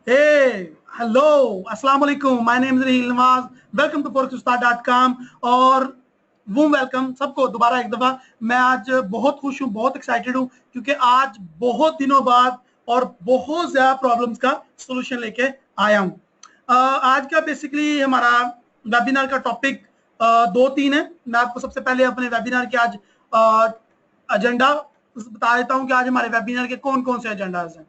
Hey, hello, अस्सलाम वालेकुम, my name is Rahil Nawaz, welcome to forexustar.com और warm welcome सबको दोबारा एक दफ़ा। मैं आज बहुत खुश हूँ, बहुत एक्साइटेड हूँ क्योंकि आज बहुत दिनों बाद और बहुत ज़्यादा प्रॉब्लम्स का सोल्यूशन लेके आया हूँ। आज का बेसिकली हमारा वेबिनार का टॉपिक दो तीन है। मैं आपको सबसे पहले अपने वेबिनार के आज एजेंडा बता देता हूँ कि आज हमारे वेबिनार के कौन कौन से एजेंडाज हैं।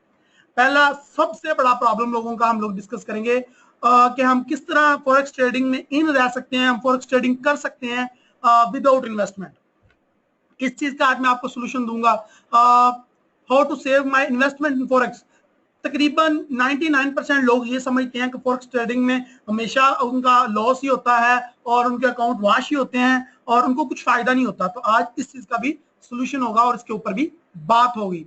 पहला सबसे बड़ा प्रॉब्लम लोगों का हम लोग डिस्कस करेंगे कि हम किस तरह फॉरेक्स ट्रेडिंग में इन रह सकते हैं, हम फॉरेक्स ट्रेडिंग कर सकते हैं विदाउट इन्वेस्टमेंट। इस चीज का आज मैं आपको सोल्यूशन दूंगा। How to save my investment in forex. तकरीबन 99% लोग ये समझते हैं कि फॉरेक्स ट्रेडिंग में हमेशा उनका लॉस ही होता है और उनके अकाउंट वाश ही होते हैं और उनको कुछ फायदा नहीं होता। तो आज इस चीज का भी सोल्यूशन होगा और इसके ऊपर भी बात होगी।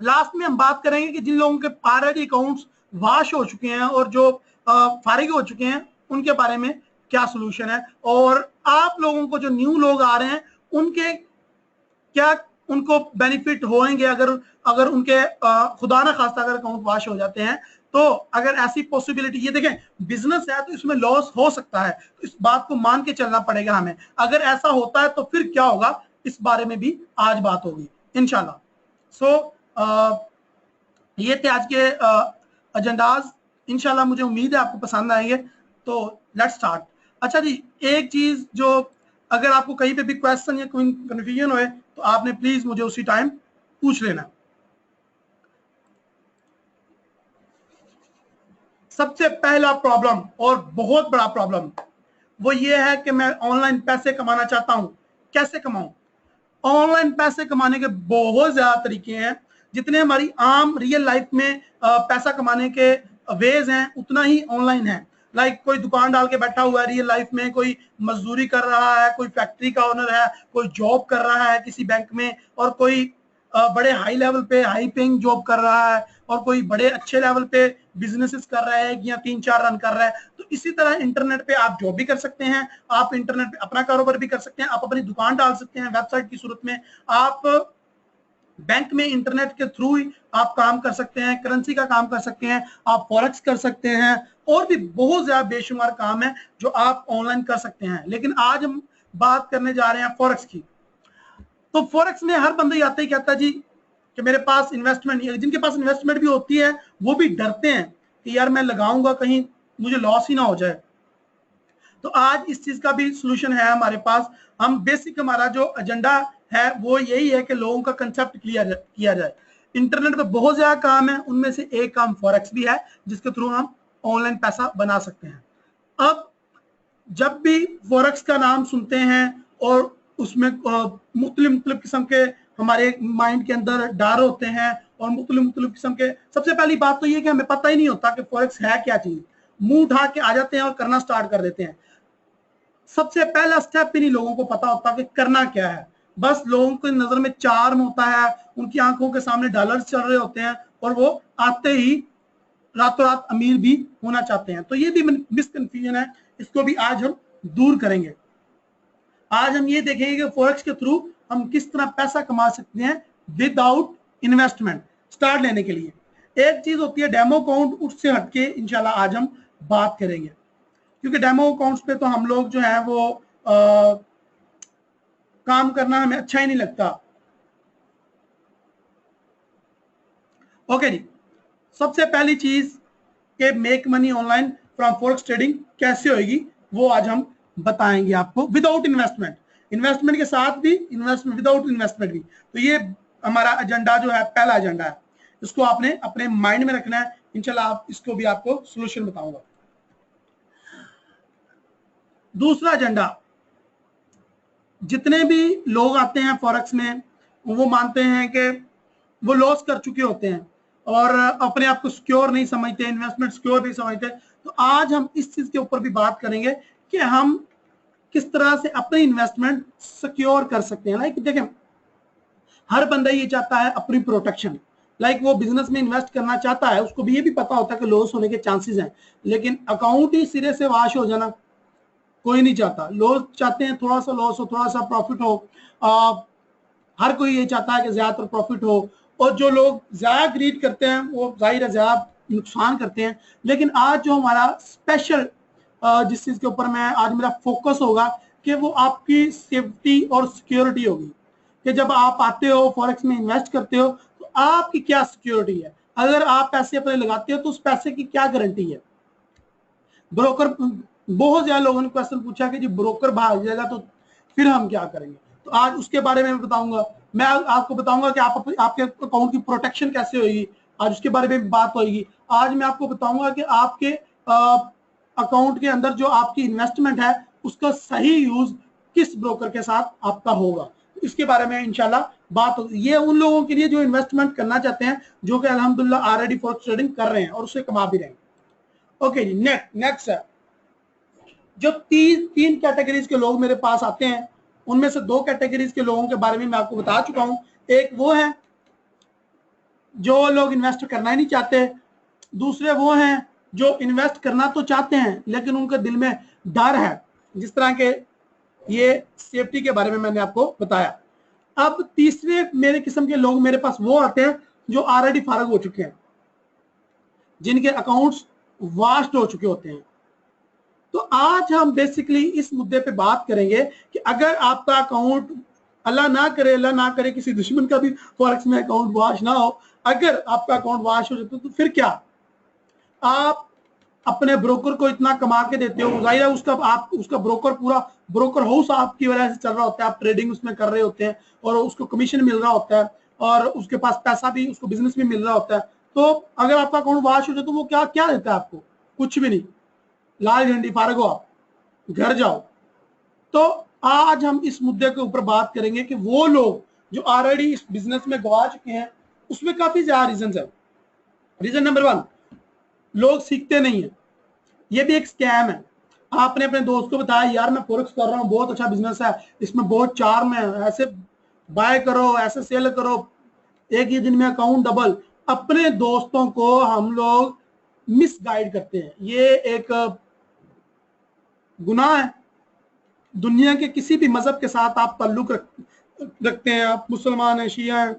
लास्ट में हम बात करेंगे कि जिन लोगों के ऑलरेडी अकाउंट्स वाश हो चुके हैं और जो फारिग हो चुके हैं उनके बारे में क्या सोल्यूशन है, और आप लोगों को जो न्यू लोग आ रहे हैं उनके क्या उनको बेनिफिट होंगे अगर उनके खुदा ना खास्ता अगर अकाउंट वाश हो जाते हैं। तो अगर ऐसी पॉसिबिलिटी, ये देखें बिजनेस है तो इसमें लॉस हो सकता है, तो इस बात को मान के चलना पड़ेगा हमें। अगर ऐसा होता है तो फिर क्या होगा, इस बारे में भी आज बात होगी इंशाल्लाह। ये थे आज के एजेंडाज। इंशाल्लाह मुझे उम्मीद है आपको पसंद आएंगे। तो लेट्स स्टार्ट। अच्छा जी, एक चीज जो अगर आपको कहीं पे भी क्वेश्चन या कोई कंफ्यूजन होए तो आपने प्लीज मुझे उसी टाइम पूछ लेना। सबसे पहला प्रॉब्लम और बहुत बड़ा प्रॉब्लम वो ये है कि मैं ऑनलाइन पैसे कमाना चाहता हूं, कैसे कमाऊं। ऑनलाइन पैसे कमाने के बहुत ज्यादा तरीके हैं। जितने हमारी आम रियल लाइफ में पैसा कमाने के वेज हैं उतना ही ऑनलाइन है। लाइक कोई दुकान डाल के बैठा हुआ है रियल लाइफ में, कोई मजदूरी कर रहा है, कोई फैक्ट्री का ओनर है, कोई जॉब कर रहा है किसी बैंक में, और कोई बड़े हाई लेवल पे हाई पेइंग जॉब कर रहा है, और कोई बड़े अच्छे लेवल पे बिजनेसेस कर रहा है या 3-4 रन कर रहा है। तो इसी तरह इंटरनेट पे आप जॉब भी कर सकते हैं, आप इंटरनेट पे अपना कारोबार भी कर सकते हैं, आप अपनी दुकान डाल सकते हैं वेबसाइट की सूरत में, आप बैंक में इंटरनेट के थ्रू ही आप काम कर सकते हैं, करेंसी का काम कर सकते हैं, आप फॉरेक्स कर सकते हैं, और भी बहुत ज्यादा बेशुमार काम है जो आप ऑनलाइन कर सकते हैं। लेकिन आज हम बात करने जा रहे हैं फॉरेक्स की। तो फॉरेक्स में हर बंदा आता ही कहता है जी कि मेरे पास इन्वेस्टमेंट नहीं है। जिनके पास इन्वेस्टमेंट भी होती है वो भी डरते हैं कि यार मैं लगाऊंगा कहीं मुझे लॉस ही ना हो जाए। तो आज इस चीज का भी सोल्यूशन है हमारे पास। हम बेसिक हमारा जो एजेंडा है वो यही है कि लोगों का कंसेप्ट क्लियर किया जाए। इंटरनेट पे बहुत ज्यादा काम है, उनमें से एक काम फॉरेक्स भी है जिसके थ्रू हम ऑनलाइन पैसा बना सकते हैं। अब जब भी फॉरेक्स का नाम सुनते हैं और उसमें मुख्तलिफ किस्म के हमारे माइंड के अंदर डर होते हैं, और मुख्तलिफ किस्म के, सबसे पहली बात तो ये कि हमें पता ही नहीं होता कि फॉरेक्स है क्या चीज। मुंह उठा के आ जाते हैं और करना स्टार्ट कर देते हैं। सबसे पहला स्टेप भी नहीं लोगों को पता होता कि करना क्या है। बस लोगों की नजर में चार्म होता है, उनकी आंखों के सामने डॉलर्स चल रहे होते हैं और वो आते ही रातों रात अमीर भी होना चाहते हैं। तो ये भी मिसकंफ्यूजन है, इसको भी आज हम दूर करेंगे। आज हम ये देखेंगे कि फॉरेक्स के थ्रू हम किस तरह पैसा कमा सकते हैं विदाउट इन्वेस्टमेंट स्टार्ट लेने के लिए। एक चीज होती है डेमो अकाउंट, उससे हटके इंशाल्लाह आज हम बात करेंगे, क्योंकि डेमो अकाउंट्स पे तो हम लोग जो है वो काम करना हमें अच्छा ही नहीं लगता। ओके जी, सबसे पहली चीज के make money online from forex trading कैसे होगी वो आज हम बताएंगे आपको विदाउट इन्वेस्टमेंट। इन्वेस्टमेंट के साथ भी, इन्वेस्टमेंट विदाउट इन्वेस्टमेंट भी। तो ये हमारा एजेंडा जो है पहला एजेंडा है, इसको आपने अपने माइंड में रखना है। इंशाल्लाह आप इसको भी आपको सोल्यूशन बताऊंगा। दूसरा एजेंडा, जितने भी लोग आते हैं फॉरेक्स में वो मानते हैं कि वो लॉस कर चुके होते हैं और अपने आप को सिक्योर नहीं समझते, इन्वेस्टमेंट सिक्योर नहीं समझते। तो आज हम इस चीज के ऊपर भी बात करेंगे कि हम किस तरह से अपनी इन्वेस्टमेंट सिक्योर कर सकते हैं। लाइक देखें, हर बंदा ये चाहता है अपनी प्रोटेक्शन। लाइक वो बिजनेस में इन्वेस्ट करना चाहता है, उसको भी ये भी पता होता है कि लॉस होने के चांसेस हैं, लेकिन अकाउंट ही सिरे से वाश हो जाना कोई नहीं चाहता। लोग चाहते हैं थोड़ा सा लॉस हो, थोड़ा सा प्रॉफिट हो। हर कोई ये चाहता है कि ज्यादातर प्रॉफिट हो, और जो लोग ज़्यादा ग्रीड करते हैं वो जाहिर है ज़्यादा नुकसान करते हैं। लेकिन आज जो हमारा स्पेशल जिस चीज़ के ऊपर मैं आज मेरा फोकस होगा कि वो आपकी सेफ्टी और सिक्योरिटी होगी, कि जब आप आते हो फॉरेक्स में इन्वेस्ट करते हो तो आपकी क्या सिक्योरिटी है, अगर आप पैसे अपने लगाते हो तो उस पैसे की क्या गारंटी है। ब्रोकर, बहुत ज्यादा लोगों ने क्वेश्चन पूछा कि जी ब्रोकर भाग जाएगा तो फिर हम क्या करेंगे, तो आज उसके बारे में बताऊंगा। मैं आपको बताऊंगा कि आपके अकाउंट की प्रोटेक्शन कैसे होगी, आज उसके बारे में बात होगी। आज मैं आपको बताऊंगा कि आपके अकाउंट के अंदर जो आपकी इन्वेस्टमेंट है उसका सही यूज किस ब्रोकर के साथ आपका होगा, इसके बारे में इंशाल्लाह बात होगी। ये उन लोगों के लिए जो इन्वेस्टमेंट करना चाहते हैं, जो कि अल्हम्दुलिल्लाह ऑलरेडी फॉरेक्स ट्रेडिंग कर रहे हैं और उससे कमा भी रहे हैं। ओके जी, नेक्स्ट है जो तीन कैटेगरीज के लोग मेरे पास आते हैं, उनमें से दो कैटेगरीज के लोगों के बारे में मैं आपको बता चुका हूं। एक वो है जो लोग इन्वेस्ट करना ही नहीं चाहते, दूसरे वो हैं जो इन्वेस्ट करना तो चाहते हैं लेकिन उनके दिल में डर है, जिस तरह के ये सेफ्टी के बारे में मैंने आपको बताया। अब तीसरे मेरे किस्म के लोग मेरे पास वो आते हैं जो ऑलरेडी फारग हो चुके हैं, जिनके अकाउंट्स वास्ट हो चुके होते हैं। तो आज हम बेसिकली इस मुद्दे पे बात करेंगे कि अगर आपका अकाउंट, अल्लाह ना करे किसी दुश्मन का भी फॉरेक्स में अकाउंट वाश ना हो, अगर आपका अकाउंट वाश हो जाता तो फिर क्या। आप अपने ब्रोकर को इतना कमा के देते हो, जाहिर है उसका ब्रोकर पूरा ब्रोकर हाउस आपकी वजह से चल रहा होता है, आप ट्रेडिंग उसमें कर रहे होते हैं और उसको कमीशन मिल रहा होता है और उसके पास पैसा भी, उसको बिजनेस भी मिल रहा होता है। तो अगर आपका अकाउंट वाश हो जाए तो वो क्या क्या देता है आपको, कुछ भी नहीं, लाल झंडी, फारग हो, आप घर जाओ। तो आज हम इस मुद्दे के ऊपर बात करेंगे कि वो लोग जो ऑलरेडी इस बिजनेस में गवा चुके हैं, उसमें काफी ज्यादा रीजन है। रीजन नंबर 1, लोग सीखते नहीं है, ये भी एक स्कैम है। आपने अपने दोस्त को बताया यार मैं फॉरेक्स कर रहा हूँ, बहुत अच्छा बिजनेस है, इसमें बहुत चार्म है, ऐसे बाय करो, ऐसे सेल करो, एक ही दिन में अकाउंट डबल। अपने दोस्तों को हम लोग मिसगाइड करते हैं, ये एक गुनाह है। दुनिया के किसी भी मजहब के साथ आप ताल्लुक रखते हैं, आप मुसलमान हैं, शिया हैं,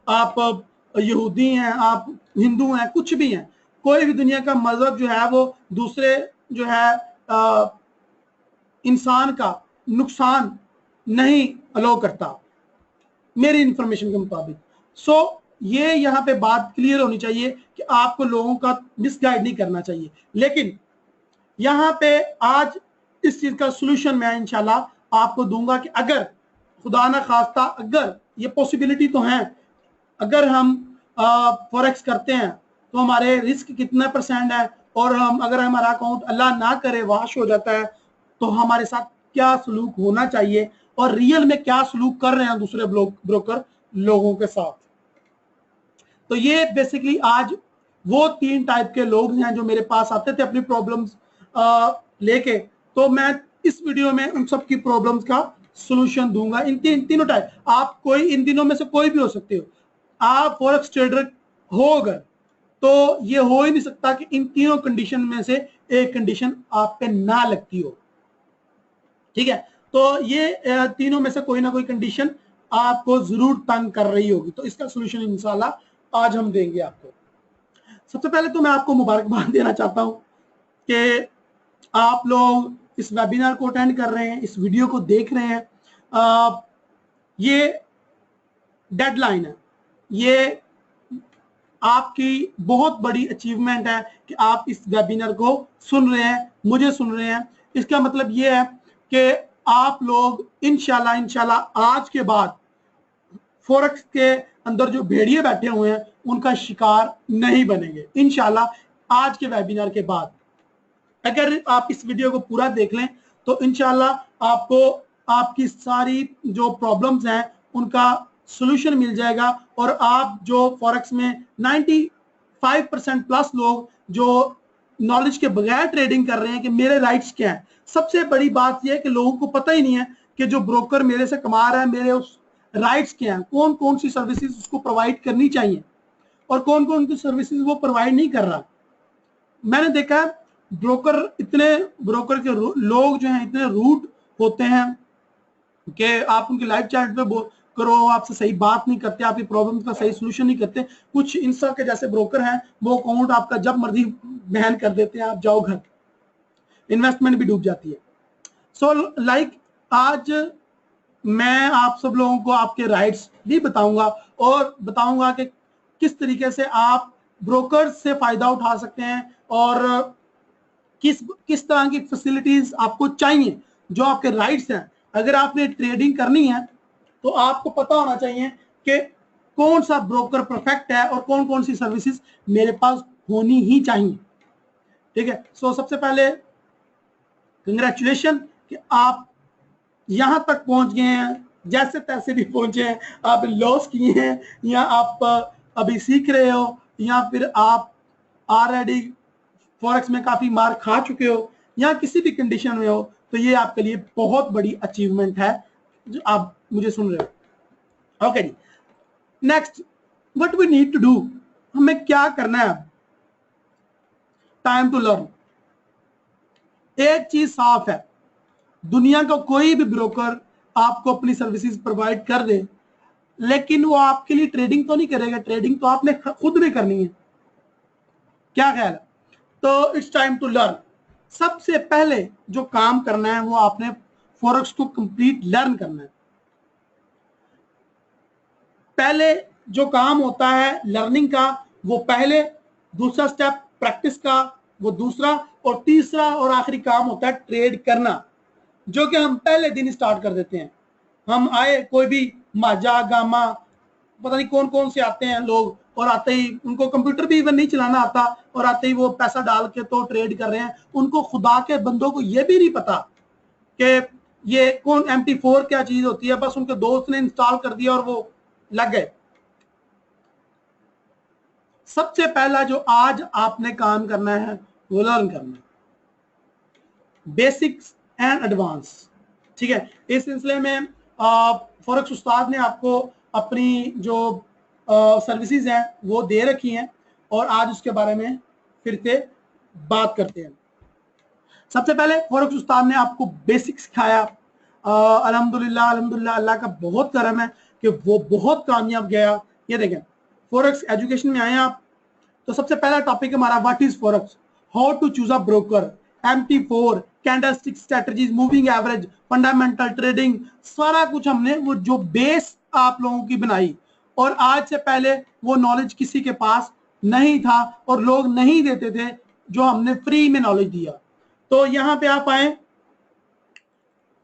आप यहूदी हैं, आप हिंदू हैं, कुछ भी हैं, कोई भी दुनिया का मजहब जो है वो दूसरे जो है इंसान का नुकसान नहीं अलाउ करता, मेरी इंफॉर्मेशन के मुताबिक। सो ये यहाँ पे बात क्लियर होनी चाहिए कि आपको लोगों का मिसगाइड नहीं करना चाहिए। लेकिन यहाँ पे आज इस चीज का सोल्यूशन मैं इंशाल्लाह आपको दूंगा कि अगर खुदा ना खास्ता, अगर ये पॉसिबिलिटी तो है, अगर हम फॉरेक्स करते हैं तो हमारे रिस्क कितना % है, और हम अगर हमारा अकाउंट अल्लाह ना करे वाश हो जाता है तो हमारे साथ क्या सलूक होना चाहिए और रियल में क्या सलूक कर रहे हैं दूसरे ब्रोकर लोगों के साथ। तो ये बेसिकली आज वो 3 टाइप के लोग हैं जो मेरे पास आते थे अपनी प्रॉब्लम्स लेके। तो मैं इस वीडियो में उन सब की प्रॉब्लम्स का सॉल्यूशन दूंगा। तीनों टाइप, आप कोई इन दिनों में से कोई भी हो सकते हो, आप फॉरेक्स ट्रेडर हो अगर, तो ये हो ही नहीं सकता कि इन तीनों कंडीशन में से एक कंडीशन आप पे ना लगती हो। ठीक है, तो ये तीनों में से कोई ना कोई कंडीशन आपको जरूर तंग कर रही होगी, तो इसका सोल्यूशन इंशाल्लाह आज हम देंगे आपको। सबसे पहले तो मैं आपको मुबारकबाद देना चाहता हूं कि आप लोग इस वेबिनार को अटेंड कर रहे हैं, इस वीडियो को देख रहे हैं। ये डेडलाइन है, ये आपकी बहुत बड़ी अचीवमेंट है कि आप इस वेबिनार को सुन रहे हैं, मुझे सुन रहे हैं। इसका मतलब ये है कि आप लोग इंशाल्लाह आज के बाद फॉरेक्स के अंदर जो भेड़िए बैठे हुए हैं उनका शिकार नहीं बनेंगे इंशाल्लाह। आज के वेबिनार के बाद अगर आप इस वीडियो को पूरा देख लें तो इंशाल्लाह आपको आपकी सारी जो प्रॉब्लम्स हैं उनका सॉल्यूशन मिल जाएगा, और आप जो फॉरेक्स में 95% प्लस लोग जो नॉलेज के बगैर ट्रेडिंग कर रहे हैं कि मेरे राइट्स क्या हैं। सबसे बड़ी बात यह है कि लोगों को पता ही नहीं है कि जो ब्रोकर मेरे से कमा रहा है मेरे उस राइट्स क्या हैं, कौन कौन सी सर्विसेज उसको प्रोवाइड करनी चाहिए और कौन कौन सी सर्विसेज वो प्रोवाइड नहीं कर रहा। मैंने देखा है ब्रोकर के लोग जो हैं इतने रूड होते हैं कि आप उनके लाइव चैट पे करो, आपसे सही बात नहीं करते, आपकी प्रॉब्लम का सही सोल्यूशन नहीं करते। कुछ इंस्टा के जैसे ब्रोकर हैं, वो अकाउंट आपका जब मर्जी बैन कर देते हैं, आप जाओ घर, इन्वेस्टमेंट भी डूब जाती है। सो लाइक आज मैं आप सब लोगों को आपके राइट्स भी बताऊंगा और बताऊंगा कि किस तरीके से आप ब्रोकर से फायदा उठा सकते हैं और किस तरह की फैसिलिटीज आपको चाहिए, जो आपके राइट्स हैं। अगर आपने ट्रेडिंग करनी है तो आपको पता होना चाहिए कि कौन सा ब्रोकर परफेक्ट है और कौन कौन सी सर्विसेज मेरे पास होनी ही चाहिए। ठीक है, सो सबसे पहले कंग्रेचुलेशन कि आप यहां तक पहुंच गए हैं, जैसे तैसे भी पहुंचे हैं। आप लॉस किए हैं या आप अभी सीख रहे हो या फिर आप ऑलरेडी फॉरेक्स में काफी मार खा चुके हो या किसी भी कंडीशन में हो, तो ये आपके लिए बहुत बड़ी अचीवमेंट है जो आप मुझे सुन रहे हो। ओके जी, next what we need to do, हमें क्या करना है। Time to learn. एक चीज साफ है, दुनिया का कोई भी ब्रोकर आपको अपनी सर्विसेज प्रोवाइड कर दे, लेकिन वो आपके लिए ट्रेडिंग तो नहीं करेगा, ट्रेडिंग तो आपने खुद में करनी है। क्या ख्याल है? तो इट्स टाइम टू लर्न। सबसे पहले जो काम करना है वो आपने फॉरेक्स को कंप्लीट लर्न करना है। पहले जो काम होता है लर्निंग का वो पहले, दूसरा स्टेप प्रैक्टिस का वो दूसरा, और तीसरा और आखिरी काम होता है ट्रेड करना, जो कि हम पहले दिन स्टार्ट कर देते हैं। हम आए, कोई भी माजा गामा पता नहीं कौन कौन से आते हैं लोग, और आते ही उनको कंप्यूटर भी इवन नहीं चलाना आता, और आते ही वो पैसा डाल के तो ट्रेड कर रहे हैं। उनको खुदा के बंदों को ये भी नहीं पता कि ये कौन MT4 क्या चीज होती है, बस उनके दोस्त ने इंस्टॉल कर दिया और वो लग गए। सबसे पहला जो आज आपने काम करना है वो लर्न करना है, बेसिक्स एंड एडवांस। ठीक है, इस सिलसिले में फॉरेक्स उस्ताद ने आपको अपनी जो सर्विसेज हैं वो दे रखी हैं, और आज उसके बारे में फिर से बात करते हैं। सबसे पहले फॉरेक्स उस्ताद ने आपको बेसिक सिखाया। अल्हम्दुलिल्लाह अल्हम्दुलिल्लाह, अल्लाह का बहुत करम है कि वो बहुत कामयाब गया। ये देखें, फॉरेक्स एजुकेशन में आए आप, तो सबसे पहला टॉपिक हमारा what is forex, how to choose a broker, MT4, candlestick strategies, moving average, fundamental trading, सारा कुछ हमने वो जो बेस आप लोगों की बनाई। और आज से पहले वो नॉलेज किसी के पास नहीं था और लोग नहीं देते थे, जो हमने फ्री में नॉलेज दिया। तो यहाँ पे आप आए,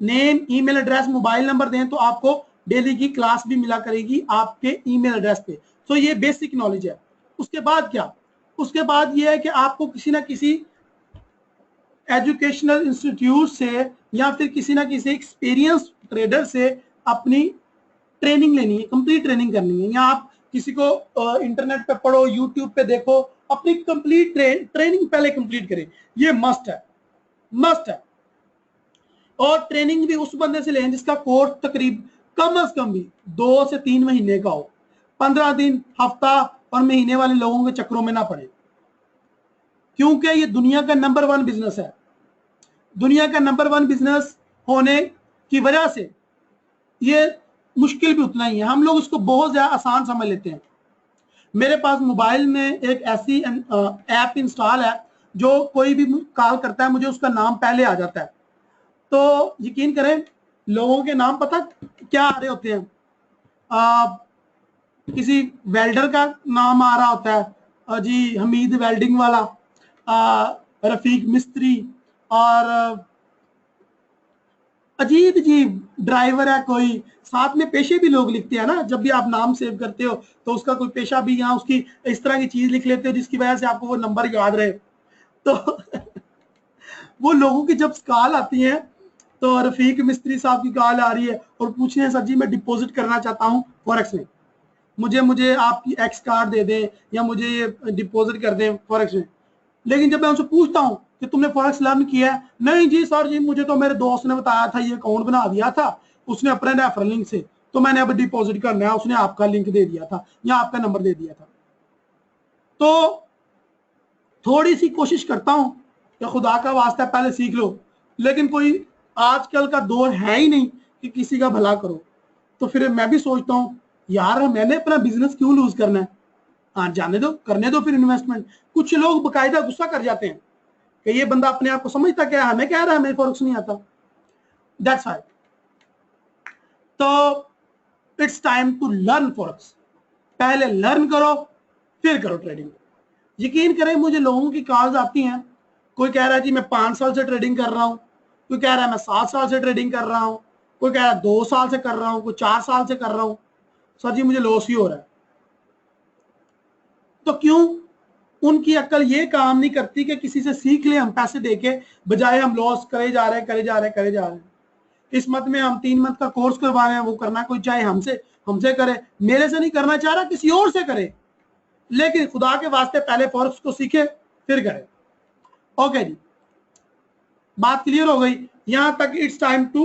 name, email address, mobile number दें तो आपको डेली की क्लास भी मिला करेगी आपके ईमेल एड्रेस पे। तो ये बेसिक नॉलेज है। उसके बाद क्या, उसके बाद ये है कि आपको किसी ना किसी एजुकेशनल इंस्टीट्यूट से या फिर किसी ना किसी एक्सपीरियंस ट्रेडर से अपनी ट्रेनिंग लेनी है, कंप्लीट ट्रेनिंग करनी है। या आप किसी को इंटरनेट पे पढ़ो, यूट्यूब पे देखो, अपनी कंप्लीट ट्रेनिंग पहले कंप्लीट करें। ये मस्ट है, मस्ट है। और ट्रेनिंग भी उस बंदे से लें जिसका कोर्स तकरीब कम अज कम भी 2 से 3 महीने का हो। 15 दिन, हफ्ता और महीने वाले लोगों के चक्रों में ना पड़े, क्योंकि ये दुनिया का नंबर 1 बिजनेस है। दुनिया का नंबर 1 बिजनेस होने की वजह से ये मुश्किल भी उतना ही है। हम लोग उसको बहुत ज्यादा आसान समझ लेते हैं। मेरे पास मोबाइल में एक ऐसी ऐप इंस्टॉल है, जो कोई भी कॉल करता है मुझे उसका नाम पहले आ जाता है। तो यकीन करें, लोगों के नाम पता क्या आ रहे होते हैं, किसी वेल्डर का नाम आ रहा होता है, जी हमीद वेल्डिंग वाला, रफीक मिस्त्री, और अजीब अजीब ड्राइवर है कोई, साथ में पेशे भी लोग लिखते हैं ना। जब भी आप नाम सेव करते हो तो उसका कोई पेशा भी यहाँ उसकी इस तरह की चीज लिख लेते हो जिसकी वजह से आपको वो नंबर याद रहे। तो वो लोगों की जब कॉल आती है, तो रफीक मिस्त्री साहब की कॉल आ रही है और पूछने हैं, सर जी मैं डिपॉजिट करना चाहता हूँ फॉरेक्स में, मुझे आपकी एक्स कार्ड दे दें या मुझे ये डिपॉजिट कर दें फॉरेक्स में। लेकिन जब मैं उनसे पूछता हूँ कि तुमने फॉरेक्स लर्न किया है, नहीं जी सर जी, मुझे तो मेरे दोस्त ने बताया था, ये अकाउंट बना दिया था उसने अपने रेफरल लिंक से, तो मैंने अब डिपॉजिट करना है, उसने आपका लिंक दे दिया था या आपका नंबर दे दिया था। तो थोड़ी सी कोशिश करता हूं कि खुदा का वास्ता पहले सीख लो, लेकिन कोई आजकल का दौर है ही नहीं कि किसी का भला करो। तो फिर मैं भी सोचता हूँ यार मैंने अपना बिजनेस क्यों लूज करना है, हाँ जाने दो, करने दो फिर इन्वेस्टमेंट। कुछ लोग बकायदा गुस्सा कर जाते हैं कि ये बंदा अपने आप को समझता क्या है, हमें कह रहा है हमें फॉरेक्स नहीं आता। दैट्स वाई तो it's time to learn forex. पहले लर्न करो फिर करो ट्रेडिंग। यकीन करें मुझे लोगों की कॉल्स आती हैं, कोई कह रहा है जी मैं 5 साल से ट्रेडिंग कर रहा हूं, कोई कह रहा है मैं 7 साल से ट्रेडिंग कर रहा हूं, कोई कह रहा है 2 साल से कर रहा हूं, कोई 4 साल से कर रहा हूं। सर जी मुझे लॉस ही हो रहा है। तो क्यों? उनकी अक्ल ये काम नहीं करती कि किसी से सीख ले हम पैसे देके, बजाय हम लॉस करे जा रहे हैं करे जा रहे हैं करे जा रहे हैं। इस मत में हम 3 मंथ का कोर्स करवा रहे हैं, वो करना कोई चाहे हमसे हमसे करे, मेरे से नहीं करना चाह रहा किसी और से करे, लेकिन खुदा के वास्ते पहले फॉरेक्स को सीखे फिर करे। ओके जी, बात क्लियर हो गई यहां तक। It's time to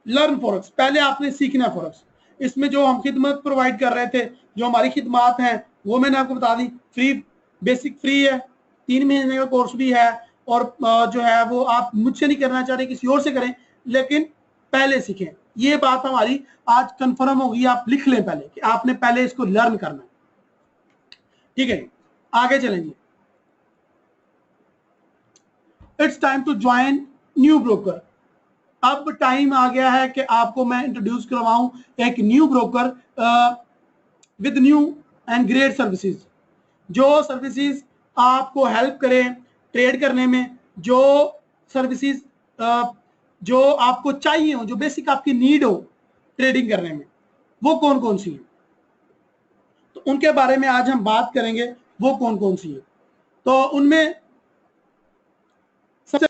learn forex. पहले आपने सीखना फॉरेक्स। इसमें जो हम खिदमत प्रोवाइड कर रहे थे, जो हमारी खिदमात हैं वो मैंने आपको बता दी। फ्री, बेसिक फ्री है, 3 महीने का कोर्स भी है, और जो है वो आप मुझसे नहीं करना चाह रहे किसी और से करें, लेकिन पहले सीखें। ये बात हमारी आज कंफर्म होगी। आप लिख लें पहले कि आपने पहले इसको लर्न करना है। ठीक है, आगे चलेंगे। It's time to join new broker. अब टाइम आ गया है कि आपको मैं इंट्रोड्यूस करवाऊं एक new broker with new and great services. जो सर्विसेज आपको हेल्प करें ट्रेड करने में, जो सर्विसेज जो आपको चाहिए हो, जो बेसिक आपकी नीड हो ट्रेडिंग करने में, वो कौन कौन सी है, तो उनके बारे में आज हम बात करेंगे। वो कौन कौन सी है, तो उनमें सबसे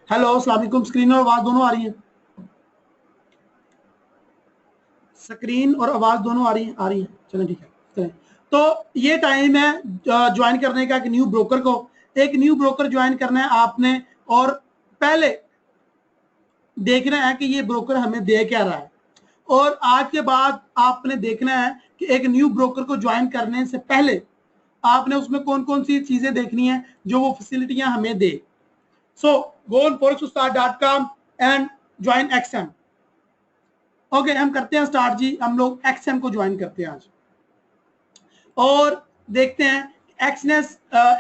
हेलो अस्सलाम वालेकुम। स्क्रीन और आवाज दोनों आ रही है? स्क्रीन और आवाज दोनों आ रही है? आ रही है, चलें ठीक है चलें। तो ये टाइम है ज्वाइन करने का। एक न्यू ब्रोकर को, एक न्यू ब्रोकर ज्वाइन करना है आपने, और पहले देखना है कि ये ब्रोकर हमें दे क्या रहा है। और आज के बाद आपने देखना है कि एक न्यू ब्रोकर को ज्वाइन करने से पहले आपने उसमें कौन कौन सी चीजें देखनी है जो वो फैसिलिटियां हमें दे। So go on forexustar.com and join XM. Okay, हम करते हैं स्टार्ट जी। हम लोग एक्सएम को ज्वाइन करते हैं आज, और देखते हैं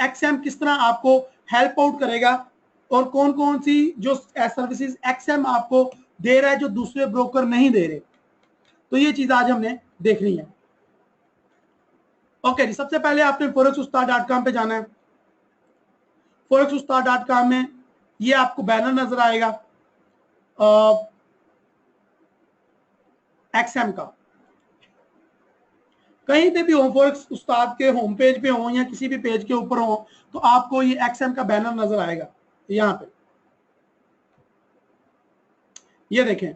एक्सएम किस तरह आपको हेल्प आउट करेगा, और कौन कौन सी जो सर्विसेज एक्सएम आपको दे रहा है जो दूसरे ब्रोकर नहीं दे रहे। तो ये चीज आज हमने देखनी है। ओके जी, सबसे पहले आपने forexustar.com पे जाना है। forexustar.com में ये आपको बैनर नजर आएगा एक्सएम का। कहीं पे भी हो, फॉरेक्स उस्ताद के होम पेज पे हो या किसी भी पेज के ऊपर हो, तो आपको ये एक्सएम का बैनर नजर आएगा यहाँ पे। ये देखें,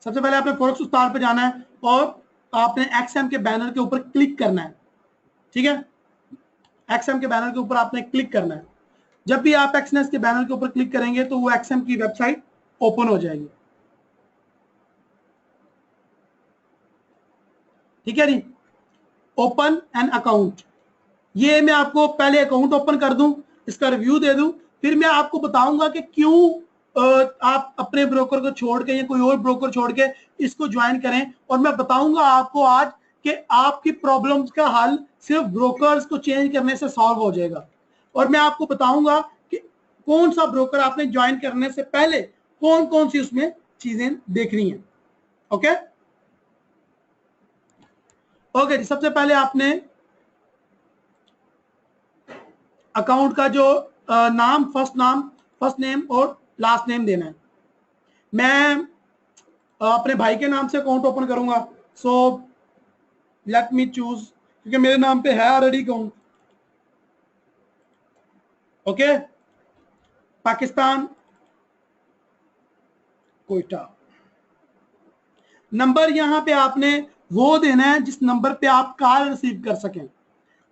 सबसे पहले आपने फॉरेक्स उस्ताद पे जाना है और आपने एक्सएम के बैनर के ऊपर क्लिक करना है। ठीक है, एक्सएम के बैनर के ऊपर आपने क्लिक करना है। जब भी आप एक्सनेस के बैनर के ऊपर क्लिक करेंगे तो वो एक्सएम की वेबसाइट ओपन हो जाएगी। ठीक है जी, ओपन एन अकाउंट। ये मैं आपको पहले अकाउंट ओपन कर दूं, इसका रिव्यू दे दूं, फिर मैं आपको बताऊंगा कि क्यों आप अपने ब्रोकर को छोड़ के या कोई और ब्रोकर छोड़ के इसको ज्वाइन करें। और मैं बताऊंगा आपको आज कि आपकी प्रॉब्लम्स का हल सिर्फ ब्रोकर्स को चेंज करने से सॉल्व हो जाएगा। और मैं आपको बताऊंगा कि कौन सा ब्रोकर आपने ज्वाइन करने से पहले कौन कौन सी उसमें चीजें देखनी है। ओके ओके जी, सबसे पहले आपने अकाउंट का जो नाम, फर्स्ट नेम और लास्ट नेम देना है। मैं अपने भाई के नाम से अकाउंट ओपन करूंगा, सो लेट मी चूज, क्योंकि मेरे नाम पे है already account. Okay, Pakistan Quetta. Number यहां पे आपने वो देना है जिस नंबर पे आप कॉल रिसीव कर सकें।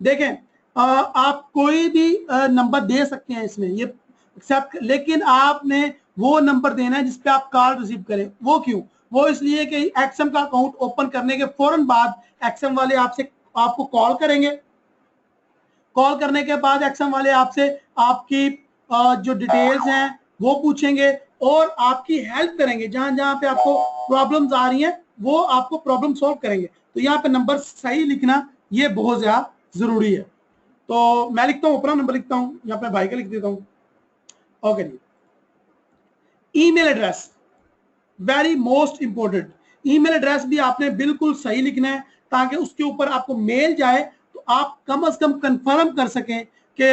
देखें, आप कोई भी नंबर दे सकते हैं इसमें, ये एक्सेप्ट, लेकिन आपने वो नंबर देना है जिस पे आप कॉल रिसीव करें। वो क्यों? वो इसलिए कि एक्सएम का अकाउंट ओपन करने के फौरन बाद एक्सएम वाले आपको कॉल करेंगे। कॉल करने के बाद एक्सएम वाले आपसे आपकी जो डिटेल्स हैं वो पूछेंगे और आपकी हेल्प करेंगे। जहां जहां पे आपको प्रॉब्लम्स आ रही हैं वो आपको प्रॉब्लम सॉल्व करेंगे। तो यहाँ पे नंबर सही लिखना ये बहुत ज्यादा जरूरी है। तो मैं लिखता हूँ, अपना नंबर लिखता हूँ, यहाँ पे भाई का लिख देता हूँ। ओके जी, email address very most important. Email address भी आपने बिल्कुल सही लिखना है ताकि उसके ऊपर आपको मेल जाए तो आप कम से कम कंफर्म कर सकें कि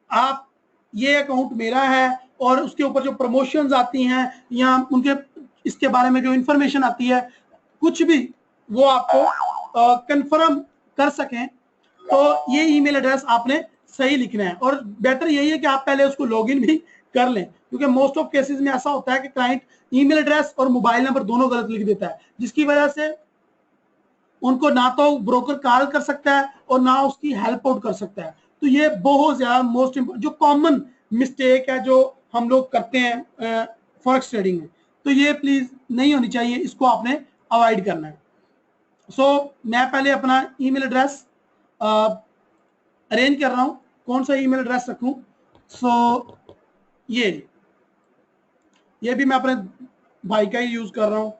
आप ये अकाउंट मेरा है, और उसके ऊपर जो प्रमोशंस आती हैं या उनके इसके बारे में जो इंफॉर्मेशन आती है कुछ भी वो आपको कंफर्म कर सकें। तो ये ईमेल एड्रेस आपने सही लिखना है, और बेटर यही है कि आप पहले उसको लॉगिन भी कर लें, क्योंकि मोस्ट ऑफ केसेस में ऐसा होता है कि क्लाइंट ईमेल एड्रेस और मोबाइल नंबर दोनों गलत लिख देता है, जिसकी वजह से उनको ना तो ब्रोकर कॉल कर सकता है और ना उसकी हेल्प आउट कर सकता है। तो ये बहुत ज्यादा मोस्ट इंपोर्टेंट जो कॉमन मिस्टेक है जो हम लोग करते हैं फॉरेक्स ट्रेडिंग में, तो ये प्लीज नहीं होनी चाहिए, इसको आपने अवॉइड करना है। सो मैं पहले अपना ईमेल एड्रेस अरेंज कर रहा हूं, कौन सा ईमेल एड्रेस रखूं। सो ये भी मैं अपने भाई का ही यूज कर रहा हूं।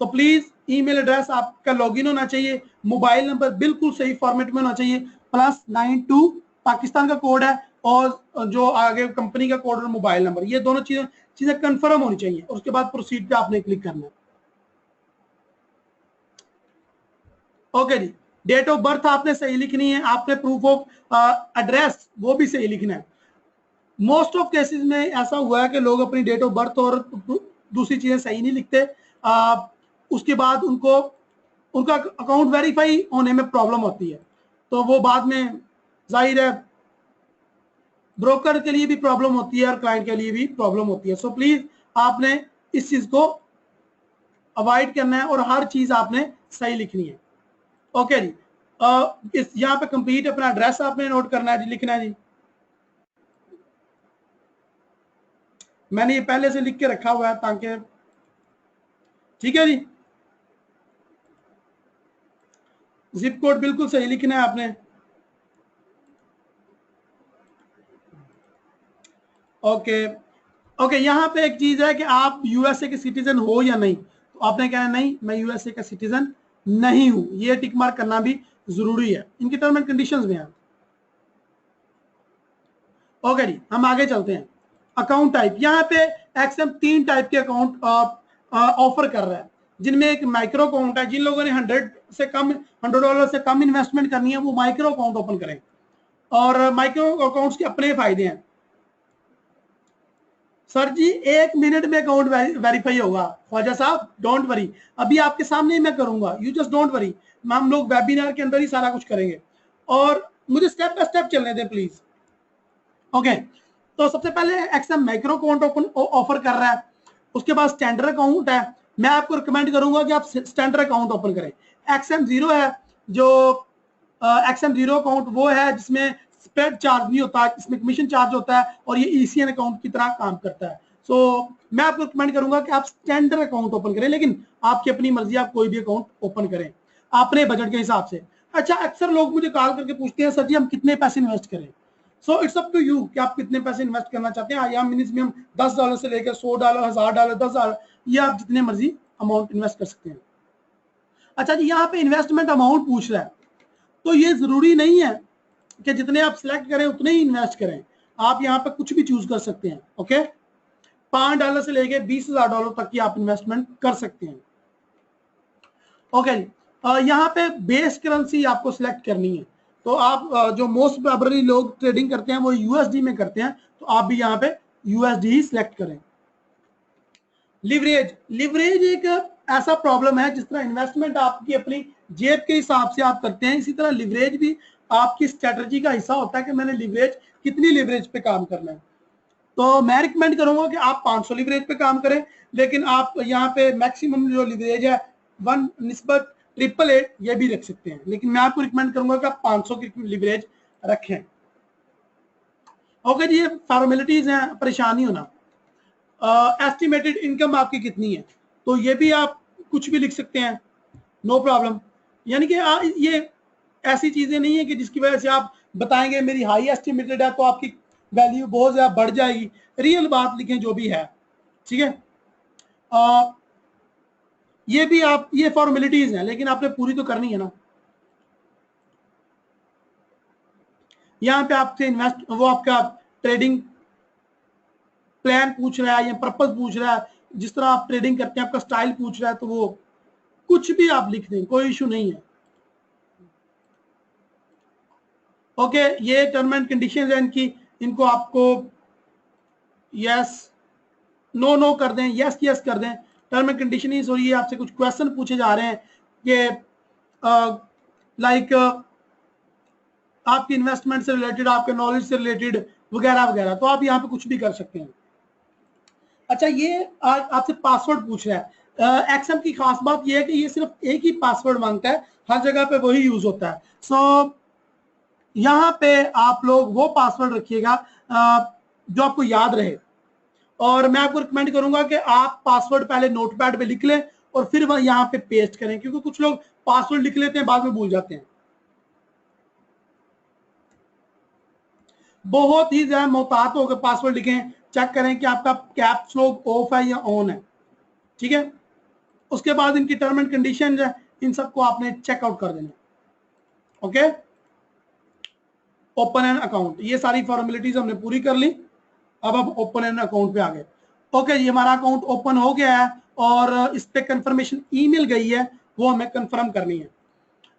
तो प्लीज ईमेल एड्रेस आपका लॉगिन होना चाहिए, मोबाइल नंबर बिल्कुल सही फॉर्मेट में होना चाहिए, +92 पाकिस्तान का कोड है और जो आगे कंपनी का कोड और मोबाइल नंबर, ये दोनों चीजें कंफर्म होनी चाहिए, और उसके बाद प्रोसीड पे आपने क्लिक करना है। ओके जी, डेट ऑफ बर्थ आपने सही लिखनी है, आपने प्रूफ ऑफ एड्रेस वो भी सही लिखना है। मोस्ट ऑफ केसेस में ऐसा हुआ है कि लोग अपनी डेट ऑफ बर्थ और दूसरी चीजें सही नहीं लिखते, उसके बाद उनका अकाउंट वेरीफाई होने में प्रॉब्लम होती है, तो वो बाद में जाहिर है ब्रोकर के लिए भी प्रॉब्लम होती है और क्लाइंट के लिए भी प्रॉब्लम होती है। सो प्लीज आपने इस चीज को अवॉइड करना है और हर चीज आपने सही लिखनी है। ओके जी, इस यहाँ पे कंप्लीट अपना एड्रेस आपने नोट करना है जी, लिखना है जी। मैंने ये पहले से लिख के रखा हुआ है ताकि, ठीक है जी। जिप कोड बिल्कुल सही लिखना है आपने। ओके ओके, यहाँ पे एक चीज है कि आप यूएसए के सिटीजन हो या नहीं, तो आपने कहना नहीं मैं यूएसए का सिटीजन नहीं हूं, ये टिक मार्क करना भी जरूरी है, इनकी टर्म एंड कंडीशंस में है। ओके जी, हम आगे चलते हैं। अकाउंट टाइप, यहाँ पे एक्सएम 3 टाइप के अकाउंट ऑफर कर रहा है, जिनमें एक माइक्रो अकाउंट है। जिन लोगों ने $100 से कम इन्वेस्टमेंट करनी है वो माइक्रो अकाउंट ओपन करें, और माइक्रो अकाउंट्स के अपने फायदे हैं। सर जी 1 मिनट में अकाउंट वेरीफाई होगा। ख्वाजा साहब डोंट वरी, अभी आपके सामने ही मैं करूंगा, यू जस्ट डोंट वरी। हम लोग वेबिनार के अंदर ही सारा कुछ करेंगे, और मुझे स्टेप बाय स्टेप चलने दें प्लीज। ओके, तो सबसे पहले XM micro account open offer कर रहा है, उसके बाद स्टैंडर्ड अकाउंट है। मैं आपको रिकमेंड करूंगा कि आप स्टैंडर्ड अकाउंट ओपन करें। एक्सएम 0 है, जो एक्सएम 0 अकाउंट वो है जिसमें स्प्रेड चार्ज नहीं होता, इसमें कमीशन चार्ज होता है, और ये ईसीएन अकाउंट की तरह काम करता है। सो मैं आपको रिकमेंड करूंगा कि आप स्टैंडर्ड अकाउंट ओपन करें, लेकिन आपकी अपनी मर्जी, आप कोई भी अकाउंट ओपन करें अपने बजट के हिसाब से। अच्छा, अक्सर लोग मुझे कॉल करके पूछते हैं सर जी हम कितने पैसे इन्वेस्ट करें। So it's up to you कि आप कितने पैसे इन्वेस्ट करना चाहते हैं, या मिनिमम $10 से लेकर $100, $1000, $10,000, ये आप जितने मर्जी अमाउंट इन्वेस्ट कर सकते हैं। अच्छा जी, यहाँ पे इन्वेस्टमेंट अमाउंट पूछ रहा है, तो ये जरूरी नहीं है कि जितने आप सिलेक्ट करें उतने ही इन्वेस्ट करें, आप यहाँ पे कुछ भी चूज कर सकते हैं। ओके, $5 से लेके $20,000 तक की आप इन्वेस्टमेंट कर सकते हैं। ओके, यहाँ पे बेस करेंसी आपको सिलेक्ट करनी है। तो आप जो मोस्ट प्रोबेबली लोग ट्रेडिंग करते हैं वो यूएसडी में करते हैं, तो आप भी यहाँ पे यूएसडी ही सिलेक्ट करें। लिवरेज, लिवरेज एक ऐसा प्रॉब्लम है, जिस तरह इन्वेस्टमेंट आपकी अपनी जेब के हिसाब से आप करते हैं, इसी तरह लिवरेज भी आपकी स्ट्रेटजी का हिस्सा होता है कि मैंने लिवरेज, कितनी लिवरेज पे काम करना है। तो मैं रिकमेंड करूंगा कि आप 500 लिवरेज पे काम करें, लेकिन आप यहाँ पे मैक्सिमम जो लिवरेज है 1:888 ये भी रख सकते हैं, लेकिन मैं आपको रिकमेंड करूंगा कि आप 500 की लिवरेज रखें। ओके जी, ये फॉर्मेलिटीज हैं, परेशान नहीं होना। एस्टिमेटेड इनकम आपकी कितनी है, तो ये भी आप कुछ भी लिख सकते हैं, नो प्रॉब्लम। यानी कि ये ऐसी चीजें नहीं है कि जिसकी वजह से आप बताएंगे मेरी हाई एस्टिमेटेड है तो आपकी वैल्यू बहुत ज्यादा बढ़ जाएगी। रियल बात लिखें जो भी है, ठीक है। ये भी आप, ये फॉर्मेलिटीज हैं, लेकिन आपने पूरी तो करनी है ना। यहाँ पे आपसे इन्वेस्ट, वो आपका ट्रेडिंग प्लान पूछ रहा है या पर्पस पूछ रहा है, जिस तरह आप ट्रेडिंग करते हैं आपका स्टाइल पूछ रहा है, तो वो कुछ भी आप लिख दें, कोई इशू नहीं है। ओके, ये टर्म एंड कंडीशन है इनकी, इनको आपको यस नो नो कर दें, यस यस कर दें। टर्म एंड कंडीशन इज, और ये आपसे कुछ क्वेश्चन पूछे जा रहे हैं कि लाइक आपकी इन्वेस्टमेंट से रिलेटेड, आपके नॉलेज से रिलेटेड वगैरह वगैरह, तो आप यहाँ पे कुछ भी कर सकते हैं। अच्छा, ये आपसे पासवर्ड पूछ रहा है। एक्सएम की खास बात ये है कि ये सिर्फ एक ही पासवर्ड मांगता है, हर जगह पे वही यूज होता है। सो यहाँ पे आप लोग वो पासवर्ड रखिएगा जो आपको याद रहे, और मैं आपको रिकमेंड करूंगा कि आप पासवर्ड पहले नोटपैड पे लिख लें और फिर वह यहाँ पे पेस्ट करें, क्योंकि कुछ लोग पासवर्ड लिख लेते हैं बाद में भूल जाते हैं। बहुत ही ज्यादा मोहतात होकर पासवर्ड लिखें, चेक करें कि आपका कैप्स लॉक ऑफ है या ऑन है, ठीक है। उसके बाद इनकी टर्म एंड कंडीशन है, इन सबको आपने चेकआउट कर देना। ओके, ओपन एन अकाउंट, ये सारी फॉर्मेलिटीज हमने पूरी कर ली, अब हम ओपन एन अकाउंट पे आ गए। ओके, ये हमारा अकाउंट ओपन हो गया है और इस पे कंफर्मेशन ईमेल गई है, वो हमें कंफर्म करनी है।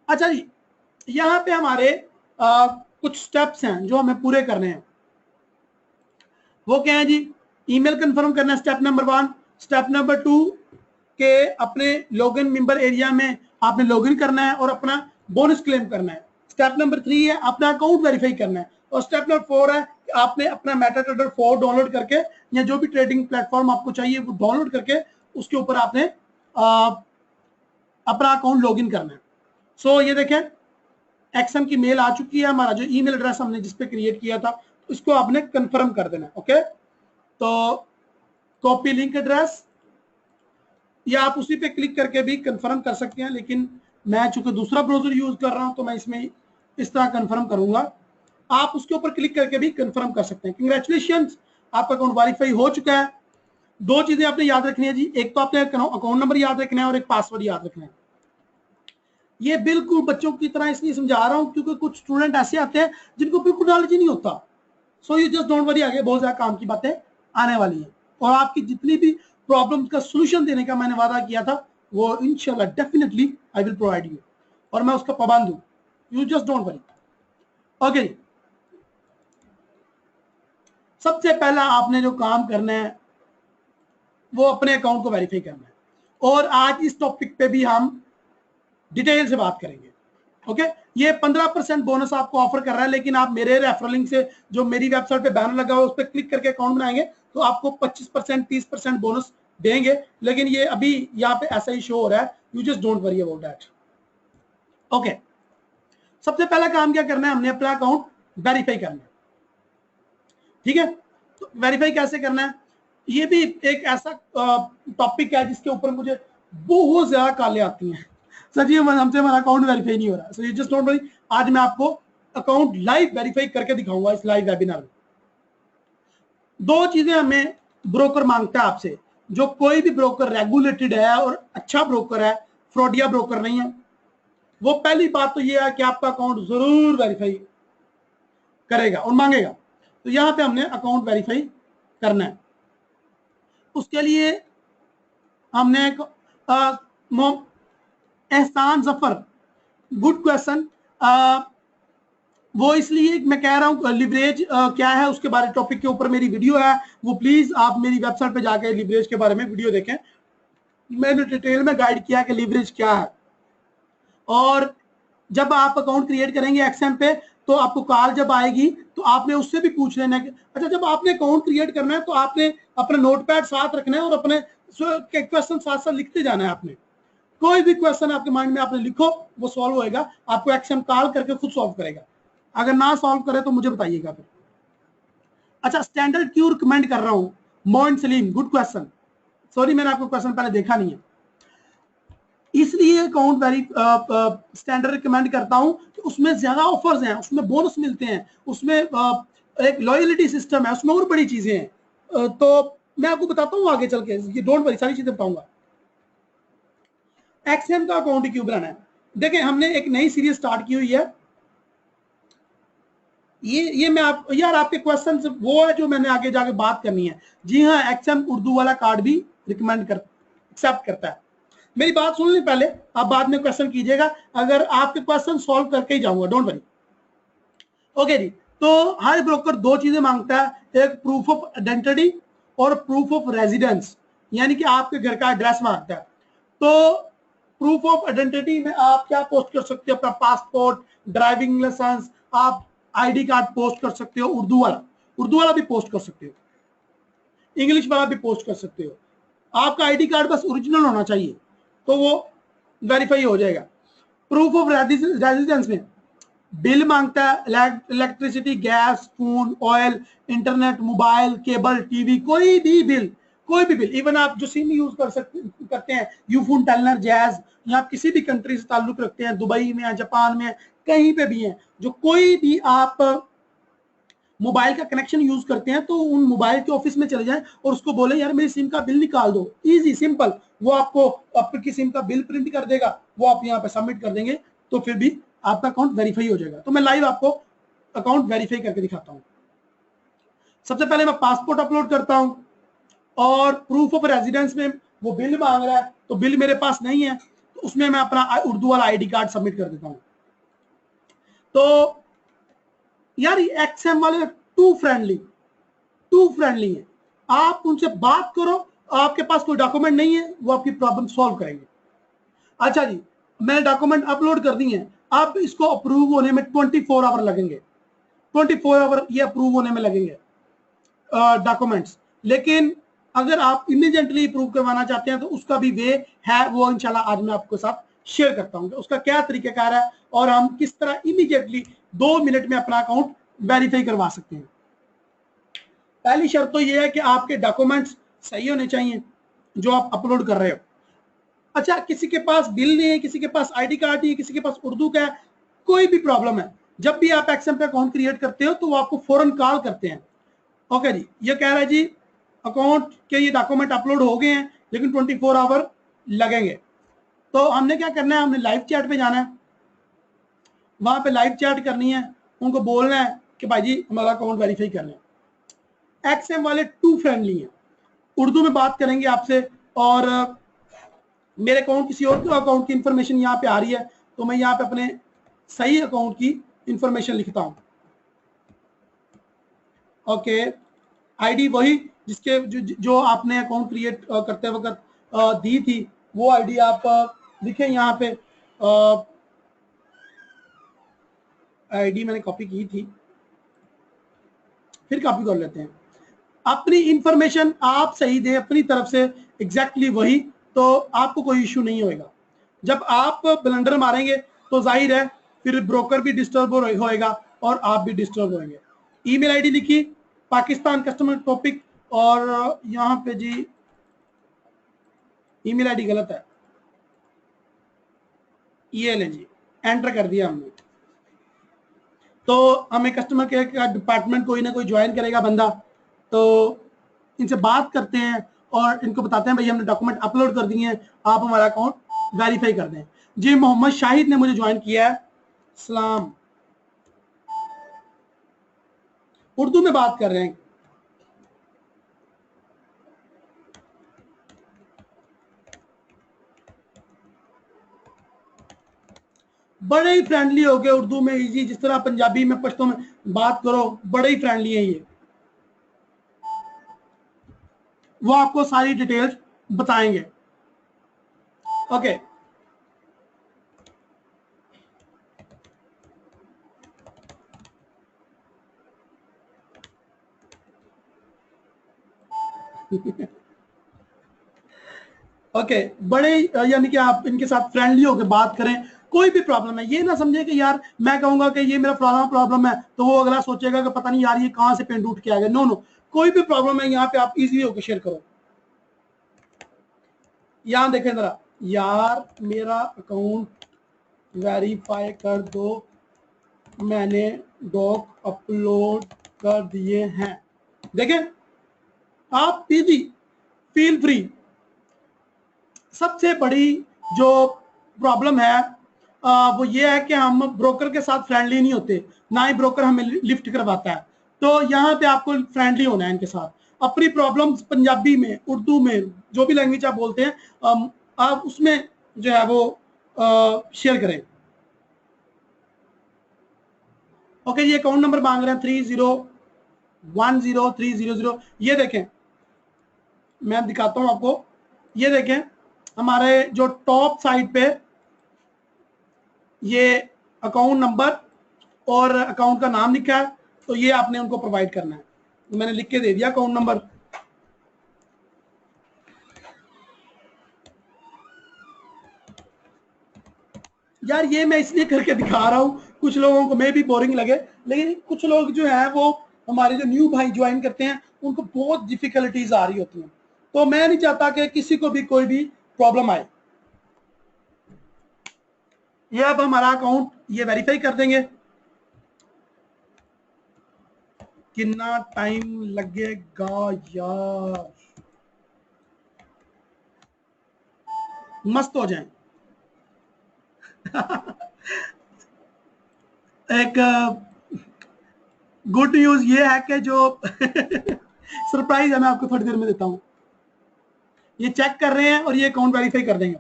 अच्छा जी, यहाँ पे हमारे कुछ स्टेप्स हैं जो हमें पूरे करने हैं। वो क्या है जी? ईमेल कंफर्म करना है, स्टेप नंबर 1। स्टेप नंबर 2 के अपने लॉगिन मेंबर एरिया में आपने लॉगिन करना है और अपना बोनस क्लेम करना है। स्टेप नंबर 3 है अपना अकाउंट वेरीफाई करना है, और स्टेप नंबर 4 है कि आपने अपना मेटाट्रेडर 4 डाउनलोड करके, या जो भी ट्रेडिंग प्लेटफॉर्म आपको चाहिए वो डाउनलोड करके उसके ऊपर आपने अपना अकाउंट लॉगिन करना है। सो ये देखें, एक्सएम की मेल आ चुकी है, हमारा जो ईमेल एड्रेस हमने जिसपे क्रिएट किया था उसको आपने कंफर्म कर देना है। ओके, तो कॉपी लिंक एड्रेस, या आप उसी पे क्लिक करके भी कंफर्म कर सकते हैं, लेकिन मैं चूंकि दूसरा ब्राउजर यूज कर रहा हूं तो मैं इसमें इस तरह कंफर्म करूंगा। आप उसके ऊपर क्लिक करके भी कंफर्म कर सकते हैं। कंग्रेचुलेशंस, आपका अकाउंट वेरीफाई हो चुका है। 2 चीजें आपने याद रखनी है जी, एक तो आपने अकाउंट नंबर याद रखना है और एक पासवर्ड याद रखना है। ये बिल्कुल बच्चों की तरह इसलिए समझा रहा हूं क्योंकि कुछ स्टूडेंट ऐसे आते हैं जिनको बिल्कुल नॉलेज ही नहीं होता। So you just don't worry, आगे बहुत ज्यादा काम की बातें आने वाली हैं, और आपकी जितनी भी प्रॉब्लम का सोल्यूशन देने का मैंने वादा किया था वो इंशाल्लाह definitely I will provide you, और मैं उसका पाबंद हूं। You just don't worry. Okay, सबसे पहला आपने जो काम करना है वो अपने अकाउंट को वेरीफाई करना है, और आज इस टॉपिक पे भी हम डिटेल से बात करेंगे। ओके, ये 15% बोनस आपको ऑफर कर रहा है, लेकिन आप मेरे रेफरल लिंक से, जो मेरी वेबसाइट पे बैनर लगा हुआ है उस पर क्लिक करके अकाउंट बनाएंगे तो आपको 25% 30% बोनस देंगे, लेकिन ये अभी यहाँ पे ऐसा ही शो हो रहा है। You just don't worry about that. Okay, सबसे पहला काम क्या करना है, हमने अपना अकाउंट वेरीफाई करना है, ठीक है। तो वेरीफाई कैसे करना है, ये भी एक ऐसा टॉपिक है जिसके ऊपर मुझे बहुत ज्यादा कालें आती हैं। सर जी हमसे हमारा अकाउंट वेरीफाई नहीं हो रहा। So you just don't worry, आज मैं आपको अकाउंट लाइव वेरीफाई करके दिखाऊंगा इस लाइव वेबिनार में। 2 चीजें हमें ब्रोकर मांगता है आपसे, जो कोई भी ब्रोकर रेगुलेटेड है और अच्छा ब्रोकर है, फ्रॉडिया ब्रोकर नहीं है। वो पहली बात तो ये है कि आपका अकाउंट जरूर वेरीफाई करेगा और मांगेगा। तो यहां पे हमने अकाउंट वेरीफाई करना है। उसके लिए हमने एहसान जफर, गुड क्वेश्चन। वो इसलिए मैं कह रहा हूँ लिवरेज क्या है उसके बारे टॉपिक के ऊपर मेरी वीडियो है, वो प्लीज आप मेरी वेबसाइट पे जाके लिवरेज के बारे में वीडियो देखें। मैंने डिटेल में गाइड किया कि लिवरेज क्या है। और जब आप अकाउंट क्रिएट करेंगे एक्सएम पे तो आपको कॉल जब आएगी तो आपने उससे भी पूछ लेना है। अच्छा, जब आपने अकाउंट क्रिएट करना है तो आपने अपना नोटपैड साथ रखना है और अपने क्वेश्चन साथ साथ लिखते जाना है। आपने कोई भी क्वेश्चन आपके माइंड में आपने लिखो, वो सॉल्व होएगा, आपको एक्सएम कॉल करके खुद सॉल्व करेगा। अगर ना सॉल्व करे तो मुझे बताइएगा फिर। अच्छा, स्टैंडर्ड क्यों रिकमेंड कर रहा हूं? Moin Salim, good question. Sorry मैंने आपको क्वेश्चन पहले देखा नहीं है। इसलिए अकाउंट वेरी स्टैंडर्ड रिकमेंड करता हूं कि उसमें ज्यादा ऑफर्स हैं, उसमें बोनस मिलते हैं, उसमें एक लॉयलिटी सिस्टम है, उसमें और बड़ी चीजें हैं। तो मैं आपको बताता हूँ आगे चल के, ये डोंट वरी, सारी चीजें बताऊंगा। एक्सएम का अकाउंट क्यों बनाना है? देखिए, हमने एक नई सीरीज स्टार्ट की हुई है। ये मैं आप यार आपके क्वेश्चन वो है जो मैंने आगे जाके बात करनी है। जी हाँ, एक्सएम उर्दू वाला कार्ड भी रिकमेंड कर एक्सेप्ट करता है। मेरी बात सुन लें पहले, आप बाद में क्वेश्चन कीजिएगा। अगर आपके क्वेश्चन सॉल्व करके ही जाऊंगा, डोंट वरी। ओके जी, तो हर ब्रोकर दो चीजें मांगता है, एक प्रूफ ऑफ आइडेंटिटी और प्रूफ ऑफ रेजिडेंस, यानी कि आपके घर का एड्रेस मांगता है। तो प्रूफ ऑफ आइडेंटिटी में आप क्या पोस्ट कर सकते हो? अपना पासपोर्ट, ड्राइविंग लाइसेंस, आप आईडी कार्ड पोस्ट कर सकते हो। उर्दू वाला भी पोस्ट कर सकते हो, इंग्लिश वाला भी पोस्ट कर सकते हो। आपका आईडी कार्ड बस ओरिजिनल होना चाहिए, तो वो वेरीफाई हो जाएगा। प्रूफ ऑफ रेजिडेंस में बिल मांगता है, electricity, gas, phone, oil, internet, mobile, cable, TV, कोई भी बिल, कोई भी बिल। इवन आप जो सिम यूज करते हैं, यूफोन, टेलनर, जैज, या आप किसी भी कंट्री से ताल्लुक रखते हैं, दुबई में, जापान में, कहीं पे भी हैं, जो कोई भी आप मोबाइल का कनेक्शन यूज करते हैं, तो उन मोबाइल के ऑफिस में चले जाएं और उसको बोले यार मेरी सिम का बिल निकाल दो। इजी सिंपल, वो आपको आपकी सिम का बिल प्रिंट कर देगा, वो आप यहाँ पे सबमिट कर देंगे, तो फिर भी आपका अकाउंट वेरीफाई हो जाएगा। तो मैं लाइव आपको अकाउंट वेरीफाई करके दिखाता हूँ। सबसे पहले मैं पासपोर्ट अपलोड करता हूँ और प्रूफ ऑफ रेजिडेंस में वो बिल मांग रहा है, तो बिल मेरे पास नहीं है, तो उसमें मैं अपना उर्दू वाला आईडी कार्ड सबमिट कर देता हूँ। तो यार एक्सएम वाले टू फ्रेंडली है। आप उनसे बात करो, आपके पास कोई डॉक्यूमेंट नहीं है, वो आपकी प्रॉब्लम सॉल्व करेंगे। अच्छा जी, मैंने डॉक्यूमेंट अपलोड कर दी है, अब इसको अप्रूव होने में 24 आवर लगेंगे। 24 आवर ये अप्रूव होने में लगेंगे डॉक्यूमेंट्स। लेकिन अगर आप इमीडिएटली अप्रूव करवाना चाहते हैं तो उसका भी वे है, वो इंशाल्लाह आज मैं आपके साथ शेयर करता हूँ उसका क्या तरीकेकार है और हम किस तरह इमीडिएटली 2 मिनट में अपना अकाउंट वेरीफाई करवा सकते हैं। पहली शर्त तो ये है कि आपके डॉक्यूमेंट्स सही होने चाहिए जो आप अपलोड कर रहे हो। अच्छा, किसी के पास बिल नहीं है, किसी के पास आईडी कार्ड नहीं है, किसी के पास उर्दू का है, कोई भी प्रॉब्लम है, जब भी आप एक्सएम पे अकाउंट क्रिएट करते हो तो वो आपको फौरन कॉल करते हैं। ओके जी, ये कह रहा है जी अकाउंट के ये डॉक्यूमेंट अपलोड हो गए हैं लेकिन 24 आवर लगेंगे। तो हमने क्या करना है, हमने लाइव चैट पे जाना है, वहां पे लाइव चैट करनी है, उनको बोलना है कि भाई जी हमारा अकाउंट वेरीफाई कर लें। एक्सएम वाले टू फ्रेंडली हैं, उर्दू में बात करेंगे आपसे। और मेरे अकाउंट किसी और अकाउंट की इंफॉर्मेशन यहाँ पे आ रही है, तो मैं यहाँ पे अपने सही अकाउंट की इंफॉर्मेशन लिखता हूँ। ओके, आईडी वही जिसके जो आपने अकाउंट क्रिएट करते वक्त दी थी, वो आईडी आप लिखें यहाँ पे। आईडी मैंने कॉपी की थी, फिर कॉपी कर लेते हैं। अपनी इंफॉर्मेशन आप सही दें अपनी तरफ से, एग्जैक्टली वही, तो आपको कोई इश्यू नहीं होएगा। जब आप ब्लंडर मारेंगे तो जाहिर है फिर ब्रोकर भी डिस्टर्ब होएगा और आप भी डिस्टर्ब होंगे। ईमेल आईडी लिखी, पाकिस्तान कस्टमर टॉपिक, और यहाँ पे जी ईमेल आईडी गलत है, ये लें जी, एंटर कर दिया हमने। तो हमें कस्टमर केयर का डिपार्टमेंट कोई ना कोई ज्वाइन करेगा बंदा, तो इनसे बात करते हैं और इनको बताते हैं भाई हमने डॉक्यूमेंट अपलोड कर दिए हैं, आप हमारा अकाउंट वेरीफाई कर दें। जी मोहम्मद शाहिद ने मुझे ज्वाइन किया है, सलाम। उर्दू में बात कर रहे हैं। बड़े ही फ्रेंडली हो गए, उर्दू में इजी, जिस तरह पंजाबी में पश्तो में बात करो, बड़े ही फ्रेंडली है ये। वो आपको सारी डिटेल्स बताएंगे। ओके ओके बड़े यानी कि आप इनके साथ फ्रेंडली होकर बात करें। कोई भी प्रॉब्लम है, ये ना समझे कि यार मैं कहूंगा कि ये मेरा प्रॉब्लम है तो वो अगला सोचेगा कि पता नहीं यार ये कहां से पेंट उठ के आ गया। नो नो, कोई भी प्रॉब्लम है यहाँ पे आप इजीली होकर शेयर करो। यहाँ देखें जरा, यार मेरा अकाउंट वेरीफाई कर दो, मैंने डॉक अपलोड कर दिए हैं। देखें आप इजी, फील फ्री। सबसे बड़ी जो प्रॉब्लम है वो ये है कि हम ब्रोकर के साथ फ्रेंडली नहीं होते, ना ही ब्रोकर हमें लिफ्ट करवाता है। तो यहाँ पे आपको फ्रेंडली होना है इनके साथ। अपनी प्रॉब्लम्स पंजाबी में, उर्दू में, जो भी लैंग्वेज आप बोलते हैं आप उसमें जो है वो शेयर करें। ओके ये अकाउंट नंबर मांग रहे हैं 3010300। ये देखें, मैं दिखाता हूं आपको। ये देखें हमारे जो टॉप साइड पे ये अकाउंट नंबर और अकाउंट का नाम लिखा है, तो ये आपने उनको प्रोवाइड करना है। तो मैंने लिख के दे दिया अकाउंट नंबर। यार ये मैं इसलिए करके दिखा रहा हूं, कुछ लोगों को मे भी बोरिंग लगे, लेकिन कुछ लोग जो है वो हमारे जो न्यू भाई ज्वाइन करते हैं उनको बहुत डिफिकल्टीज आ रही होती हैं। तो मैं नहीं चाहता कि किसी को भी कोई भी प्रॉब्लम आए। ये अब हमारा अकाउंट ये वेरीफाई कर देंगे। कितना टाइम लगेगा यार, मस्त हो जाए। एक गुड न्यूज ये है कि जो सरप्राइज है मैं आपको थोड़ी देर में देता हूं। ये चेक कर रहे हैं और ये अकाउंट वेरीफाई कर देंगे।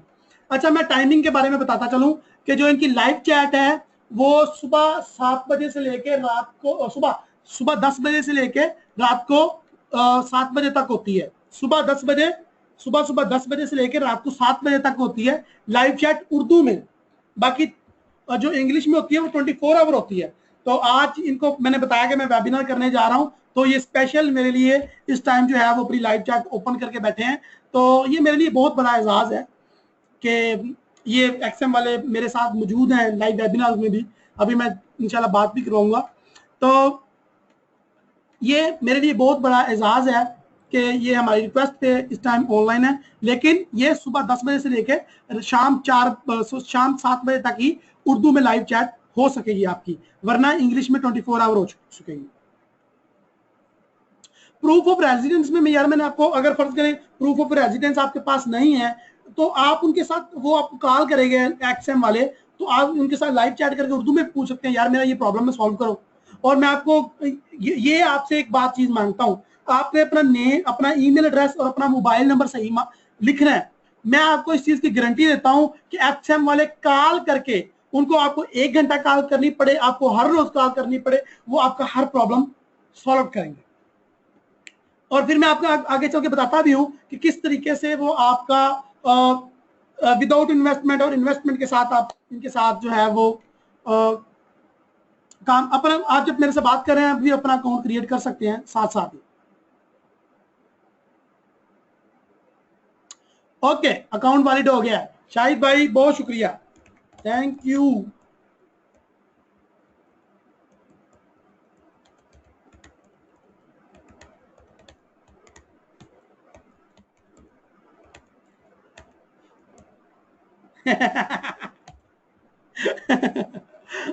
अच्छा मैं टाइमिंग के बारे में बताता चलूं कि जो इनकी लाइव चैट है वो सुबह 7 बजे से लेके रात को सुबह 10 बजे से लेके रात को 7 बजे तक होती है। सुबह 10 बजे से लेकर रात को 7 बजे तक होती है लाइव चैट उर्दू में। बाकी जो इंग्लिश में होती है वो 24 आवर होती है। तो आज इनको मैंने बताया कि मैं वेबिनार करने जा रहा हूं, तो ये स्पेशल मेरे लिए इस टाइम जो है वो अपनी लाइव चैट ओपन करके बैठे हैं। तो ये मेरे लिए बहुत बड़ा एजाज है कि ये एक्सएम वाले मेरे साथ मौजूद हैं लाइव वेबिनार में भी। अभी मैं इंशाल्लाह बात भी करवाऊंगा। तो ये मेरे लिए बहुत बड़ा एजाज है कि ये हमारी रिक्वेस्ट पे इस टाइम ऑनलाइन है, लेकिन ये सुबह 10 बजे से लेकर शाम 7 बजे तक ही उर्दू में लाइव चैट हो सकेगी आपकी, वरना इंग्लिश में 24 आवर हो सकेगी। प्रूफ ऑफ रेजिडेंस में यार मैंने आपको, अगर फर्ज करें प्रूफ ऑफ रेजिडेंस आपके पास नहीं है तो आप उनके साथ, वो आपको कॉल करेंगे एक्सएम वाले, तो आप उनके साथ लाइव चैट करके उर्दू में पूछ सकते हैं यार मेरा ये प्रॉब्लम है सॉल्व करो। और मैं आपको ये आपसे एक बात चीज मांगता हूं, आपने अपना नेम, अपना ईमेल एड्रेस और अपना मोबाइल नंबर सही लिखना है। मैं आपको इस चीज की गारंटी देता हूं कि एक्सएम वाले कॉल करके, उनको आपको 1 घंटा कॉल करनी पड़े, आपको हर रोज कॉल करनी पड़े, वो आपका हर प्रॉब्लम सॉल्व करेंगे। और फिर मैं आपको आगे चल के बताता भी हूं कि किस तरीके से वो आपका विदाउट इन्वेस्टमेंट और इन्वेस्टमेंट के साथ आप इनके साथ जो है वो काम अपना, आप जब मेरे से बात कर रहे हैं अभी अपना अकाउंट क्रिएट कर सकते हैं साथ साथ ही। ओके अकाउंट वैलिड हो गया। शाहिद भाई बहुत शुक्रिया, थैंक यू।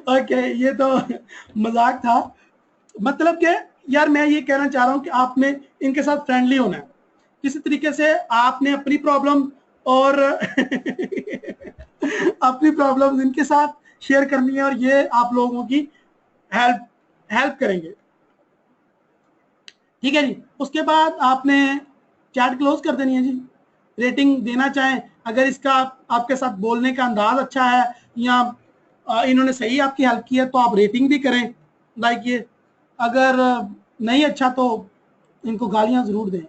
ओके ये तो मजाक था। मतलब कि यार मैं ये कहना चाह रहा हूं कि आपने इनके साथ फ्रेंडली होना है। किसी तरीके से आपने अपनी प्रॉब्लम और अपनी प्रॉब्लम इनके साथ शेयर करनी है और ये आप लोगों की हेल्प हेल्प करेंगे। ठीक है जी, उसके बाद आपने चैट क्लोज कर देनी है जी। रेटिंग देना चाहें, अगर इसका आपके साथ बोलने का अंदाज अच्छा है या इन्होंने सही आपकी हेल्प की है तो आप रेटिंग भी करें, लाइक ये। अगर नहीं अच्छा तो इनको गालियां जरूर दें,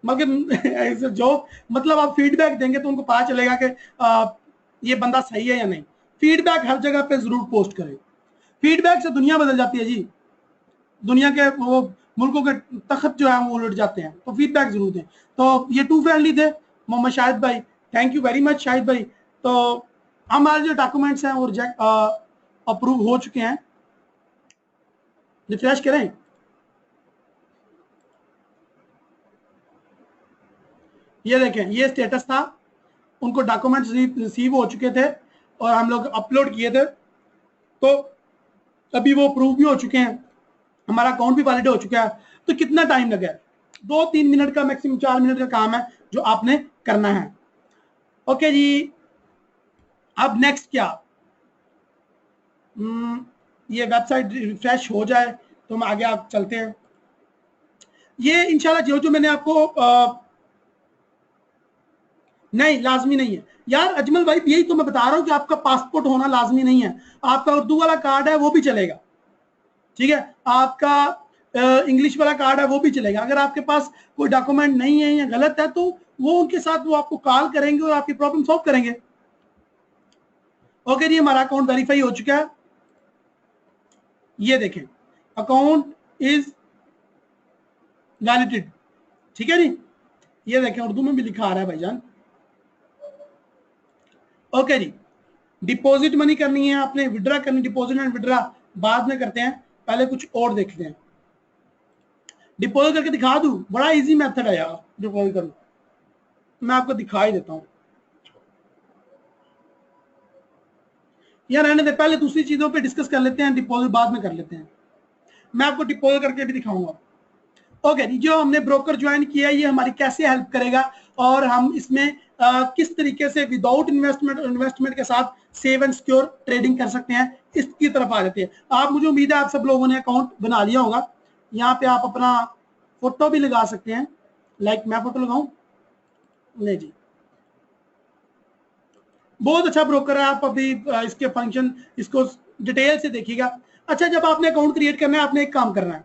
मगर ऐसे जो मतलब आप फीडबैक देंगे तो उनको पता चलेगा कि ये बंदा सही है या नहीं। फीडबैक हर जगह पे जरूर पोस्ट करें, फीडबैक से दुनिया बदल जाती है जी, दुनिया के वो मुल्कों के तख्त जो है वो उलट जाते हैं, तो फीडबैक जरूर दें। तो ये टू फ्रेंडली थे मोहम्मद शाहिद भाई, thank you very much Shahid भाई। तो हमारे जो डॉक्यूमेंट्स हैं वो रिजेक्ट अप्रूव हो चुके हैं, रिफ्रेश करें। ये देखें, ये स्टेटस था, उनको डॉक्यूमेंट्स रिसीव हो चुके थे और हम लोग अपलोड किए थे, तो अभी वो अप्रूव भी हो चुके हैं, हमारा अकाउंट भी वैलिड हो चुका है। तो कितना टाइम लगा है? 2-3 मिनट का, मैक्सिमम 4 मिनट का काम है जो आपने करना है। ओके जी, अब नेक्स्ट क्या, ये वेबसाइट रिफ्रेश हो जाए तो हम आगे आप चलते हैं। ये इंशाल्लाह जो जो मैंने आपको नहीं लाजमी नहीं है यार अजमल भाई, यही तो मैं बता रहा हूं कि आपका पासपोर्ट होना लाजमी नहीं है, आपका उर्दू वाला कार्ड है वो भी चलेगा, ठीक है, आपका इंग्लिश वाला कार्ड है वो भी चलेगा। अगर आपके पास कोई डॉक्यूमेंट नहीं है या गलत है तो वो उनके साथ वो आपको कॉल करेंगे और आपकी प्रॉब्लम सॉल्व करेंगे। ओके जी, हमारा अकाउंट वेरीफाई हो चुका है, ये देखें अकाउंट इज वैलिडेड, ठीक है जी, ये देखें उर्दू में भी लिखा आ रहा है भाईजान। ओके जी, डिपॉजिट मनी करनी है आपने, विड्रा करनी, डिपॉजिट एंड विड्रा बाद में करते हैं, पहले कुछ और देखते हैं। डिपॉजिट करके दिखा दूं, बड़ा इजी मेथड है यार डिपॉजिट करना, मैं आपको दिखा ही देता हूं यार, रहने दे, पहले दूसरी चीजों पे डिस्कस कर लेते हैं, डिपॉजिट बाद में कर लेते हैं। मैं आपको डिपॉजिट करके भी दिखाऊंगा। ओके, जो हमने ब्रोकर ज्वाइन किया ये हमारी कैसे हेल्प करेगा और हम इसमें किस तरीके से विदाउट इन्वेस्टमेंट के साथ सेव एंड सिक्योर ट्रेडिंग कर सकते हैं, इसकी तरफ आ जाते हैं। आप, मुझे उम्मीद है आप सब लोगों ने अकाउंट बना लिया होगा, यहाँ पे आप अपना फोटो भी लगा सकते हैं, लाइक मैं फोटो लगाऊं, नहीं जी, बहुत अच्छा ब्रोकर है, आप अभी इसके फंक्शन इसको डिटेल से देखिएगा। अच्छा, जब आपने अकाउंट क्रिएट करना है आपने एक काम करना है,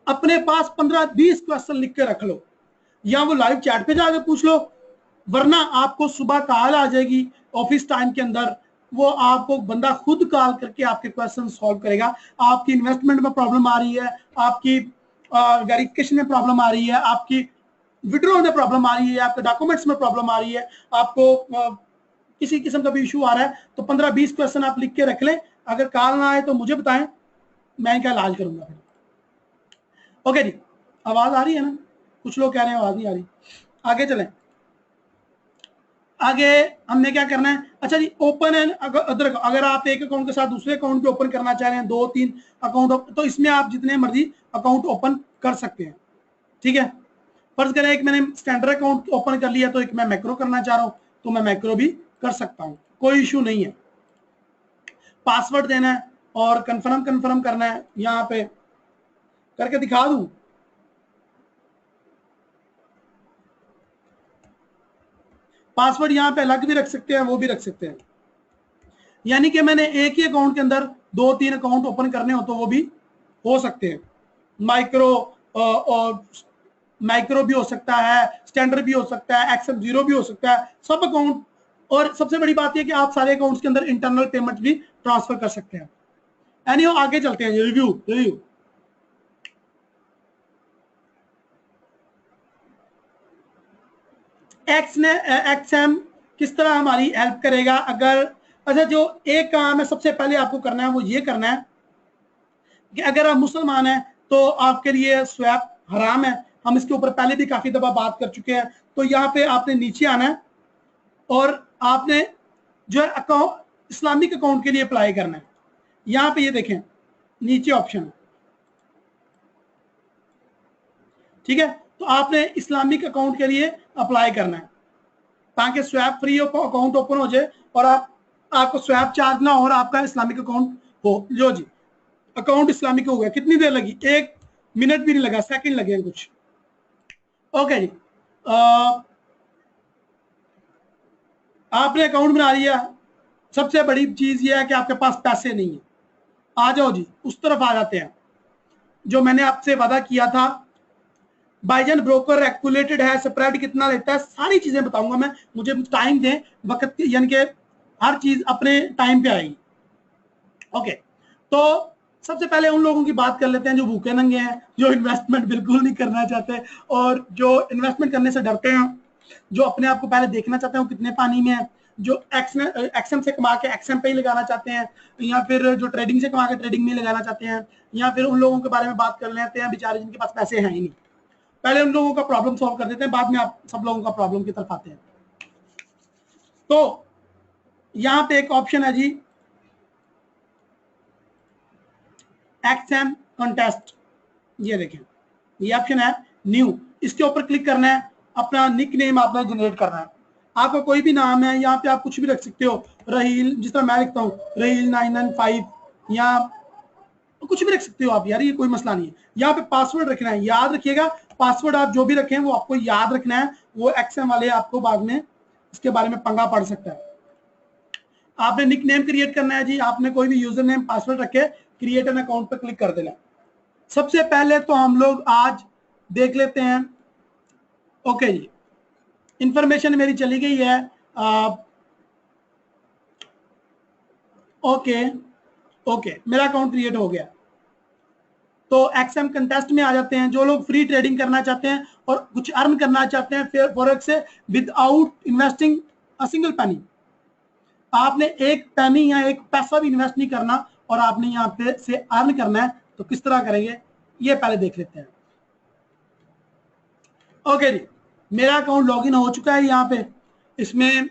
अपने पास 15-20 क्वेश्चन लिख के रख लो, या वो लाइव चैट पे जाकर पूछ लो, वरना आपको सुबह कॉल आ जाएगी ऑफिस टाइम के अंदर, वो आपको बंदा खुद कॉल करके आपके क्वेश्चन सॉल्व करेगा। आपकी इन्वेस्टमेंट में प्रॉब्लम आ रही है, आपकी वेरिफिकेशन में प्रॉब्लम आ रही है, आपकी विड्रॉ में प्रॉब्लम आ रही है, आपके डॉक्यूमेंट्स में प्रॉब्लम आ रही है, आपको किसी किस्म का भी इशू आ रहा है, तो 15-20 क्वेश्चन आप लिख के रख लें, अगर कॉल ना आए तो मुझे बताएं, मैं इनका इलाज करूंगा फिर। ओके जी, आवाज आ रही है ना? कुछ लोग कह रहे हैं आवाज नहीं आ रही, आगे चलें। आगे हमने क्या करना है, अच्छा जी, ओपन एंड अगर आप एक अकाउंट के साथ दूसरे अकाउंट भी ओपन करना चाह रहे हैं, 2-3 अकाउंट, तो इसमें आप जितने मर्जी अकाउंट ओपन कर सकते हैं, ठीक है। फर्ज करें एक मैंने स्टैंडर्ड अकाउंट ओपन कर लिया, तो एक मैं मैक्रो करना चाह रहा हूं तो मैं मैक्रो भी कर सकता हूं, कोई इशू नहीं है। पासवर्ड देना है और कंफर्म करना है, यहां पे करके दिखा दूं, पासवर्ड यहां पे अलग भी रख सकते हैं, वो भी रख सकते हैं, यानी कि मैंने एक ही अकाउंट के अंदर 2-3 अकाउंट ओपन करने हो तो वो भी हो सकते हैं। माइक्रो और माइक्रो भी हो सकता है, स्टैंडर्ड भी हो सकता है, एक्सेल 0 भी हो सकता है, सब अकाउंट। और सबसे बड़ी बात यह कि आप सारे अकाउंट्स के अंदर इंटरनल पेमेंट भी ट्रांसफर कर सकते हैं। एनीहो, आगे चलते हैं, रिव्यू एक्सएम किस तरह हमारी हेल्प करेगा। अगर अच्छा, जो एक काम है सबसे पहले आपको करना है वो ये करना है कि अगर आप मुसलमान हैं तो आपके लिए स्वैप हराम है, हम इसके ऊपर पहले भी काफी दफा बात कर चुके हैं। तो यहाँ पे आपने नीचे आना है और आपने जो है अकाउंट, इस्लामिक अकाउंट के लिए अप्लाई करना है। यहाँ पे ये देखें नीचे ऑप्शन है, ठीक है, तो आपने इस्लामिक अकाउंट के लिए अप्लाई करना है ताकि स्वैप फ्री अकाउंट ओपन हो जाए और आपको स्वैप चार्ज ना हो और आपका इस्लामिक अकाउंट हो। लो जी, अकाउंट इस्लामिक हो गया। कितनी देर लगी? 1 मिनट भी नहीं लगा, सेकंड लगे कुछ। ओके जी, आपने अकाउंट बना लिया, सबसे बड़ी चीज ये है कि आपके पास पैसे नहीं है। आ जाओ जी, उस तरफ आ जाते हैं जो मैंने आपसे वादा किया था। बाइजन ब्रोकर रेगुलेटेड है, स्प्रेड कितना लेता है, सारी चीजें बताऊंगा मैं, मुझे टाइम दें, वक्त यानी कि हर चीज अपने टाइम पे आएगी। ओके, तो सबसे पहले उन लोगों की बात कर लेते हैं जो भूखे नंगे हैं, जो इन्वेस्टमेंट बिल्कुल नहीं करना चाहते और जो इन्वेस्टमेंट करने से डरते हैं, जो अपने आप को पहले देखना चाहते हैं वो कितने पानी में है, जो एक्सएम से कमा के एक्सएम पे ही लगाना चाहते हैं, या फिर जो ट्रेडिंग से कमा के ट्रेडिंग में लगाना चाहते हैं, या फिर उन लोगों के बारे में बात कर लेते हैं बेचारे जिनके पास पैसे हैं ही नहीं। पहले उन लोगों का प्रॉब्लम सॉल्व कर देते हैं, बाद में आप सब लोगों का प्रॉब्लम की तरफ आते हैं। तो यहां पे एक ऑप्शन है जी, एक्सएम कॉन्टेस्ट, ये देखें, ये ऑप्शन है न्यू, इसके ऊपर क्लिक करना है, अपना निक नेम आपने जनरेट करना है। आपका कोई भी नाम है, यहाँ पे आप कुछ भी रख सकते हो, रहील, जिस तरह मैं लिखता हूँ रहील 995, या कुछ भी रख सकते हो आप यार, ये कोई मसला नहीं है। यहाँ पे पासवर्ड रखना है, याद रखिएगा पासवर्ड आप जो भी रखें वो आपको याद रखना है, वो एक्सएम वाले आपको बाद में इसके बारे में पंगा पड़ सकता है। आपने निक नेम क्रिएट करना है जी, आपने कोई भी यूजर नेम पासवर्ड रखे, क्रिएट एन अकाउंट पर क्लिक कर देना। सबसे पहले तो हम लोग आज देख लेते हैं। ओके जी, इंफॉर्मेशन मेरी चली गई है। ओके ओके, मेरा अकाउंट क्रिएट हो गया। तो एक्सएम कंटेस्ट में आ जाते हैं। जो लोग फ्री ट्रेडिंग करना चाहते हैं और कुछ अर्न करना चाहते हैं फॉरेक्स से without investing a single penny, आपने एक पेनी या एक पैसा भी इन्वेस्ट नहीं करना और आपने यहाँ पे से अर्न करना है, तो किस तरह करेंगे ये पहले देख लेते हैं। ओके जी, मेरा अकाउंट लॉगिन हो चुका है। यहाँ पे इसमें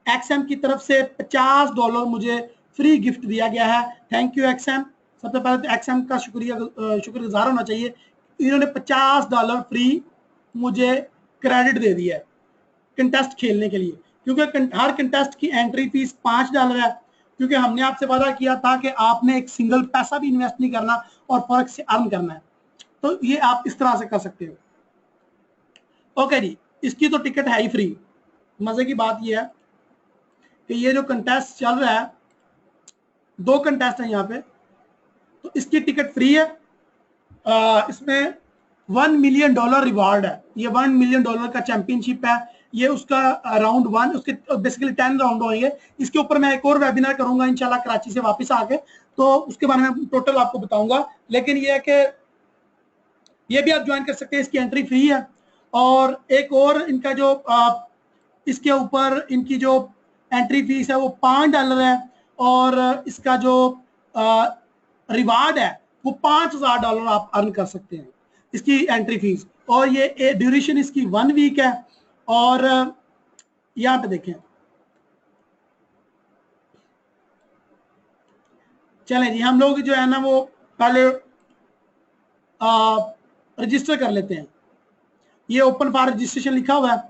एक्सएम की तरफ से $50 मुझे फ्री गिफ्ट दिया गया है। Thank you XM. सबसे पहले तो एक्सएम का शुक्रगुजार होना चाहिए, इन्होंने $50 फ्री मुझे क्रेडिट दे दिया है कंटेस्ट खेलने के लिए, क्योंकि हर कंटेस्ट की एंट्री फीस $5 है। क्योंकि हमने आपसे वादा किया था कि आपने एक सिंगल पैसा भी इन्वेस्ट नहीं करना और फॉरेक्स से अर्न करना है, तो ये आप इस तरह से कर सकते हो। ओके जी, इसकी तो टिकट है ही फ्री। मजे की बात ये है कि ये जो कंटेस्ट चल रहा है, 2 कंटेस्ट है यहाँ पे, तो इसकी टिकट फ्री है। इसमें $1 मिलियन रिवार्ड है। ये $1 मिलियन का चैंपियनशिप है। ये उसका राउंड 1, उसके बेसिकली 10 राउंड होंगे। इसके ऊपर मैं एक और वेबिनार करूंगा इंशाल्लाह कराची से वापस आके, तो उसके बारे में टोटल आपको बताऊंगा। लेकिन ये है कि ये भी आप ज्वाइन कर सकते हैं, इसकी एंट्री फ्री है। और एक और इनका जो इसके ऊपर इनकी जो एंट्री फीस है वो $5 है, और इसका जो रिवार्ड है वो $5000 आप अर्न कर सकते हैं, इसकी एंट्री फीस। और ये ड्यूरेशन इसकी 1 वीक है। और यहाँ पे देखें, चलें जी, हम लोग जो है ना वो पहले रजिस्टर कर लेते हैं। ये ओपन फॉर रजिस्ट्रेशन लिखा हुआ है।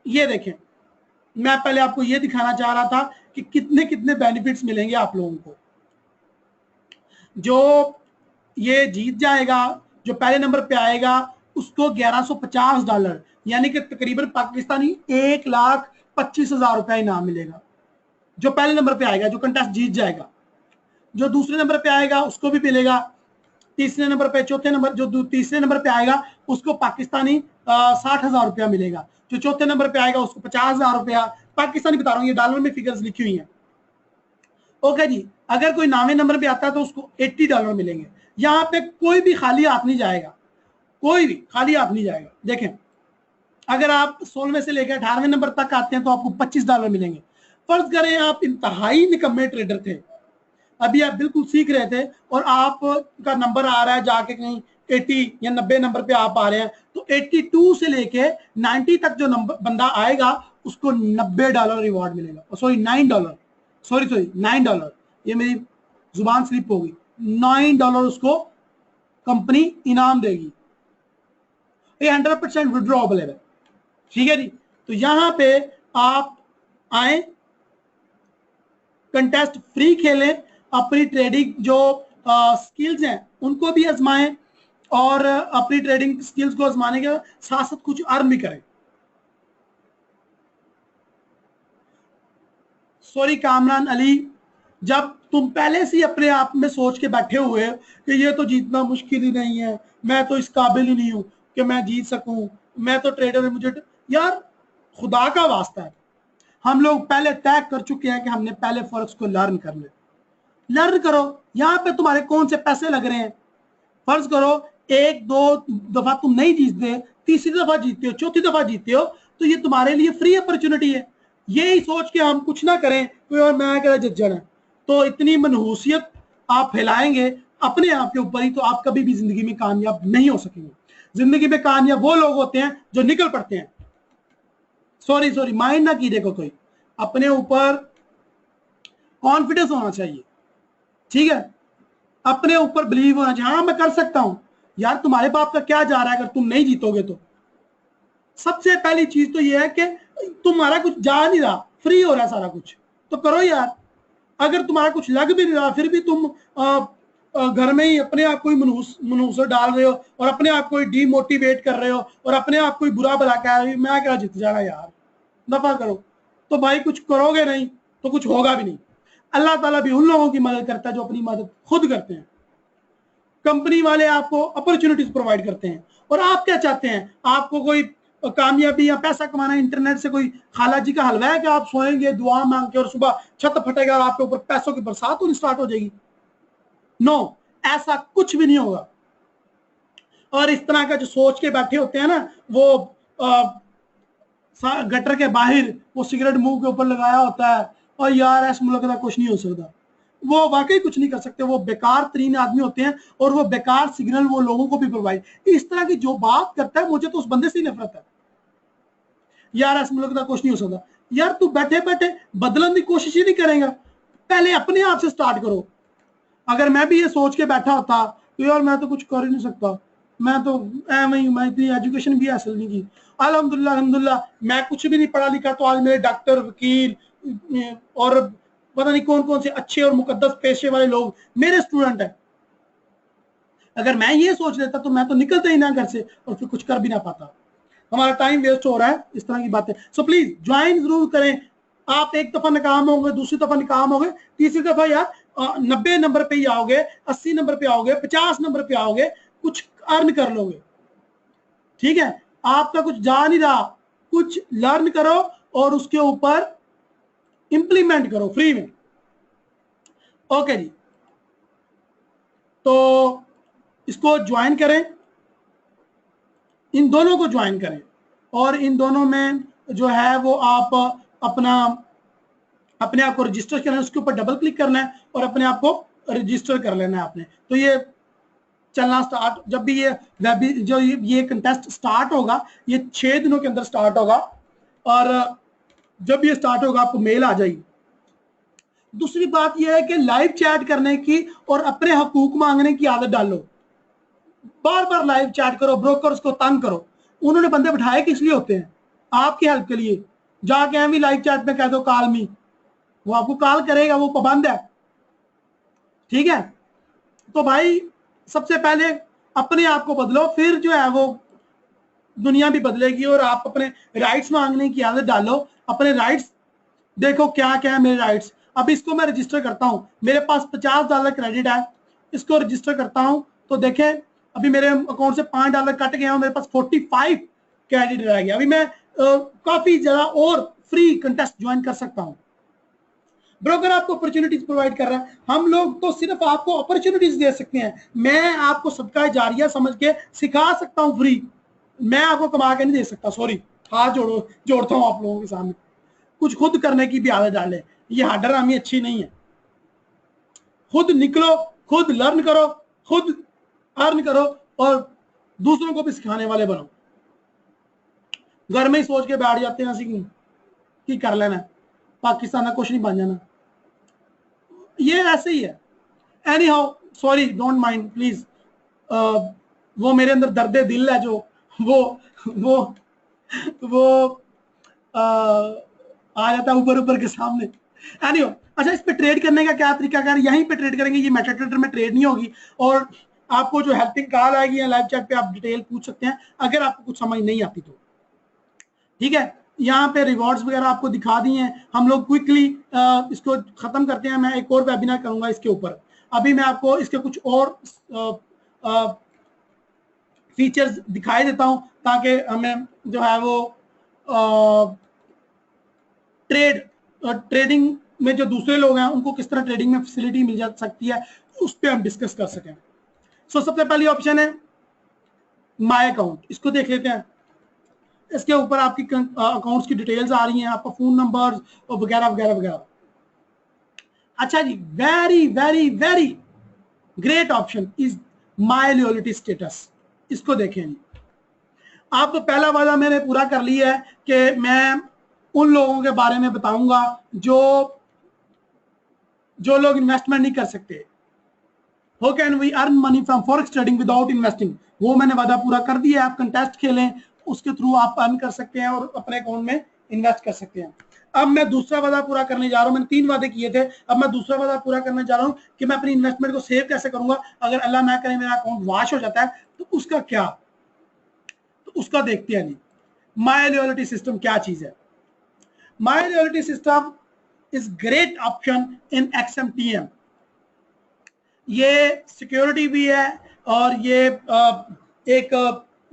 ये देखें, मैं पहले आपको ये दिखाना चाह रहा था कि कितने कितने बेनिफिट्स मिलेंगे आप लोगों को। जो ये जीत जाएगा, जो पहले नंबर पे आएगा, उसको $1150 यानी कि तकरीबन पाकिस्तानी 1,25,000 रुपया इनाम मिलेगा। जो पहले नंबर पे आएगा, जो कंटेस्ट जीत जाएगा। जो दूसरे नंबर पे आएगा उसको भी मिलेगा। तीसरे नंबर पे, चौथे नंबर, जो तीसरे नंबर पे आएगा उसको पाकिस्तानी 60,000 रुपया मिलेगा। जो चौथे नंबर पे आएगा उसको 50,000 रुपया, पाकिस्तानी बता रहा हूँ, ये डॉलर में फिगर्स लिखी हुई हैं। ओके जी, अगर कोई 9वें नंबर पे आता है तो उसको $80 मिलेंगे। यहाँ पे कोई भी खाली हाथ नहीं जाएगा, कोई भी खाली हाथ नहीं जाएगा। देखें, अगर आप 16वें से लेकर 18वें नंबर तक आते हैं तो आपको $25 मिलेंगे। फर्ज करें आप इंतहाई निकम्मे ट्रेडर थे, अभी आप बिल्कुल सीख रहे थे और आपका नंबर आ रहा है जाके कहीं 80 या 90 नंबर पे आप आ रहे हैं, तो 82 से लेके 90 तक जो नंबर बंदा आएगा उसको $90 रिवॉर्ड मिलेगा। सॉरी $9, $9, ये मेरी जुबान स्लिप होगी। $9 उसको कंपनी इनाम देगी। ये 100% विड्रॉएबल है। ठीक है जी, तो यहां पे आप आए, कंटेस्ट फ्री खेलें, अपनी ट्रेडिंग जो स्किल्स हैं उनको भी आजमाएं और अपनी ट्रेडिंग स्किल्स को आजमाने के साथ साथ कुछ अर्न भी करें। सॉरी कामरान अली, जब तुम पहले से ही अपने आप में सोच के बैठे हुए हो कि ये तो जीतना मुश्किल ही नहीं है, मैं तो इस काबिल ही नहीं हूं कि मैं जीत सकूं, मैं तो ट्रेडर है, मुझे यार खुदा का वास्ता है, हम लोग पहले तय कर चुके हैं कि हमने पहले फॉरेक्स को लर्न करना है। लर्न करो, यहाँ पे तुम्हारे कौन से पैसे लग रहे हैं। फर्ज करो एक दो दफा तुम नहीं जीतते, तीसरी दफा जीतते हो, चौथी दफा जीतते हो, तो ये तुम्हारे लिए फ्री अपॉर्चुनिटी है। यही सोच के हम कुछ ना करें कोई और मैं कह जज्जन है, तो इतनी मनहूसियत आप फैलाएंगे अपने आप के ऊपर ही, तो आप कभी भी जिंदगी में कामयाब नहीं हो सकेंगे। जिंदगी में कामयाब वो लोग होते हैं जो निकल पड़ते हैं। सॉरी माइंड ना कीजिएगा कोई, अपने ऊपर कॉन्फिडेंस होना चाहिए, ठीक है, अपने ऊपर बिलीव होना चाहिए, हाँ मैं कर सकता हूं। यार तुम्हारे बाप का क्या जा रहा है अगर तुम नहीं जीतोगे तो। सबसे पहली चीज तो ये है कि तुम्हारा कुछ जा नहीं रहा, फ्री हो रहा है सारा कुछ, तो करो यार। अगर तुम्हारा कुछ लग भी नहीं रहा फिर भी तुम घर में ही अपने आप को मनहूस डाल रहे हो और अपने आप को डीमोटिवेट कर रहे हो और अपने आप को बुरा भला कह रहे हो, मैं क्या जीत जाना यार, दफा करो। तो भाई कुछ करोगे नहीं तो कुछ होगा भी नहीं। अल्लाह ताला भी उन लोगों की मदद करता है जो अपनी मदद खुद करते हैं। कंपनी वाले आपको अपॉर्चुनिटीज प्रोवाइड करते हैं, और आप क्या चाहते हैं, आपको कोई कामयाबी या पैसा कमाना इंटरनेट से कोई खाला जी का हलवा है कि आप सोएंगे दुआ मांग के और सुबह छत फटेगा और आपके ऊपर पैसों की बरसात होनी स्टार्ट हो जाएगी। नो, ऐसा कुछ भी नहीं होगा। और इस तरह का जो सोच के बैठे होते हैं ना, वो गटर के बाहर वो सिगरेट मुंह के ऊपर लगाया होता है और यार ऐसा मुल्क का कुछ नहीं हो सकता, वो वाकई कुछ नहीं कर सकते, वो बेकार तरीन आदमी होते हैं और वो बेकार सिग्नल वो लोगों को भी प्रोवाइड। इस तरह की जो बात करता है मुझे तो उस बंदे से ही नफरत है, यार ऐसा मुल्क का कुछ नहीं हो सकता। यार तू बैठे बैठे बदलने की कोशिश ही नहीं करेगा, पहले अपने आप से स्टार्ट करो। अगर मैं भी ये सोच के बैठा होता तो यार मैं तो कुछ कर ही नहीं सकता, मैं तो मैं इतनी एजुकेशन भी हासिल नहीं की, अल्हम्दुलिल्लाह मैं कुछ भी नहीं पढ़ा लिखा, तो आज मेरे डॉक्टर वकील और पता नहीं कौन कौन से अच्छे और मुकद्दस पेशे वाले लोग मेरे स्टूडेंट हैं। अगर मैं ये सोच लेता तो मैं तो निकलता ही ना घर से और फिर कुछ कर भी ना पाता। हमारा टाइम वेस्ट हो रहा है इस तरह की बातें। सो प्लीज ज्वाइन जरूर करें। आप एक दफा नाकाम होंगे, दूसरी दफा नाकाम होंगे, तीसरी दफा यार 90 नंबर पे ही आओगे, 80 नंबर पे आओगे, 50 नंबर पे आओगे, कुछ अर्न कर लोगे, ठीक है। आपका कुछ जा नहीं रहा, कुछ लर्न करो और उसके ऊपर इंप्लीमेंट करो फ्री में। ओके जी, तो इसको ज्वाइन करें, इन दोनों को ज्वाइन करें, और इन दोनों में जो है वो आप अपने आप को रजिस्टर करना है, उसके ऊपर डबल क्लिक करना है और अपने आप को रजिस्टर कर लेना है आपने। तो ये चलना स्टार्ट, जब भी ये जो ये कंटेस्ट स्टार्ट होगा, ये 6 दिनों के अंदर स्टार्ट होगा, और जब ये स्टार्ट होगा आपको मेल आ जाएगी। दूसरी बात यह है कि लाइव चैट करने की और अपने हकूक मांगने की आदत डालो। बार बार लाइव चैट करो, ब्रोकर्स को तंग करो। उन्होंने बंदे बिठाए किस लिए होते हैं? आपकी हेल्प के लिए। जाके भी लाइव चैट में कह दो कॉल मी, वो आपको कॉल करेगा, वो पाबंद है, ठीक है। तो भाई सबसे पहले अपने आप को बदलो, फिर जो है वो दुनिया भी बदलेगी, और आप अपने राइट्स मांगने की आदत डालो। अपने राइट्स देखो क्या क्या है मेरे राइट्स। अब इसको मैं रजिस्टर करता हूं, मेरे पास $50 क्रेडिट है, इसको रजिस्टर करता हूं तो देखें अभी मेरे अकाउंट से $5 कट गया, मेरे पास 45 क्रेडिट रह गया। अभी मैं काफी ज्यादा और फ्री कंटेस्ट ज्वाइन कर सकता हूं। ब्रोकर आपको अपॉर्चुनिटीज प्रोवाइड कर रहा है, हम लोग तो सिर्फ आपको अपॉर्चुनिटीज दे सकते हैं। मैं आपको सबका जारिया समझ के सिखा सकता हूं फ्री, मैं आपको कमा के नहीं दे सकता। सॉरी, हाथ जोड़ता हूं आप लोगों के सामने। कुछ खुद करने की भी आदत डाले, ये हाडरामी अच्छी नहीं है। खुद निकलो, खुद लर्न करो, खुद अर्न करो और दूसरों को भी सिखाने वाले बनो। घर में ही सोच के बैठ जाते हैं असं की कर लेना, पाकिस्तान का कुछ नहीं बन जाना, ये ऐसे ही है। Any how, sorry, don't mind please. वो मेरे अंदर दर्द दिल है जो वो आ जाता है ऊपर ऊपर के सामने। एनीवे, अच्छा, इस पे ट्रेड करने का क्या तरीका है? यहीं पे ट्रेड करेंगे, ये मेटाट्रेडर में ट्रेड नहीं होगी, और आपको जो हेल्पिंग कॉल आएगी या लाइव चैट पे आप डिटेल पूछ सकते हैं अगर आपको कुछ समझ नहीं आती तो, ठीक है। यहाँ पे रिवॉर्ड्स वगैरह आपको दिखा दिए हैं। हम लोग क्विकली इसको खत्म करते हैं। मैं एक और वेबिनार करूंगा इसके ऊपर। अभी मैं आपको इसके कुछ और फीचर्स दिखाई देता हूं ताकि हमें जो है वो ट्रेडिंग में जो दूसरे लोग हैं उनको किस तरह ट्रेडिंग में फैसिलिटी मिल जा सकती है, उस पर हम डिस्कस कर सकें। सो सबसे पहली ऑप्शन है माय अकाउंट। इसको देख लेते हैं। इसके ऊपर आपकी अकाउंट्स की डिटेल्स आ रही हैं, आपका फोन नंबर और वगैरह वगैरह वगैरह। अच्छा जी, very very very great option is my loyalty status. इसको देखें जी। आप तो पहला वादा मैंने पूरा कर लिया है कि मैं उन लोगों के बारे में बताऊंगा जो लोग इन्वेस्टमेंट नहीं कर सकते। How can we earn money from forex trading without investing, वो मैंने वादा पूरा कर दिया है। आप कंटेस्ट खेलें, उसके थ्रू आप अर्न कर सकते हैं और अपने अकाउंट में इन्वेस्ट कर सकते हैं। अब मैं दूसरा वादा पूरा करने जा रहा हूं। मैंने 3 वादे किए थे, अब मैं दूसरा वादा पूरा करने जा रहा हूं कि मैं अपनी इन्वेस्टमेंट को सेव कैसे करूंगा। अगर अल्लाह ना करे मेरा अकाउंट वॉश हो जाता है तो उसका क्या, तो उसका देखते हैं। नहीं, माय लॉयल्टी सिस्टम क्या चीज है। My loyalty system is great option in XMTM। ये सिक्योरिटी भी है और ये एक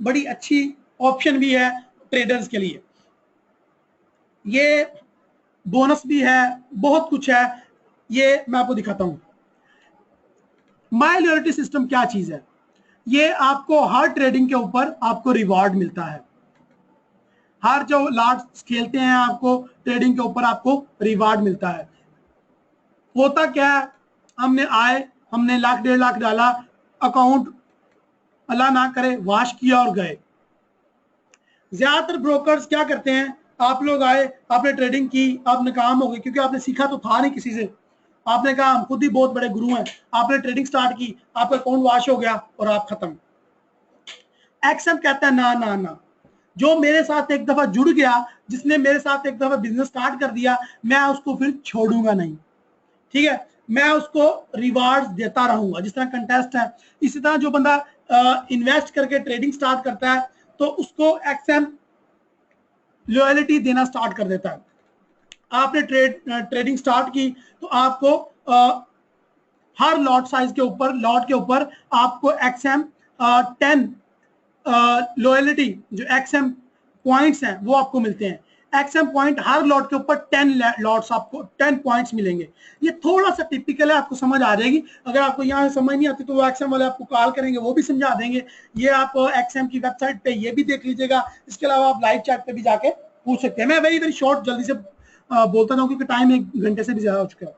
बड़ी अच्छी ऑप्शन भी है ट्रेडर्स के लिए। ये बोनस भी है, बहुत कुछ है। ये मैं आपको दिखाता हूं। माय लॉयल्टी सिस्टम क्या चीज है। ये आपको हर ट्रेडिंग के ऊपर आपको रिवॉर्ड मिलता है। हर जो लॉट्स खेलते हैं आपको ट्रेडिंग के ऊपर आपको रिवॉर्ड मिलता है। होता क्या है, हमने लाख 1.5 लाख डाला, अकाउंट अल्लाह ना करे वाश किया और गए। ज्यादातर ब्रोकर्स क्या करते हैं, आप लोग आए, आपने ट्रेडिंग की, आप नाकाम हो गए क्योंकि आपने सीखा तो था नहीं किसी से। आपने कहा हम खुद ही बहुत बड़े गुरु हैं, आपने ट्रेडिंग स्टार्ट की, आपका अकाउंट वाश हो गया और आप खत्म। एक्शन कहता है ना ना ना, जो मेरे साथ एक दफा जुड़ गया, जिसने मेरे साथ एक दफा बिजनेस स्टार्ट कर दिया, मैं उसको फिर छोड़ूंगा नहीं। ठीक है, मैं उसको रिवार्ड्स देता रहूंगा। जिस तरह कंटेस्ट है, इसी तरह जो बंदा इन्वेस्ट करके ट्रेडिंग स्टार्ट करता है तो उसको XM लॉयल्टी देना स्टार्ट कर देता है। आपने ट्रेडिंग स्टार्ट की तो आपको हर लॉट साइज के ऊपर, लॉट के ऊपर आपको XM 10 लॉयल्टी जो XM पॉइंट्स हैं वो आपको मिलते हैं। XM पॉइंट हर लॉट के ऊपर 10 लॉट्स आपको 10 पॉइंट्स मिलेंगे। ये थोड़ा सा टिपिकल है, आपको समझ आ जाएगी। अगर आपको यहाँ समझ नहीं आती तो वो XM वाले आपको कॉल करेंगे, वो भी समझा देंगे। ये आप XM की वेबसाइट पे ये भी देख लीजिएगा। इसके अलावा आप लाइव चैट पे भी जाके पूछ सकते हैं। मैं वेरी वेरी शॉर्ट जल्दी से बोलता जाऊँ क्योंकि टाइम 1 घंटे से भी ज्यादा हो चुका है।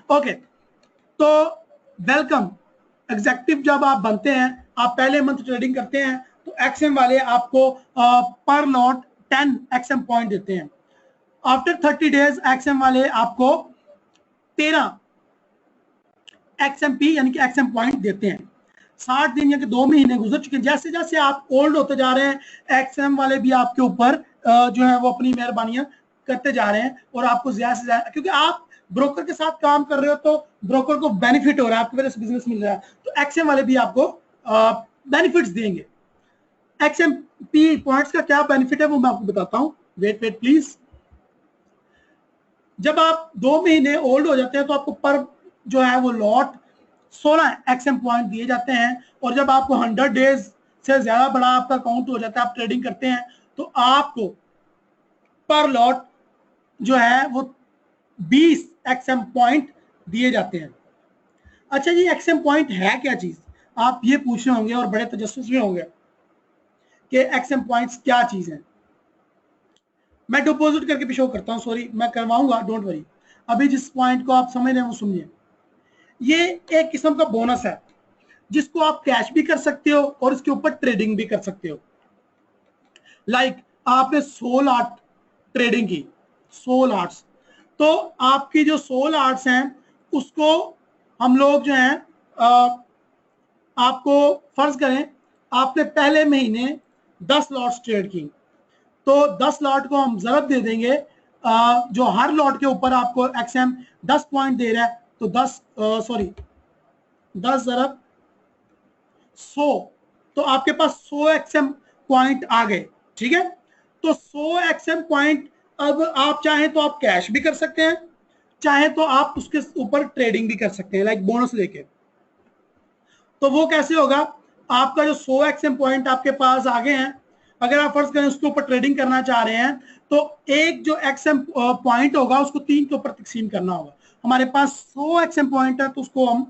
ओके, तो वेलकम एग्जेक्टिव जब आप बनते हैं, आप पहले मंथ ट्रेडिंग करते हैं तो XM वाले आपको पर लॉट 10 XM पॉइंट देते हैं। आफ्टर 30 डेज XM वाले आपको 13 XMP यानी कि XM पॉइंट देते हैं। 60 दिन या कि 2 महीने गुजर चुके हैं। जैसे जैसे आप ओल्ड होते जा रहे हैं, XM वाले भी आपके ऊपर जो है वो अपनी मेहरबानियां करते जा रहे हैं और आपको ज्यादा से ज्यादा, क्योंकि आप ब्रोकर के साथ काम कर रहे हो तो ब्रोकर को बेनिफिट हो रहा है, आपकी वजह से बिजनेस मिल रहा है, तो XM वाले भी आपको बेनिफिट्स देंगे। XMP पॉइंट्स का क्या बेनिफिट है वो मैं आपको बताता हूं। Wait wait please. जब आप 2 महीने ओल्ड हो जाते हैं तो आपको पर जो है वो लॉट 16 XM पॉइंट दिए जाते हैं। और जब आपको 100 डेज से ज्यादा बड़ा आपका अकाउंट हो जाता है, आप ट्रेडिंग करते हैं, तो आपको पर लॉट जो है वो 20 XM पॉइंट दिए जाते हैं। अच्छा जी, XM पॉइंट है क्या चीज, आप ये पूछ रहे होंगे और बड़े तजस्सुस में होंगे कि XM पॉइंट्स क्या चीज है। मैं डिपॉजिट करके भी शो करता हूं, सॉरी मैं करवाऊंगा, डोंट वरी। अभी जिस पॉइंट को आप समझ रहे हैं वो सुनिए। ये एक किस्म का बोनस है जिसको आप कैश भी कर सकते हो और इसके ऊपर ट्रेडिंग भी कर सकते हो। लाइक आपने 100 लॉट ट्रेडिंग की, 100 लॉट्स, तो आपकी जो 100 लॉट्स हैं उसको हम लोग जो है आपको फर्ज करें आपने पहले महीने 10 लॉट्स ट्रेड की, तो 10 लॉट को हम जरब दे देंगे, जो हर लॉट के ऊपर आपको XM 10 पॉइंट दे रहा है, तो 10 जरब 100, तो आपके पास 100 XM पॉइंट आ गए। ठीक है, तो 100 XM पॉइंट अब आप चाहें तो आप कैश भी कर सकते हैं, चाहे तो आप उसके ऊपर ट्रेडिंग भी कर सकते हैं, लाइक बोनस लेके। तो वो कैसे होगा, आपका जो 100 XM पॉइंट आपके पास आ गए हैं, अगर आप फर्ज करें उसके ऊपर ट्रेडिंग करना चाह रहे हैं, तो एक जो XM पॉइंट होगा उसको 3 के ऊपर तकसीम करना होगा। हमारे पास 100 XM पॉइंट है तो उसको हम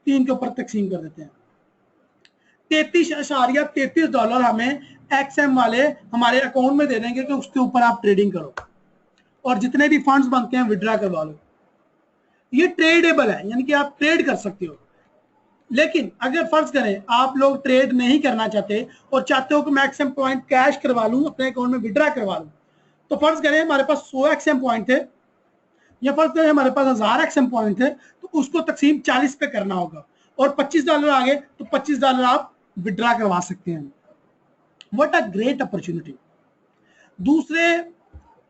3 के ऊपर तकसीम कर देते हैं। $33.33 हमें XM वाले हमारे अकाउंट में दे देंगे कि उसके ऊपर आप ट्रेडिंग करो और जितने भी फंड्स बनते हैं विड्रा करवा लो। ये ट्रेडेबल है, यानी कि आप ट्रेड कर सकते हो। लेकिन अगर फर्ज करें आप लोग ट्रेड नहीं करना चाहते और चाहते हो कि मैं XM पॉइंट कैश करवा लूं, अपने अकाउंट में विड्रा करवा लूं, तो फर्ज करें हमारे पास 100 XM पॉइंट थे, या फर्ज करें हमारे पास 1000 XM पॉइंट थे, तो उसको तकसीम 40 पे करना होगा और $25 आ गए तो $25 आप विड्रा करवा सकते हैं। What a great opportunity. दूसरे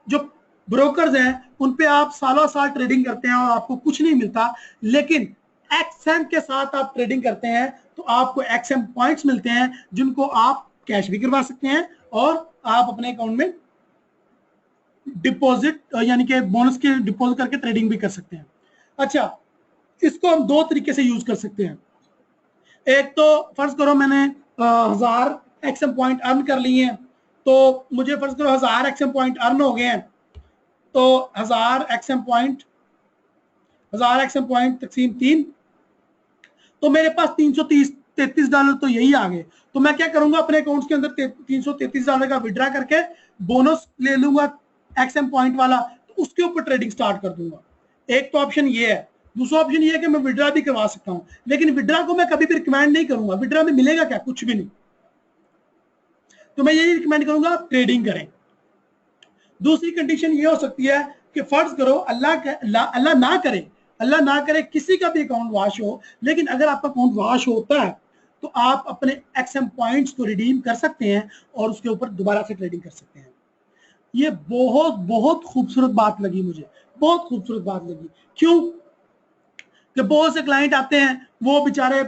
जो ब्रोकर्स हैं उन पे आप सालों साल ट्रेडिंग करते हैं और आपको कुछ नहीं मिलता, लेकिन XM के साथ आप ट्रेडिंग करते हैं तो आपको XM पॉइंट्स मिलते हैं जिनको आप कैश भी करवा सकते हैं और आप अपने अकाउंट में डिपॉजिट यानी कि बोनस के डिपॉजिट करके ट्रेडिंग भी कर सकते हैं। अच्छा, इसको हम 2 तरीके से यूज कर सकते हैं। एक तो फर्ज करो मैंने 1000 XM पॉइंट अर्न कर लिए हैं, तो मुझे फर्ज करो 1000 XM पॉइंट अर्न हो गए हैं, तो 1000 XM पॉइंट तकसीम 3, तो मेरे पास $333 तो यही आ गए। तो मैं क्या करूंगा, अपने अकाउंट के अंदर $333 का विड्रा करके बोनस ले लूंगा XM पॉइंट वाला, तो उसके ऊपर ट्रेडिंग स्टार्ट कर दूंगा। एक तो ऑप्शन ये है। दूसरा ऑप्शन ये है कि मैं विड्रा भी करवा सकता हूं, लेकिन विड्रा को मैं कभी भी रिकमेंड नहीं करूंगा। विड्रा में मिलेगा क्या, कुछ भी नहीं। तो मैं यही रिकमेंड करूंगा आप ट्रेडिंग करें। दूसरी कंडीशन ये हो सकती है कि फर्ज करो अल्लाह ना करे किसी का भी अकाउंट वॉश हो, लेकिन अगर आपका अकाउंट वॉश होता है तो आप अपने XM पॉइंट्स को रिडीम कर सकते हैं और उसके ऊपर दोबारा से ट्रेडिंग कर सकते हैं। ये बहुत बहुत खूबसूरत बात लगी मुझे, बहुत खूबसूरत बात लगी। क्यों कि बहुत से क्लाइंट आते हैं, वो बेचारे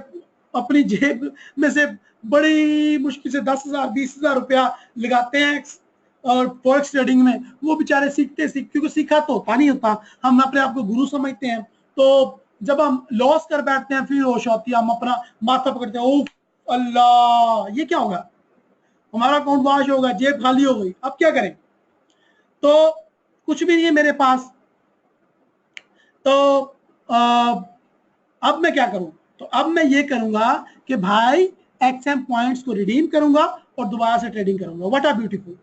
अपनी जेब में से बड़ी मुश्किल से 10,000 20,000 रुपया लगाते हैं और फॉरेक्स ट्रेडिंग में। वो बेचारे क्योंकि सीखा तो होता नहीं होता, हम अपने आप को गुरु समझते हैं, तो जब हम लॉस कर बैठते हैं फिर होश आती है, हम अपना माथा पकड़ते हैं, ओह अल्लाह ये क्या होगा, हमारा अकाउंट वॉश होगा, जेब खाली हो गई, अब क्या करें। तो कुछ भी नहीं है मेरे पास, तो अब मैं क्या करूं। तो अब मैं ये करूंगा कि भाई XM पॉइंट्स को रिडीम करूंगा और दोबारा से ट्रेडिंग करूंगा। What a beautiful,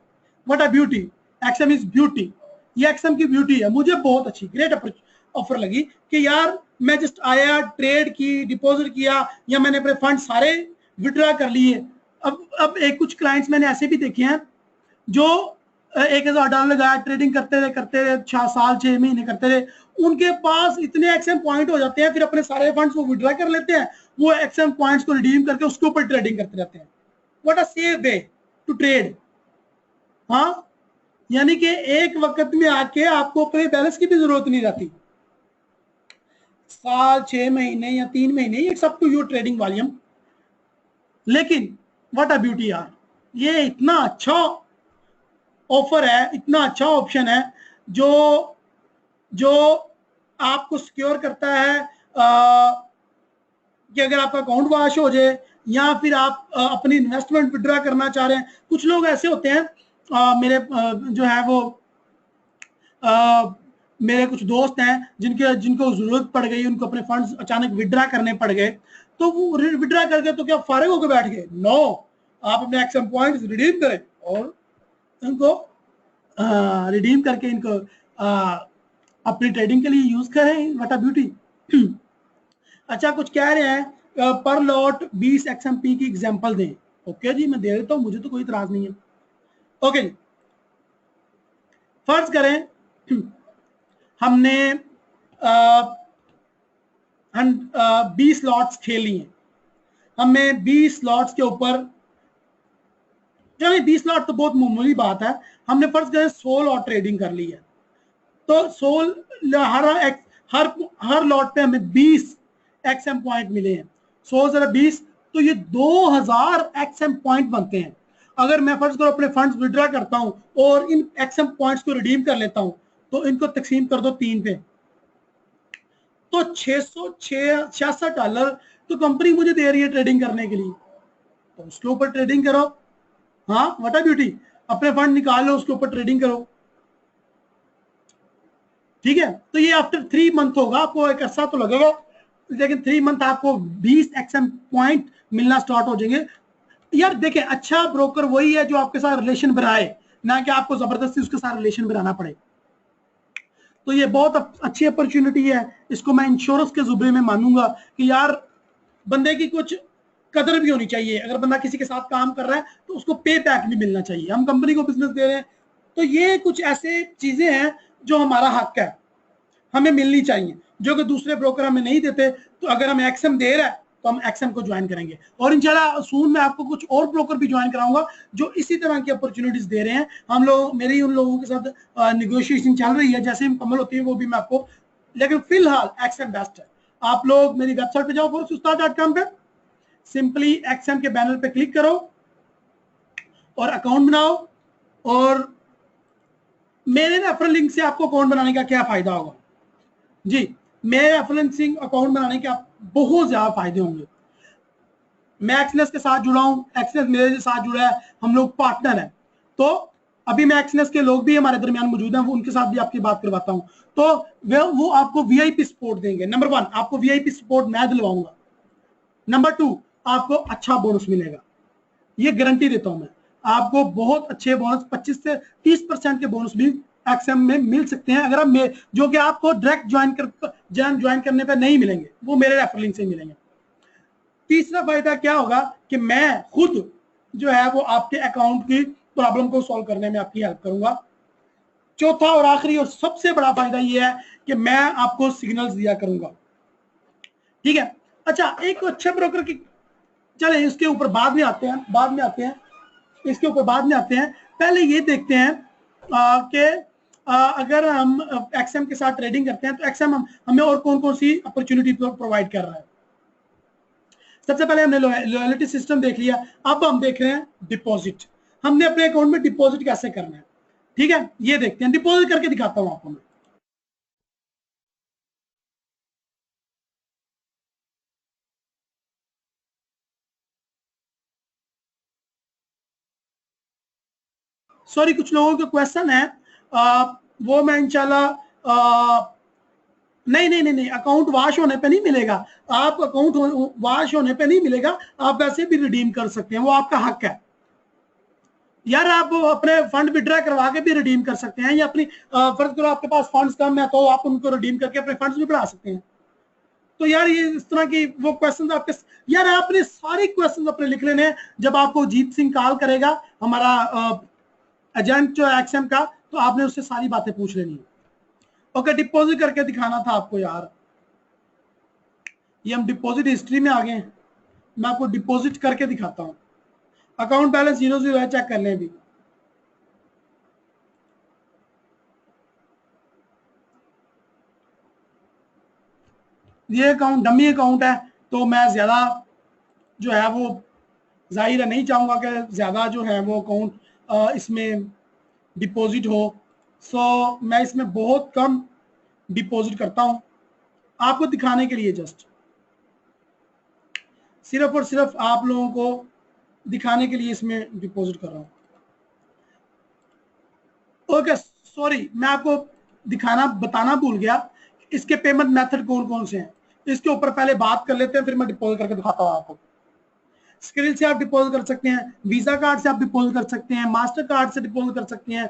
what a beauty, XM is beauty. ये XM की ब्यूटी है। मुझे बहुत अच्छी ग्रेट ऑफर लगी कि यार मैं जस्ट आया, ट्रेड की, डिपॉजिट किया, या मैंने अपने फंड सारे विड्रा कर लिए। अब एक कुछ क्लाइंट्स मैंने ऐसे भी देखे हैं जो $1,000 लगाया, ट्रेडिंग करते रहे 6 साल 6 महीने करते रहे, उनके पास इतने XM पॉइंट हो जाते हैं, फिर अपने सारे फंड्स वो विड्रा कर लेते हैं, वो XM पॉइंट्स को रिडीम करके उसके ऊपर ट्रेडिंग करते रहते हैं। What a safe way to trade. हाँ, यानी कि एक वक्त में आके आपको अपने बैलेंस की भी जरूरत नहीं रहती। साल 6 महीने या 3 महीने it's up to your trading volume. लेकिन व्हाट अ ब्यूटी यार, ये इतना अच्छा ऑफर है, इतना अच्छा ऑप्शन है जो जो आपको सिक्योर करता है कि अगर आपका अकाउंट वॉश हो जाए या फिर आप अपनी इन्वेस्टमेंट विड्रा करना चाह रहे हैं। कुछ लोग ऐसे होते हैं, मेरे जो है वो मेरे कुछ दोस्त हैं जिनको जरूरत पड़ गई, उनको अपने फंड्स अचानक विड्रा करने पड़ गए, तो वो विड्रा करके तो क्या फारिग होकर बैठ गए। नो, आप अपने XM पॉइंट्स रिडीम करें और इनको रिडीम करके इनको अपनी ट्रेडिंग के लिए यूज करें। What a beauty. अच्छा, कुछ कह रहे हैं पर लॉट 20 XMP की एग्जांपल दें। ओके जी, मैं दे देता हूं, मुझे तो कोई इतराज नहीं है। ओके जी, फर्ज करें हमने 20 लॉट्स खेल लिए, हमें 20 लॉट्स के ऊपर, चलिए 20 लॉट तो बहुत मामूली बात है, हमने फर्ज करें 100 लॉट ट्रेडिंग कर ली है, तो 100 हर लॉट पे हमें 20 XM पॉइंट मिले हैं। 100 जरा 20, तो ये 2000 XM पॉइंट बनते हैं। अगर मैं फर्ज करो अपने फंड्स विड्रॉ करता हूं और इन एक्सएम पॉइंट्स को रिडीम कर लेता हूं, तो इनको तकसीम कर दो 3 पे, तो $666 तो कंपनी मुझे दे रही है ट्रेडिंग करने के लिए, तो उसके ऊपर ट्रेडिंग करो। हाँ, व्हाट आर ब्यूटी, अपने फंड निकाल लो, उसके ऊपर ट्रेडिंग करो। ठीक है, तो ये आफ्टर 3 मंथ होगा, आपको एक अर्सा तो लगेगा, लेकिन 3 मंथ आपको 20 एक्सएम पॉइंट मिलना स्टार्ट हो जाएंगे। यार देखें, अच्छा ब्रोकर वही है जो आपके साथ रिलेशन बनाए, ना कि आपको जबरदस्ती उसके साथ रिलेशन बनाना पड़े। तो ये बहुत अच्छी अपॉर्चुनिटी है, इसको मैं इंश्योरेंस के जुबे में मानूंगा कि यार बंदे की कुछ कदर भी होनी चाहिए। अगर बंदा किसी के साथ काम कर रहा है तो उसको पे बैक भी मिलना चाहिए। हम कंपनी को बिजनेस दे रहे हैं, तो ये कुछ ऐसे चीजें हैं जो हमारा हक है, हमें मिलनी चाहिए, जो कि दूसरे ब्रोकर हमें नहीं देते। तो अगर हम एक्सएम दे रहा है तो हम एक्सएम को ज्वाइन करेंगे, और इंशाल्लाह सून मैं आपको कुछ और ब्रोकर भी ज्वाइन कराऊंगा जो इसी तरह की अपॉर्चुनिटीज दे रहे हैं। हम लोग, मेरी उन लोगों के साथ निगोशिएशन चल रही है, जैसे मुकम्मल होती है वो भी मैं आपको, लेकिन फिलहाल एक्सएम बेस्ट है। आप लोग मेरी वेबसाइट पे जाओ forex-ustad.com पे, सिंपली एक्सएम के बैनर पे क्लिक करो और अकाउंट बनाओ। और मेरे रेफरल लिंक से आपको अकाउंट बनाने का क्या फायदा होगा जी, मेरे रेफरेंसिंग अकाउंट बनाने के आप बहुत ज्यादा फायदे होंगे। मैं एक्सनेस के साथ जुड़ा हूं, एक्सनेस मेरे साथ जुड़ा है, हम लोग पार्टनर हैं। तो अभी मैं एक्सनेस के लोग भी हमारे दरमियान मौजूद हैं, उनके साथ भी आपकी बात करवाता हूं। तो वो आपको वीआईपी सपोर्ट देंगे। नंबर 1, आपको वीआईपी सपोर्ट मैं दिलवाऊंगा। नंबर 2, आपको अच्छा बोनस मिलेगा, ये गारंटी देता हूं मैं। आपको बहुत अच्छे बोनस, 25 से 30% के बोनस भी एक्सएम में मिल सकते हैं, अगर आप जो कि आपको डायरेक्ट ज्वाइन करने पर नहीं मिलेंगे, वो मेरे रेफरलिंग से मिलेंगे। तीसरा फायदा क्या होगा कि मैं खुद जो है वो आपके अकाउंट की प्रॉब्लम को सॉल्व करने में आपकी हेल्प करूंगा। चौथा और आखिरी और सबसे बड़ा फायदा ये है कि मैं आपको सिग्नल्स दिया करूंगा। ठीक है, अच्छा, एक अच्छे ब्रोकर की, चले इसके ऊपर बाद में आते हैं, इसके ऊपर बाद में आते हैं। पहले ये देखते हैं कि अगर हम एक्सएम के साथ ट्रेडिंग करते हैं तो एक्सएम हमें और कौन कौन सी अपॉर्चुनिटी प्रोवाइड कर रहा है। सबसे पहले हमने लॉयल्टी सिस्टम देख लिया, अब हम देख रहे हैं डिपॉजिट। हमने अपने अकाउंट में डिपॉजिट कैसे करना है, ठीक है, ये देखते हैं। डिपॉजिट करके दिखाता हूं आपको मैं। सॉरी, कुछ लोगों के क्वेश्चन है, वो मैं इंशाल्लाह, नहीं नहीं नहीं नहीं, अकाउंट वाश होने पे नहीं मिलेगा। आप अकाउंट वाश होने पे नहीं मिलेगा, आप वैसे भी रिडीम कर सकते हैं, वो आपका हक है। यार आप अपने फंड विड्रॉ करवा के भी रिडीम कर सकते हैं, या अपनी फर्ज करो आपके पास फंड्स कम है तो आप उनको रिडीम करके अपने फंड्स भी बढ़ा सकते हैं। तो यार ये इस तरह की वो क्वेश्चन आपके, यार आपने सारे क्वेश्चन अपने लिख लेने हैं। जब आपको जीत सिंह कॉल करेगा, हमारा एजेंट जो एक्सएम का, तो आपने उससे सारी बातें पूछ लेनी है। ओके, डिपॉजिट करके दिखाना था आपको यार, ये हम डिपॉजिट हिस्ट्री में आ गए हैं। मैं आपको डिपॉजिट करके दिखाता हूँ। अकाउंट बैलेंस 0 है, चेक कर लें अभी। ये अकाउंट डमी अकाउंट है, तो मैं ज्यादा जो है वो जाहिर है नहीं चाहूंगा कि ज्यादा जो है वो अकाउंट इसमें डिपॉजिट हो। सो मैं इसमें बहुत कम डिपॉजिट करता हूं, आपको दिखाने के लिए, जस्ट सिर्फ और सिर्फ आप लोगों को दिखाने के लिए इसमें डिपॉजिट कर रहा हूं। ओके, सॉरी, मैं आपको दिखाना बताना भूल गया, इसके पेमेंट मेथड कौन कौन से हैं। इसके ऊपर पहले बात कर लेते हैं, फिर मैं डिपॉजिट करके दिखाता हूं आपको। स्क्रिल से आप डिपॉजिट कर सकते हैं, वीजा कार्ड से आप डिपॉजिट कर सकते हैं, मास्टर कार्ड से डिपॉजिट कर सकते हैं,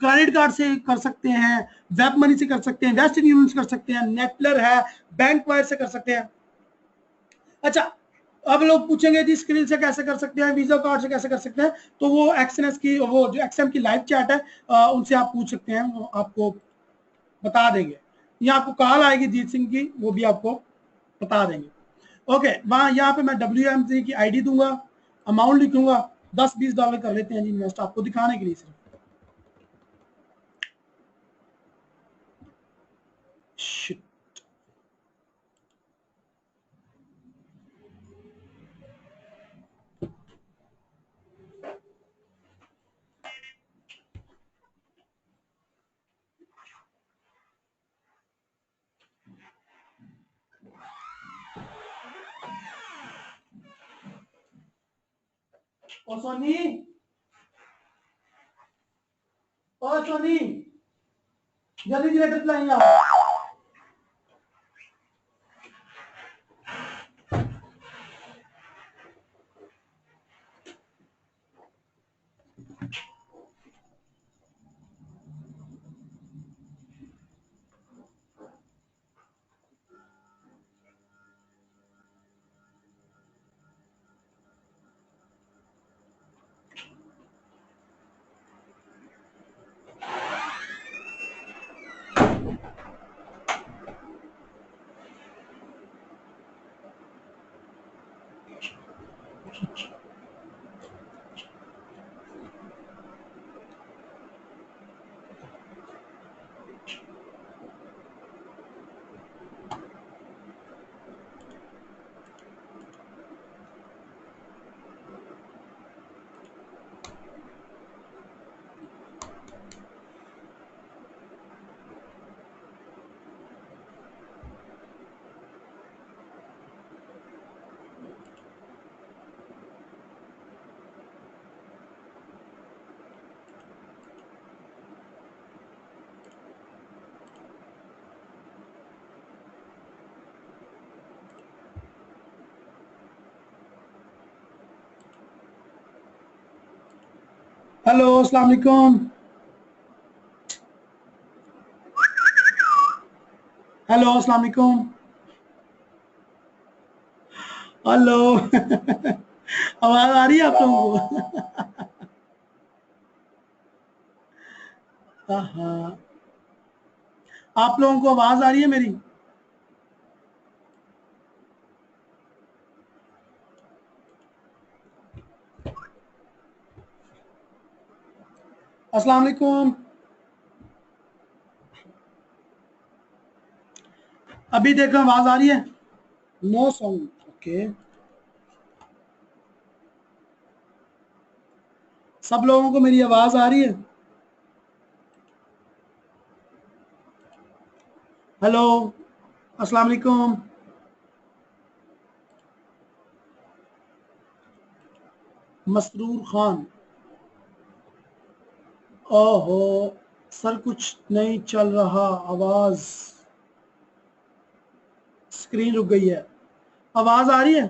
क्रेडिट कार्ड से कर सकते हैं, वेब मनी से कर सकते हैं, वेस्टर्न यूनियन से कर सकते हैं, नेटलर है, बैंक वायर से कर सकते हैं। अच्छा, अब लोग पूछेंगे जी स्क्रीन से कैसे कर सकते हैं, वीजा कार्ड से कैसे कर सकते हैं। तो वो एक्सएनएस की, वो जो एक्सएम की लाइव चैट है, उनसे आप पूछ सकते हैं, वो आपको बता देंगे। या आपको कॉल आएगी जीत सिंह की, वो भी आपको बता देंगे। ओके, वहां यहाँ पे मैं WMC की आईडी दूंगा, अमाउंट लिखूंगा, $10-20 कर लेते हैं जी इन्वेस्ट, आपको दिखाने के लिए सिर्फ। Shit. ओ सोनी, ओ सोनी, जल्दी जनरेटर चलाएंगे आप। हेलो, अस्सलाम वालेकुम। हेलो, अस्सलाम वालेकुम। हेलो। आवाज आ रही है आप लोगों को? हाँ, आप लोगों को आवाज आ रही है मेरी? अस्सलाम वालेकुम। अभी देखो आवाज आ रही है? No sound, okay. सब लोगों को मेरी आवाज आ रही है? हेलो, अस्सलाम वालेकुम। मसरूर खान, ओहो सर कुछ नहीं चल रहा, आवाज, स्क्रीन रुक गई है। आवाज आ रही है?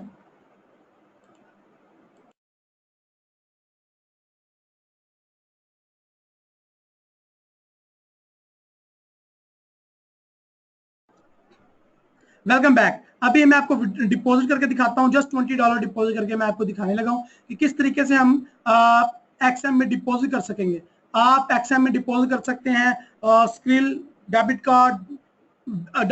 Welcome back. अभी मैं आपको डिपॉजिट करके दिखाता हूँ, जस्ट $20 डिपॉजिट करके मैं आपको दिखाने लगा हूँ कि किस तरीके से हम एक्सएम में डिपॉजिट कर सकेंगे। आप एक्सएम में डिपॉजिट कर सकते हैं, स्क्रिल, डेबिट कार्ड,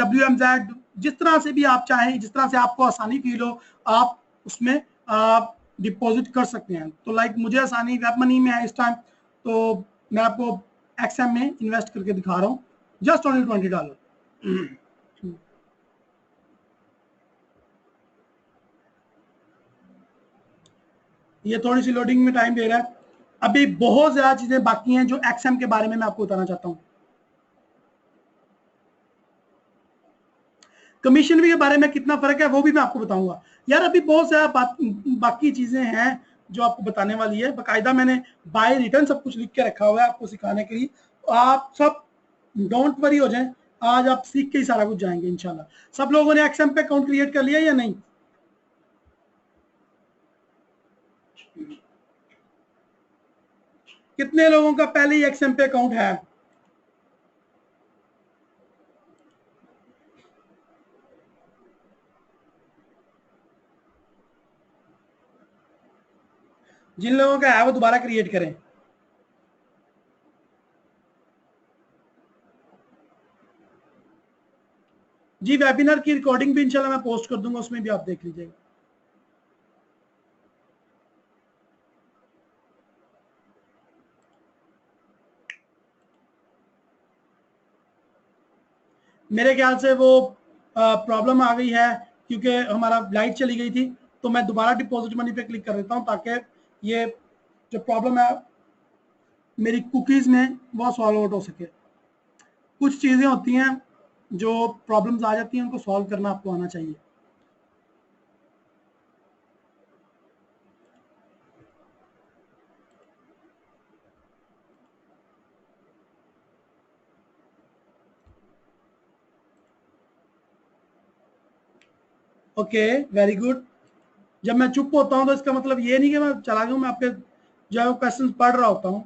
WMZ, जिस तरह से भी आप चाहें, जिस तरह से आपको आसानी फील हो, आप उसमें आप डिपॉजिट कर सकते हैं। तो लाइक मुझे आसानी वेब मनी में है इस टाइम, तो मैं आपको एक्सएम में इन्वेस्ट करके दिखा रहा हूँ, जस्ट ओनली $20। ये थोड़ी सी लोडिंग में टाइम दे रहा है। अभी बहुत ज्यादा चीजें बाकी हैं जो एक्सएम के बारे में मैं आपको बताना चाहता हूँ। कमीशन भी के बारे में कितना फर्क है वो भी मैं आपको बताऊंगा। यार अभी बहुत ज्यादा बाकी चीजें हैं जो आपको बताने वाली है। बाकायदा मैंने बाय रिटर्न सब कुछ लिख के रखा हुआ है आपको सिखाने के लिए। आप सब डोंट वरी हो जाएं, आज आप सीख के ही सारा कुछ जाएंगे इंशाल्लाह। सब लोगों ने एक्सएम पे अकाउंट क्रिएट कर लिया या नहीं? कितने लोगों का पहले ही एक्सएम पे अकाउंट है? जिन लोगों का है वो दोबारा क्रिएट करें। जी, वेबिनार की रिकॉर्डिंग भी इंशाल्लाह मैं पोस्ट कर दूंगा, उसमें भी आप देख लीजिएगा। मेरे ख्याल से वो प्रॉब्लम आ गई है क्योंकि हमारा लाइट चली गई थी। तो मैं दोबारा डिपॉजिट मनी पे क्लिक कर देता हूँ ताकि ये जो प्रॉब्लम है मेरी कुकीज़ में वो सॉल्व आउट हो सके। कुछ चीज़ें होती हैं जो प्रॉब्लम्स आ जाती हैं, उनको सॉल्व करना आपको आना चाहिए। Okay, very good. जब मैं चुप होता हूं तो इसका मतलब ये नहीं कि मैं चला गया हूं, मैं आपके जो है क्वेश्चन पढ़ रहा होता हूं।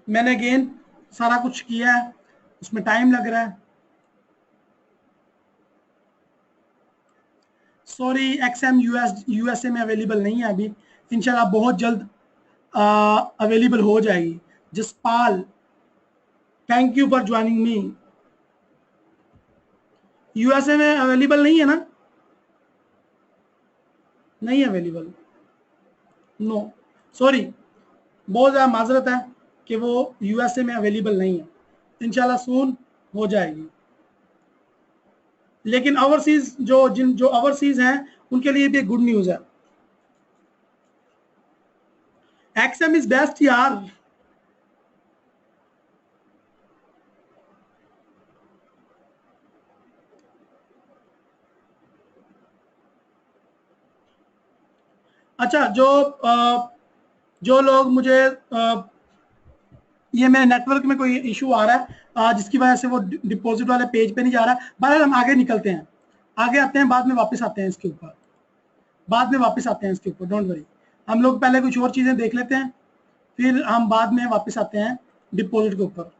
मैंने अगेन सारा कुछ किया है, उसमें टाइम लग रहा है। सॉरी, एक्सएम यूएसए में अवेलेबल नहीं है अभी, इंशाल्लाह बहुत जल्द अवेलेबल हो जाएगी। Jaspal, thank you for joining me. USA में अवेलेबल नहीं है ना? नहीं अवेलेबल, नो, सॉरी, बहुत ज़्यादा माजरत है कि वो यूएसए में अवेलेबल नहीं है, इंशाल्लाह सून हो जाएगी। लेकिन ओवरसीज जो ओवरसीज हैं उनके लिए भी गुड न्यूज़ है। एक्सएम इज बेस्ट यार। अच्छा, जो लोग मुझे ये मेरे नेटवर्क में कोई इशू आ रहा है जिसकी वजह से वो डिपॉजिट वाले पेज पे नहीं जा रहा है, बहरहाल हम आगे निकलते हैं, आगे आते हैं, बाद में वापस आते हैं इसके ऊपर, बाद में वापस आते हैं इसके ऊपर, डोंट वरी। हम लोग पहले कुछ और चीज़ें देख लेते हैं, फिर हम बाद में वापस आते हैं डिपॉजिट के ऊपर।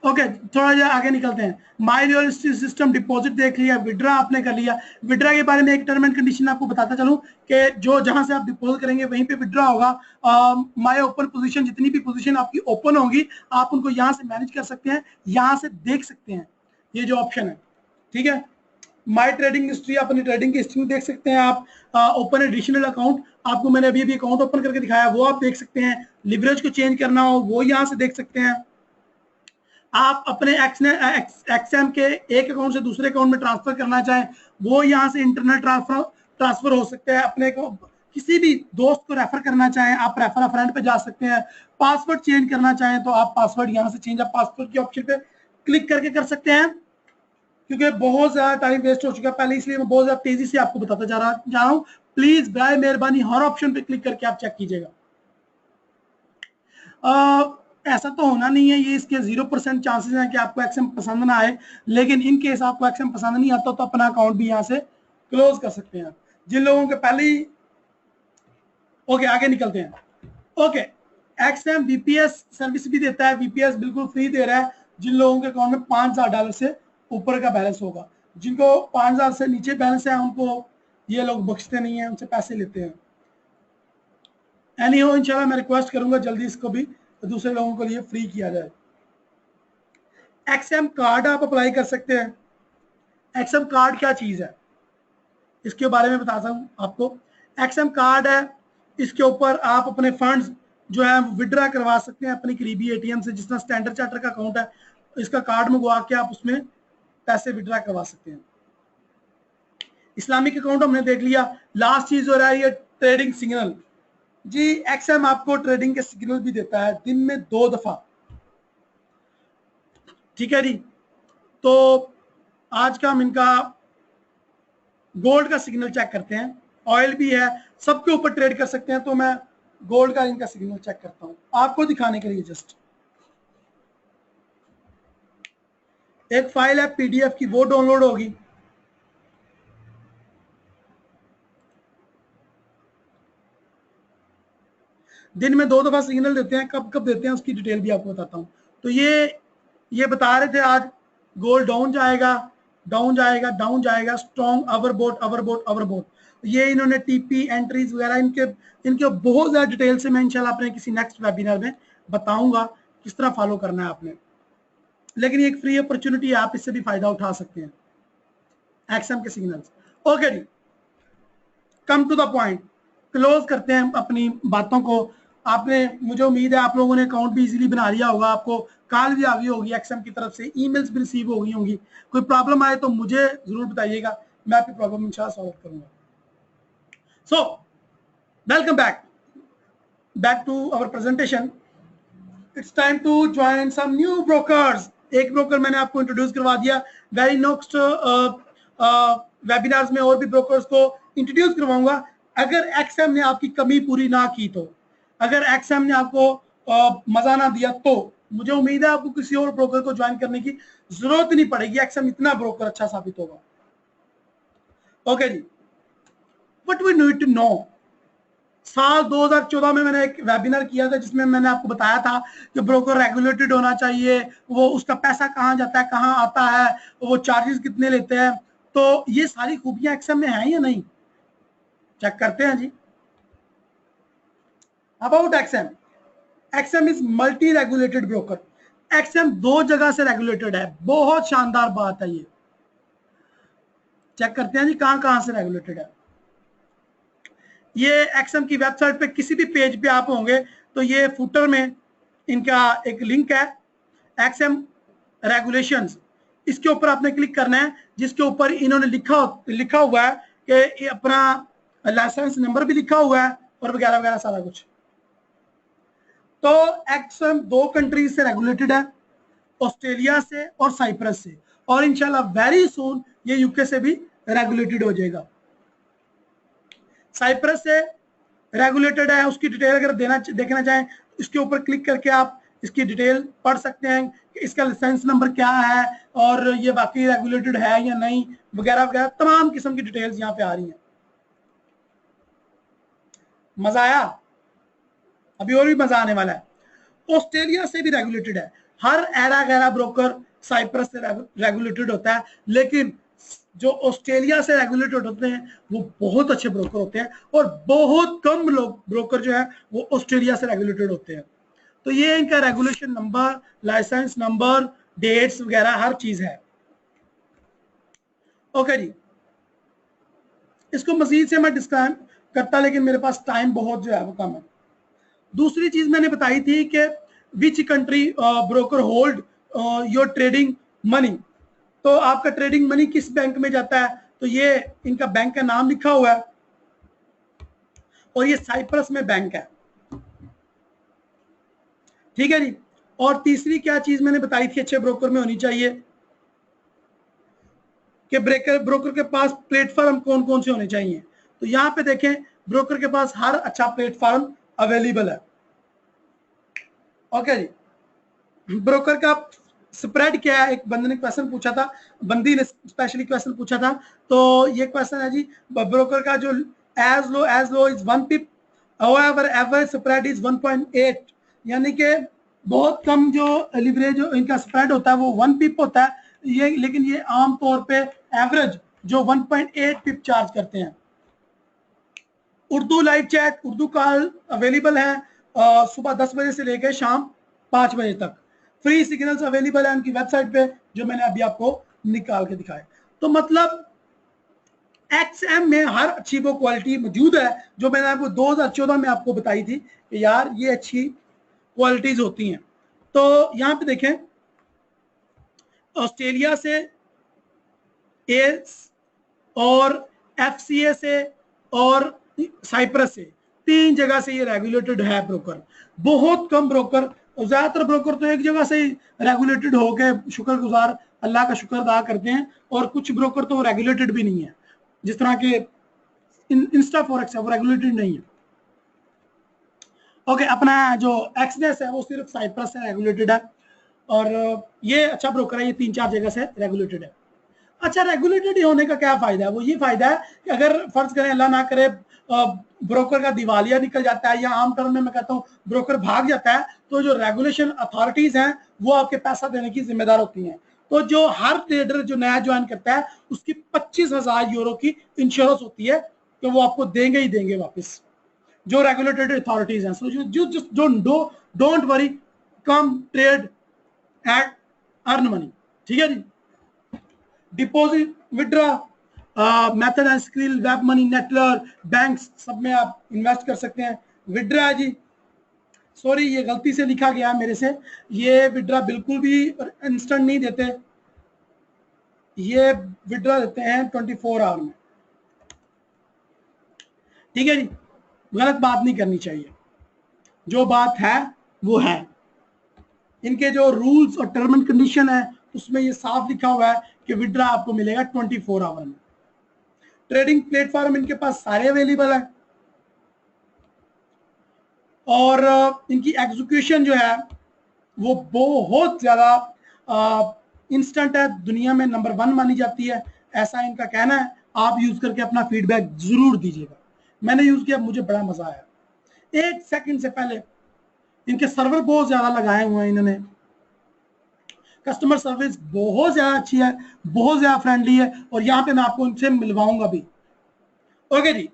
ओके, थोड़ा जा आगे निकलते हैं। माई रियल सिस्टम डिपॉजिट देख लिया, विड्रा आपने कर लिया। विड्रा के बारे में एक टर्म एंड कंडीशन आपको बताता चलूं कि जो जहां से आप डिपॉजिट करेंगे वहीं पे विड्रा होगा। माई ओपन पोजीशन, जितनी भी पोजीशन आपकी ओपन होंगी आप उनको यहां से मैनेज कर सकते हैं, यहां से देख सकते हैं, ये जो ऑप्शन है, ठीक है। माई ट्रेडिंग हिस्ट्री, अपनी ट्रेडिंग की हिस्ट्री देख सकते हैं आप। ओपन एडिशनल अकाउंट, आपको मैंने अभी अकाउंट ओपन करके दिखाया, वो आप देख सकते हैं। लिवरेज को चेंज करना हो वो यहाँ से देख सकते हैं। आप अपने एक्सएम के एक अकाउंट से दूसरे अकाउंट में ट्रांसफर करना चाहें वो यहाँ से इंटरनल ट्रांसफर हो सकता है। अपने को किसी भी दोस्त को रेफर करना चाहें आप रेफर अ फ्रेंड पे जा सकते हैं। पासवर्ड चेंज करना चाहें तो आप पासवर्ड यहाँ से चेंज पासवर्ड की ऑप्शन पे क्लिक करके कर सकते हैं। क्योंकि बहुत ज्यादा टाइम वेस्ट हो चुका है पहले, इसलिए मैं बहुत ज्यादा तेजी से आपको बताता जा रहा हूँ। प्लीज बाय मेहरबानी हर ऑप्शन पे क्लिक करके आप चेक कीजिएगा। ऐसा तो होना नहीं है, ये इसके 0% चांसेस हैं कि आपको एक्सएम पसंद ना आए, लेकिन इन केस आपको एक्सएम पसंद नहीं आता तो अपना अकाउंट भी यहाँ से क्लोज कर सकते हैं। जिन लोगों के पहले ही ओके, आगे निकलते हैं। ओके, एक्सएम वीपीएस सर्विस भी देता है, वीपीएस बिल्कुल फ्री दे रहा है जिन लोगों के अकाउंट में $5,000 से ऊपर का बैलेंस होगा। जिनको 5,000 से नीचे बैलेंस है उनको ये लोग बख्शते नहीं है, उनसे पैसे लेते हैं। एनी हो, इंशाल्लाह मैं रिक्वेस्ट करूंगा जल्दी इसको भी दूसरे लोगों के लिए फ्री किया जाए। एक्सएम कार्ड आप अप्लाई कर सकते हैं। एक्सएम कार्ड क्या चीज है इसके बारे में बताता हूं आपको। एक्सएम कार्ड है, इसके ऊपर आप अपने फंड्स जो है विड्रा करवा सकते हैं अपनी करीबी एटीएम से। जिस तरह स्टैंडर्ड चार्टर का अकाउंट है, इसका कार्ड मंगवा के आप उसमें पैसे विड्रा करवा सकते हैं। इस्लामिक अकाउंट हमने देख लिया। लास्ट चीज हो रहा है ये ट्रेडिंग सिग्नल। जी, एक्सएम आपको ट्रेडिंग के सिग्नल भी देता है दिन में 2 दफा, ठीक है जी। तो आज का हम इनका गोल्ड का सिग्नल चेक करते हैं। ऑयल भी है, सबके ऊपर ट्रेड कर सकते हैं, तो मैं गोल्ड का इनका सिग्नल चेक करता हूं आपको दिखाने के लिए। जस्ट एक फाइल है पीडीएफ की, वो डाउनलोड होगी। दिन में 2 दफा सिग्नल देते हैं, कब कब देते हैं उसकी डिटेल भी आपको बताता हूं। तो ये बता रहे थे आज गोल्ड डाउन जाएगा, डाउन जाएगा, डाउन जाएगा, स्ट्रॉन्ग अवरबोट। ये इन्होंने टीपी एंट्रीज वगैरह इनके बहुत ज्यादा डिटेल से मैं इंशाल्लाह अपने किसी नेक्स्ट वेबिनार में बताऊंगा किस तरह फॉलो करना है आपने। लेकिन ये एक फ्री अपॉर्चुनिटी है, आप इससे भी फायदा उठा सकते हैं एक्सएम के सिग्नल्स। ओके जी, come to the point, close करते हैं अपनी बातों को। आपने, मुझे उम्मीद है आप लोगों ने अकाउंट भी इजीली बना लिया होगा, आपको कॉल भी आ गई होगी एक्सएम की तरफ से, ईमेल्स भी रिसीव हो गई होंगी। कोई प्रॉब्लम आए तो मुझे जरूर बताइएगा, मैं आपकी प्रॉब्लम इंशाल्लाह सॉल्व करूंगा। So welcome back to our presentation. It's time to join some new brokers. एक ब्रोकर मैंने आपको इंट्रोड्यूस करवा दिया, वेरी नेक्स्ट वेबिनार्स में और भी ब्रोकर्स को इंट्रोड्यूस करवाऊंगा। अगर एक्सएम ने आपकी कमी पूरी ना की तो, अगर एक्सएम ने आपको मजा ना दिया तो मुझे उम्मीद है आपको किसी और ब्रोकर को ज्वाइन करने की जरूरत नहीं पड़ेगी, एक्सएम इतना ब्रोकर अच्छा साबित होगा। ओके जी, what we need to know. साल 2014 में मैंने एक वेबिनार किया था जिसमें मैंने आपको बताया था कि ब्रोकर रेगुलेटेड होना चाहिए, वो उसका पैसा कहाँ जाता है, कहाँ आता है, वो चार्जेस कितने लेते हैं। तो ये सारी खूबियां एक्सएम में हैं या नहीं, चेक करते हैं जी। About XM, XM is multi regulated broker. XM 2 जगह से रेगुलेटेड है, बहुत शानदार बात है ये। चेक करते हैं जी कहां कहां से रेगुलेटेड है। ये एक्सएम की वेबसाइट पे किसी भी पेज पे आप होंगे तो ये फुटर में इनका एक लिंक है, एक्सएम रेगुलेशंस। इसके ऊपर आपने क्लिक करना है, जिसके ऊपर इन्होंने लिखा हुआ है कि ये अपना लाइसेंस नंबर भी लिखा हुआ है और वगैरह वगैरह सारा कुछ। तो एक्सएम 2 कंट्रीज से रेगुलेटेड है, ऑस्ट्रेलिया से और साइप्रस से, और इंशाल्लाह वेरी सून ये यूके से भी रेगुलेटेड हो जाएगा। साइप्रस से रेगुलेटेड है, उसकी डिटेल अगर देखना चाहें इसके ऊपर क्लिक करके आप इसकी डिटेल पढ़ सकते हैं कि इसका लाइसेंस नंबर क्या है और ये वाकई रेगुलेटेड है या नहीं, वगैरह वगैरह तमाम किस्म की डिटेल्स यहाँ पे आ रही हैं। मजा आया? अभी और भी मजा आने वाला है। ऑस्ट्रेलिया से भी रेगुलेटेड है, हर एरा गैरा ब्रोकर साइप्रस से रेगुलेटेड होता है, लेकिन जो ऑस्ट्रेलिया से रेगुलेटेड होते हैं वो बहुत अच्छे ब्रोकर होते हैं, और बहुत कम लोग ब्रोकर जो है वो ऑस्ट्रेलिया से रेगुलेटेड होते हैं। तो ये इनका regulation number, license number, dates वगैरह हर चीज है। ओके जी, इसको मजीद से मैं डिस्क्राइब करता, लेकिन मेरे पास टाइम बहुत जो है वो कम है। दूसरी चीज मैंने बताई थी कि which country broker hold your trading money. तो आपका ट्रेडिंग मनी किस बैंक में जाता है, तो ये इनका बैंक का नाम लिखा हुआ है और ये साइप्रस में बैंक है, ठीक है जी। और तीसरी क्या चीज मैंने बताई थी अच्छे ब्रोकर में होनी चाहिए कि ब्रोकर के पास प्लेटफॉर्म कौन कौन से होने चाहिए। तो यहाँ पे देखें, ब्रोकर के पास हर अच्छा प्लेटफॉर्म अवेलेबल है। ओके जी, ब्रोकर का स्प्रेड क्या है, एक बंदे ने क्वेश्चन पूछा था, बंदी ने स्पेशली क्वेश्चन पूछा था। तो ये क्वेश्चन है जी, ब्रोकर का जो as low is 1 pip, however average spread is 1.8, यानी कि बहुत कम जो लिवरेज इनका स्प्रेड होता है वो 1 पिप होता है, ये लेकिन ये आम तौर पे एवरेज जो 1.8 पिप चार्ज करते हैं। Urdu live chat, Urdu call available है सुबह 10 बजे से लेकर शाम 5 बजे तक। फ्री सिग्नल्स अवेलेबल है उनकी वेबसाइट पे, जो मैंने अभी आपको निकाल के दिखाया। तो मतलब एक्सएम में हर अच्छी वो क्वालिटी मौजूद है जो मैंने आपको 2014 में आपको बताई थी कि यार ये अच्छी क्वालिटीज होती हैं। तो यहाँ पे देखें, ऑस्ट्रेलिया से एस और एफसीए से और साइप्रस से 3 जगह से ये रेगुलेटेड है ब्रोकर। बहुत कम ब्रोकर, ज्यादातर ब्रोकर तो एक जगह से रेगुलेटेड होकर शुक्रगुजार अल्लाह का शुक्र अदा करते हैं, और कुछ ब्रोकर तो रेगुलेटेड भी नहीं है, जिस तरह के इंस्टा फॉरेक्स है वो रेगुलेटेड नहीं है। ओके, अपना जो एक्सनेस है वो सिर्फ साइप्रस से रेगुलेटेड है, और ये अच्छा ब्रोकर है, ये 3-4 जगह से रेगुलेटेड है। अच्छा, रेगुलेटेड होने का क्या फायदा है? वो ये फायदा है कि अगर फर्ज करें अल्लाह ना करे ब्रोकर का दिवालिया निकल जाता है, या आम टर्म में मैं कहता हूँ ब्रोकर भाग जाता है, तो जो रेगुलेशन अथॉरिटीज हैं वो आपके पैसा देने की जिम्मेदार होती हैं। तो जो हर ट्रेडर जो नया ज्वाइन करता है उसकी 25,000 यूरो की इंश्योरेंस होती है कि वो आपको देंगे ही देंगे वापस, जो रेगुलेटेड अथॉरिटीज हैं। सो जो just don't worry, come trade and earn money, ठीक है जी। Deposit, withdraw method and Skrill, WebMoney, Neteller, banks, सब में आप इन्वेस्ट कर सकते हैं। विड्रॉ है जी, सॉरी ये गलती से लिखा गया मेरे से, ये विड्रा बिल्कुल भी इंस्टेंट नहीं देते, ये विड्रा देते हैं 24 आवर में। ठीक है जी, गलत बात नहीं करनी चाहिए, जो बात है वो है। इनके जो रूल्स और टर्म एंड कंडीशन है उसमें ये साफ लिखा हुआ है कि विड्रा आपको मिलेगा 24 आवर में। ट्रेडिंग प्लेटफॉर्म इनके पास सारे अवेलेबल है और इनकी एग्जीक्यूशन जो है वो बहुत ज्यादा इंस्टेंट है, दुनिया में नंबर 1 मानी जाती है, ऐसा इनका कहना है। आप यूज करके अपना फीडबैक जरूर दीजिएगा। मैंने यूज किया, मुझे बड़ा मजा आया। 1 सेकंड से पहले इनके सर्वर बहुत ज्यादा लगाए हुए हैं इन्होंने, कस्टमर सर्विस बहुत ज्यादा अच्छी है, बहुत ज्यादा फ्रेंडली है, और यहाँ पे मैं आपको इनसे मिलवाऊंगा भी। ओके जी,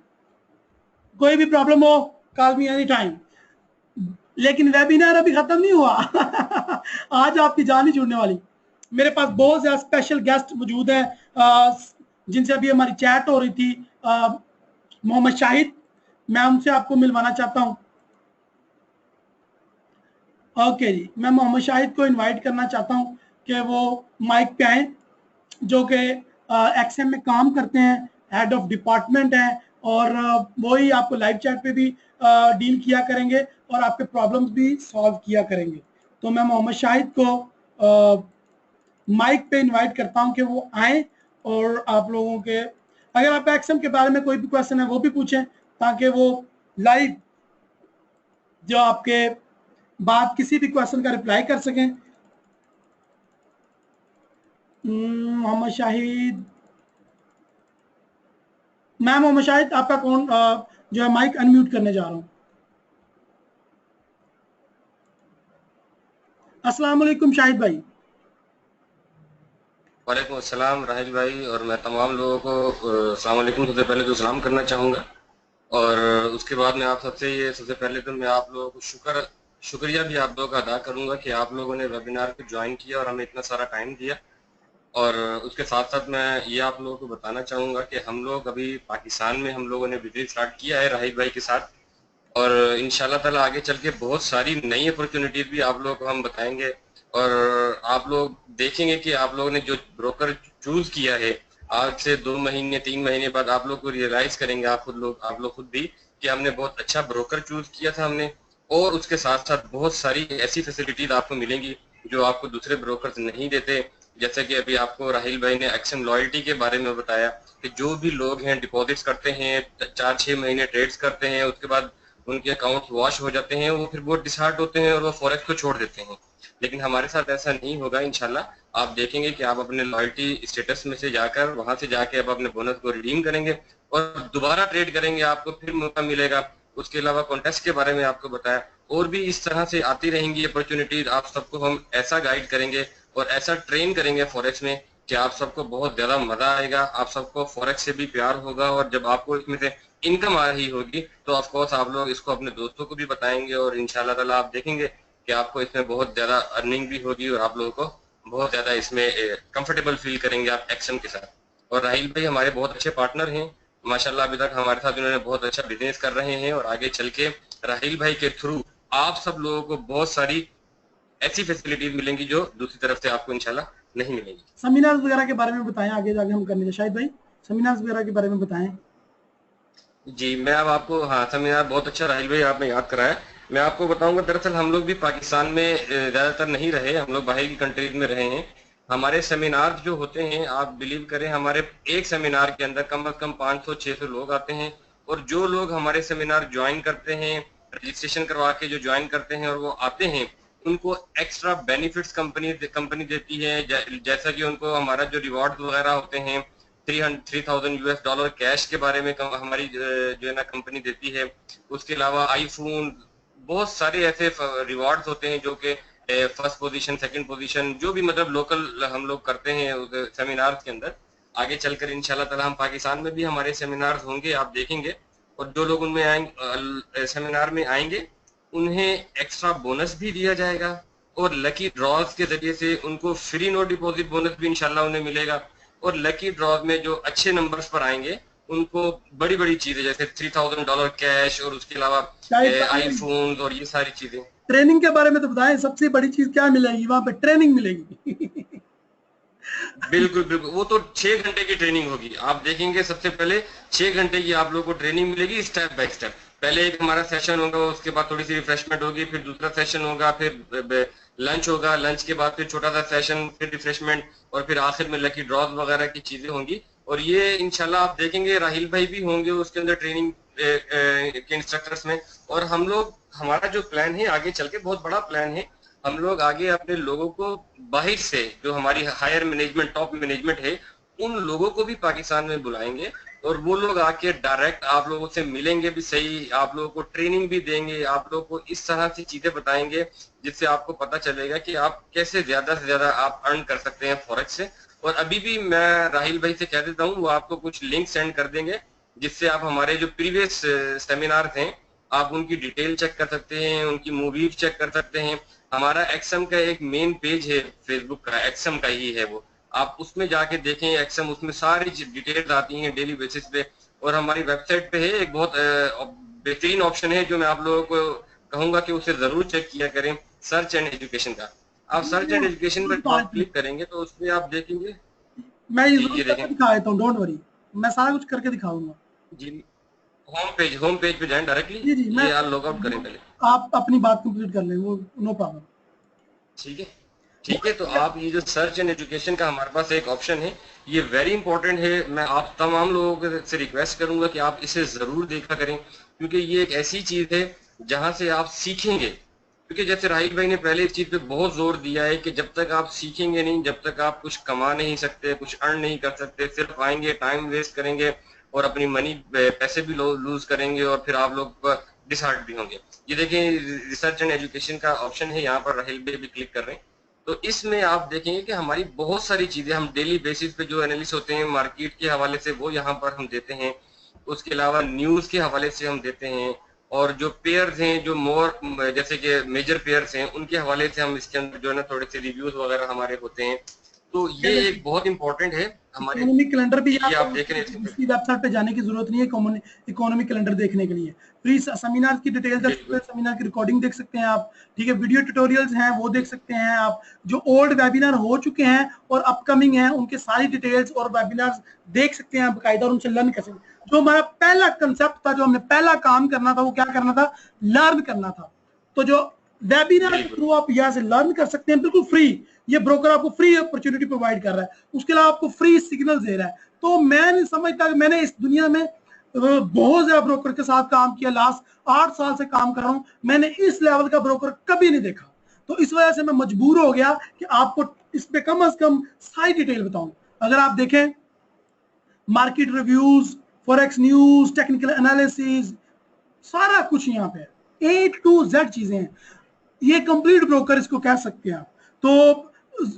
कोई भी प्रॉब्लम हो कॉल मी एनी टाइम। लेकिन वेबिनार अभी खत्म नहीं हुआ आज आपकी जान ही जुड़ने वाली। मेरे पास बहुत ज्यादा स्पेशल गेस्ट मौजूद है जिनसे अभी हमारी चैट हो रही थी, मोहम्मद शाहिद, मैं उनसे आपको मिलवाना चाहता हूं। ओके जी, मैं मोहम्मद शाहिद को इनवाइट करना चाहता हूं कि वो माइक पे आए, जो कि एक्सएम में काम करते हैं, हेड ऑफ डिपार्टमेंट हैं, और वही आपको लाइव चैट पे भी डील किया करेंगे और आपके प्रॉब्लम्स भी सॉल्व किया करेंगे। तो मैं मोहम्मद शाहिद को माइक पे इनवाइट करता हूं कि वो आए और आप लोगों के, अगर आप एक्सएम के बारे में कोई भी क्वेश्चन है वो भी पूछें, ताकि वो लाइव जो आपके बात किसी भी क्वेश्चन का रिप्लाई कर सकें। मोहम्मद शाहिद, मैं मोहम्मद शाहिद आपका कौन जो है माइक अनम्यूट करने जा रहा हूं। अस्सलाम वालेकुम शाहिद भाई। वालेकुम अस्सलाम राहिल भाई, और मैं तमाम लोगों को अस्सलाम वालेकुम सबसे पहले तो सलाम करना चाहूँगा, और उसके बाद में आप सबसे पहले तो मैं आप लोगों को शुक्रिया भी आप लोगों का अदा करूँगा कि आप लोगों ने वेबिनार को ज्वाइन किया और हमें इतना सारा टाइम दिया। और उसके साथ साथ मैं ये आप लोगों को बताना चाहूँगा कि हम लोग अभी पाकिस्तान में हम लोगों ने बिजनेस स्टार्ट किया है राहिल भाई के साथ, और इंशाल्लाह ताला आगे चल के बहुत सारी नई अपॉर्चुनिटीज भी आप लोगों को हम बताएंगे। और आप लोग देखेंगे कि आप लोगों ने जो ब्रोकर चूज किया है, आज से 2 महीने 3 महीने बाद आप लोग को रियलाइज करेंगे, आप लोग खुद भी, कि हमने बहुत अच्छा ब्रोकर चूज किया था हमने। और उसके साथ साथ बहुत सारी ऐसी फैसिलिटीज आपको मिलेंगी जो आपको दूसरे ब्रोकर नहीं देते। जैसे कि अभी आपको राहिल भाई ने एक्शन लॉयल्टी के बारे में बताया कि जो भी लोग हैं डिपॉजिट्स करते हैं, 4-6 महीने ट्रेड्स करते हैं, उसके बाद उनके अकाउंट वॉश हो जाते हैं, वो फिर बहुत डिसहार्ट होते हैं और वो फॉरेक्स को छोड़ देते हैं। लेकिन हमारे साथ ऐसा नहीं होगा इंशाल्लाह। आप देखेंगे कि आप अपने लॉयल्टी स्टेटस में से जाकर वहां से जाके आप अपने बोनस को रिडीम करेंगे और दोबारा ट्रेड करेंगे, आपको फिर मौका मिलेगा। उसके अलावा कॉन्टेस्ट के बारे में आपको बताया, और भी इस तरह से आती रहेंगी अपॉर्चुनिटीज। आप सबको हम ऐसा गाइड करेंगे और ऐसा ट्रेन करेंगे फॉरेक्स में कि आप सबको बहुत ज्यादा मजा आएगा, आप सबको फॉरेक्स से भी प्यार होगा, और जब आपको इसमें से इनकम आ रही होगी तो ऑफ कोर्स आप लोग इसको अपने दोस्तों को भी बताएंगे, और इंशाल्लाह ताला आप देखेंगे कि आपको इसमें बहुत ज्यादा अर्निंग भी होगी और आप लोगों को बहुत ज्यादा इसमें कंफर्टेबल फील करेंगे आप एक्शन के साथ। और राहिल भाई हमारे बहुत अच्छे पार्टनर हैं माशाल्लाह, अभी तक हमारे साथ उन्होंने बहुत अच्छा बिजनेस कर रहे हैं, और आगे चल के राहिल भाई के थ्रू आप सब लोगों को बहुत सारी ऐसी फैसिलिटीज मिलेंगी जो दूसरी तरफ से आपको इंशाल्लाह नहीं मिलेंगी। सेमिनार वगैरह के बारे में बताएं, आगे जाके हम करने शाहिद भाई, सेमिनार वगैरह के बारे में बताएं। जी मैं अब आपको, हाँ सेमिनार बहुत अच्छा राहिल भाई आपने याद कराया। मैं आपको बताऊंगा, दरअसल हम लोग भी पाकिस्तान में ज्यादातर नहीं रहे, हम लोग बाहर की कंट्रीज में रहे हैं। हमारे सेमिनार जो होते हैं, आप बिलीव करें, हमारे एक सेमिनार के अंदर कम से कम 500-600 लोग आते हैं, और जो लोग हमारे सेमिनार ज्वाइन करते हैं, रजिस्ट्रेशन करवा के जो ज्वाइन करते हैं और वो आते हैं, उनको एक्स्ट्रा बेनिफिट्स कंपनी देती है। जैसा कि उनको हमारा जो रिवॉर्ड वगैरह होते हैं, 3,000 US डॉलर कैश के बारे में हमारी जो है ना कंपनी देती है। उसके अलावा आईफोन, बहुत सारे ऐसे रिवॉर्ड्स होते हैं जो कि फर्स्ट पोजीशन, सेकंड पोजीशन, जो भी मतलब लोकल हम लोग करते हैं सेमिनार के अंदर। आगे चलकर इंशाल्लाह ताला हम पाकिस्तान में भी हमारे सेमिनार होंगे, आप देखेंगे, और जो लोग उनमें आएंगे, सेमिनार में आएंगे, उन्हें एक्स्ट्रा बोनस भी दिया जाएगा, और लकी ड्रॉज के जरिए से उनको फ्री नो डिपॉजिट बोनस भी इंशाल्लाह उन्हें मिलेगा। और लकी ड्रॉ में जो अच्छे नंबर्स पर आएंगे उनको बड़ी बड़ी चीजें जैसे $3000 कैश और उसके अलावा आईफोन और ये सारी चीजें। ट्रेनिंग के बारे में तो बताएं, सबसे बड़ी चीज क्या मिलेगी वहां पे? ट्रेनिंग मिलेगी। बिल्कुल बिल्कुल, वो तो 6 घंटे की ट्रेनिंग होगी। आप देखेंगे सबसे पहले 6 घंटे की आप लोगों को ट्रेनिंग मिलेगी स्टेप बाय स्टेप। पहले एक हमारा सेशन होगा, उसके बाद थोड़ी सी रिफ्रेशमेंट होगी, फिर दूसरा सेशन होगा, फिर लंच होगा, लंच के बाद फिर छोटा सा सेशन, फिर रिफ्रेशमेंट, और फिर आखिर में लकी ड्रॉज वगैरह की चीजें होंगी। और ये इंशाल्लाह आप देखेंगे राहिल भाई भी होंगे उसके अंदर ट्रेनिंग के इंस्ट्रक्टर्स में। और हम लोग, हमारा जो प्लान है आगे चल के बहुत बड़ा प्लान है, हम लोग आगे अपने लोगों को बाहर से, जो हमारी हायर मैनेजमेंट, टॉप मैनेजमेंट है, उन लोगों को भी पाकिस्तान में बुलाएंगे और वो लोग आके डायरेक्ट आप लोगों से मिलेंगे भी सही, आप लोगों को ट्रेनिंग भी देंगे, आप लोगों को इस तरह से चीजें बताएंगे जिससे आपको पता चलेगा कि आप कैसे ज्यादा से ज्यादा आप अर्न कर सकते हैं फॉरेक्स से। और अभी भी मैं राहिल भाई से कह देता हूँ, वो आपको कुछ लिंक सेंड कर देंगे जिससे आप हमारे जो प्रीवियस सेमिनार थे आप उनकी डिटेल चेक कर सकते हैं, उनकी मूवीज चेक कर सकते हैं। हमारा एक्सएम का एक मेन पेज है फेसबुक का, एक्सएम का ही है वो, आप उसमें जाके देखें एक्सएम, उसमें सारी डिटेल्स आती हैं डेली बेसिस पे। और हमारी वेबसाइट पे है एक बहुत बेहतरीन ऑप्शन है जो मैं आप लोगों को कहूंगा कि उसे जरूर चेक किया करें, सर्च एंड एजुकेशन का। आप सर्च एंड एजुकेशन पर आप क्लिक करेंगे तो उसमें आप देखेंगे। मैं ये जरूर करके दिखा देता हूँ, डोंट वरी, मैं सारा कुछ करके दिखाऊंगा जी, होम पेज पे जाएं डायरेक्टली। जी जी, मैं ये आप लॉग आउट करें पहले, आप अपनी बात कंप्लीट कर लें, वो नो प्रॉब्लम। ठीक है ठीक है। तो आप ये जो सर्च एंड एजुकेशन का हमारे पास एक ऑप्शन है, ये वेरी इंपॉर्टेंट है। मैं आप तमाम लोगों से रिक्वेस्ट करूंगा कि आप इसे जरूर देखा करें, क्योंकि ये एक ऐसी चीज है जहां से आप सीखेंगे। क्योंकि जैसे राहिल भाई ने पहले इस चीज पे बहुत जोर दिया है कि जब तक आप सीखेंगे नहीं, जब तक आप कुछ कमा नहीं सकते, कुछ अर्न नहीं कर सकते, सिर्फ आएंगे टाइम वेस्ट करेंगे और अपनी मनी पैसे भी लूज करेंगे और फिर आप लोग डिसहार्ट भी होंगे। ये देखें रिसर्च एंड एजुकेशन का ऑप्शन है, यहाँ पर राहिल भाई भी क्लिक कर रहे हैं। तो इसमें आप देखेंगे कि हमारी बहुत सारी चीजें, हम डेली बेसिस पे जो एनालिस्ट होते हैं मार्केट के हवाले से वो यहाँ पर हम देते हैं, उसके अलावा न्यूज के हवाले से हम देते हैं, और जो पेयर्स हैं जो जैसे कि मेजर पेयर्स हैं उनके हवाले से हम इसके अंदर जो है ना थोड़े से रिव्यूज वगैरह हमारे होते हैं। तो ये एक बहुत इंपॉर्टेंट है हमारे। इकोनॉमिक कैलेंडर भी ये आप देख रहे हैं, इसकी वेबसाइट पे जाने की जरूरत नहीं है इकोनॉमिक कैलेंडर देखने के लिए। फ्री सेमिनार की डिटेल देख सकते हैं, सेमिनार की रिकॉर्डिंग देख सकते हैं आप, ठीक है, वीडियो ट्यूटोरियल्स हैं वो देख सकते हैं आप, जो ओल्ड वेबिनार हो चुके हैं और अपकमिंग हैं उनके सारी डिटेल्स और वेबिनार्स देख सकते हैं बकायदा, और उनसे लर्न कर सकते हैं। जो हमारा पहला कंसेप्ट था, जो हमने पहला काम करना था, वो क्या करना था? लर्न करना था। तो जो वेबिनार के थ्रू आप यहाँ से लर्न कर सकते हैं बिल्कुल फ्री, ये ब्रोकर आपको फ्री अपॉर्चुनिटी प्रोवाइड कर रहा है, उसके अलावा आपको फ्री सिग्नल दे रहा है। तो मैं नहीं समझता कि मैंने इस दुनिया में बहुत ज्यादा ब्रोकर के साथ काम किया, लास्ट 8 साल से काम कर रहा हूं, मैंने इस लेवल का ब्रोकर कभी नहीं देखा। तो इस वजह से मैं मजबूर हो गया कि आपको इस पे कम से कम सारी डिटेल बताऊं। अगर आप देखें market reviews, forex news, technical analysis, सारा कुछ यहाँ पे A to Z चीजें हैं। ये कंप्लीट ब्रोकर इसको कह सकते हैं आप। तो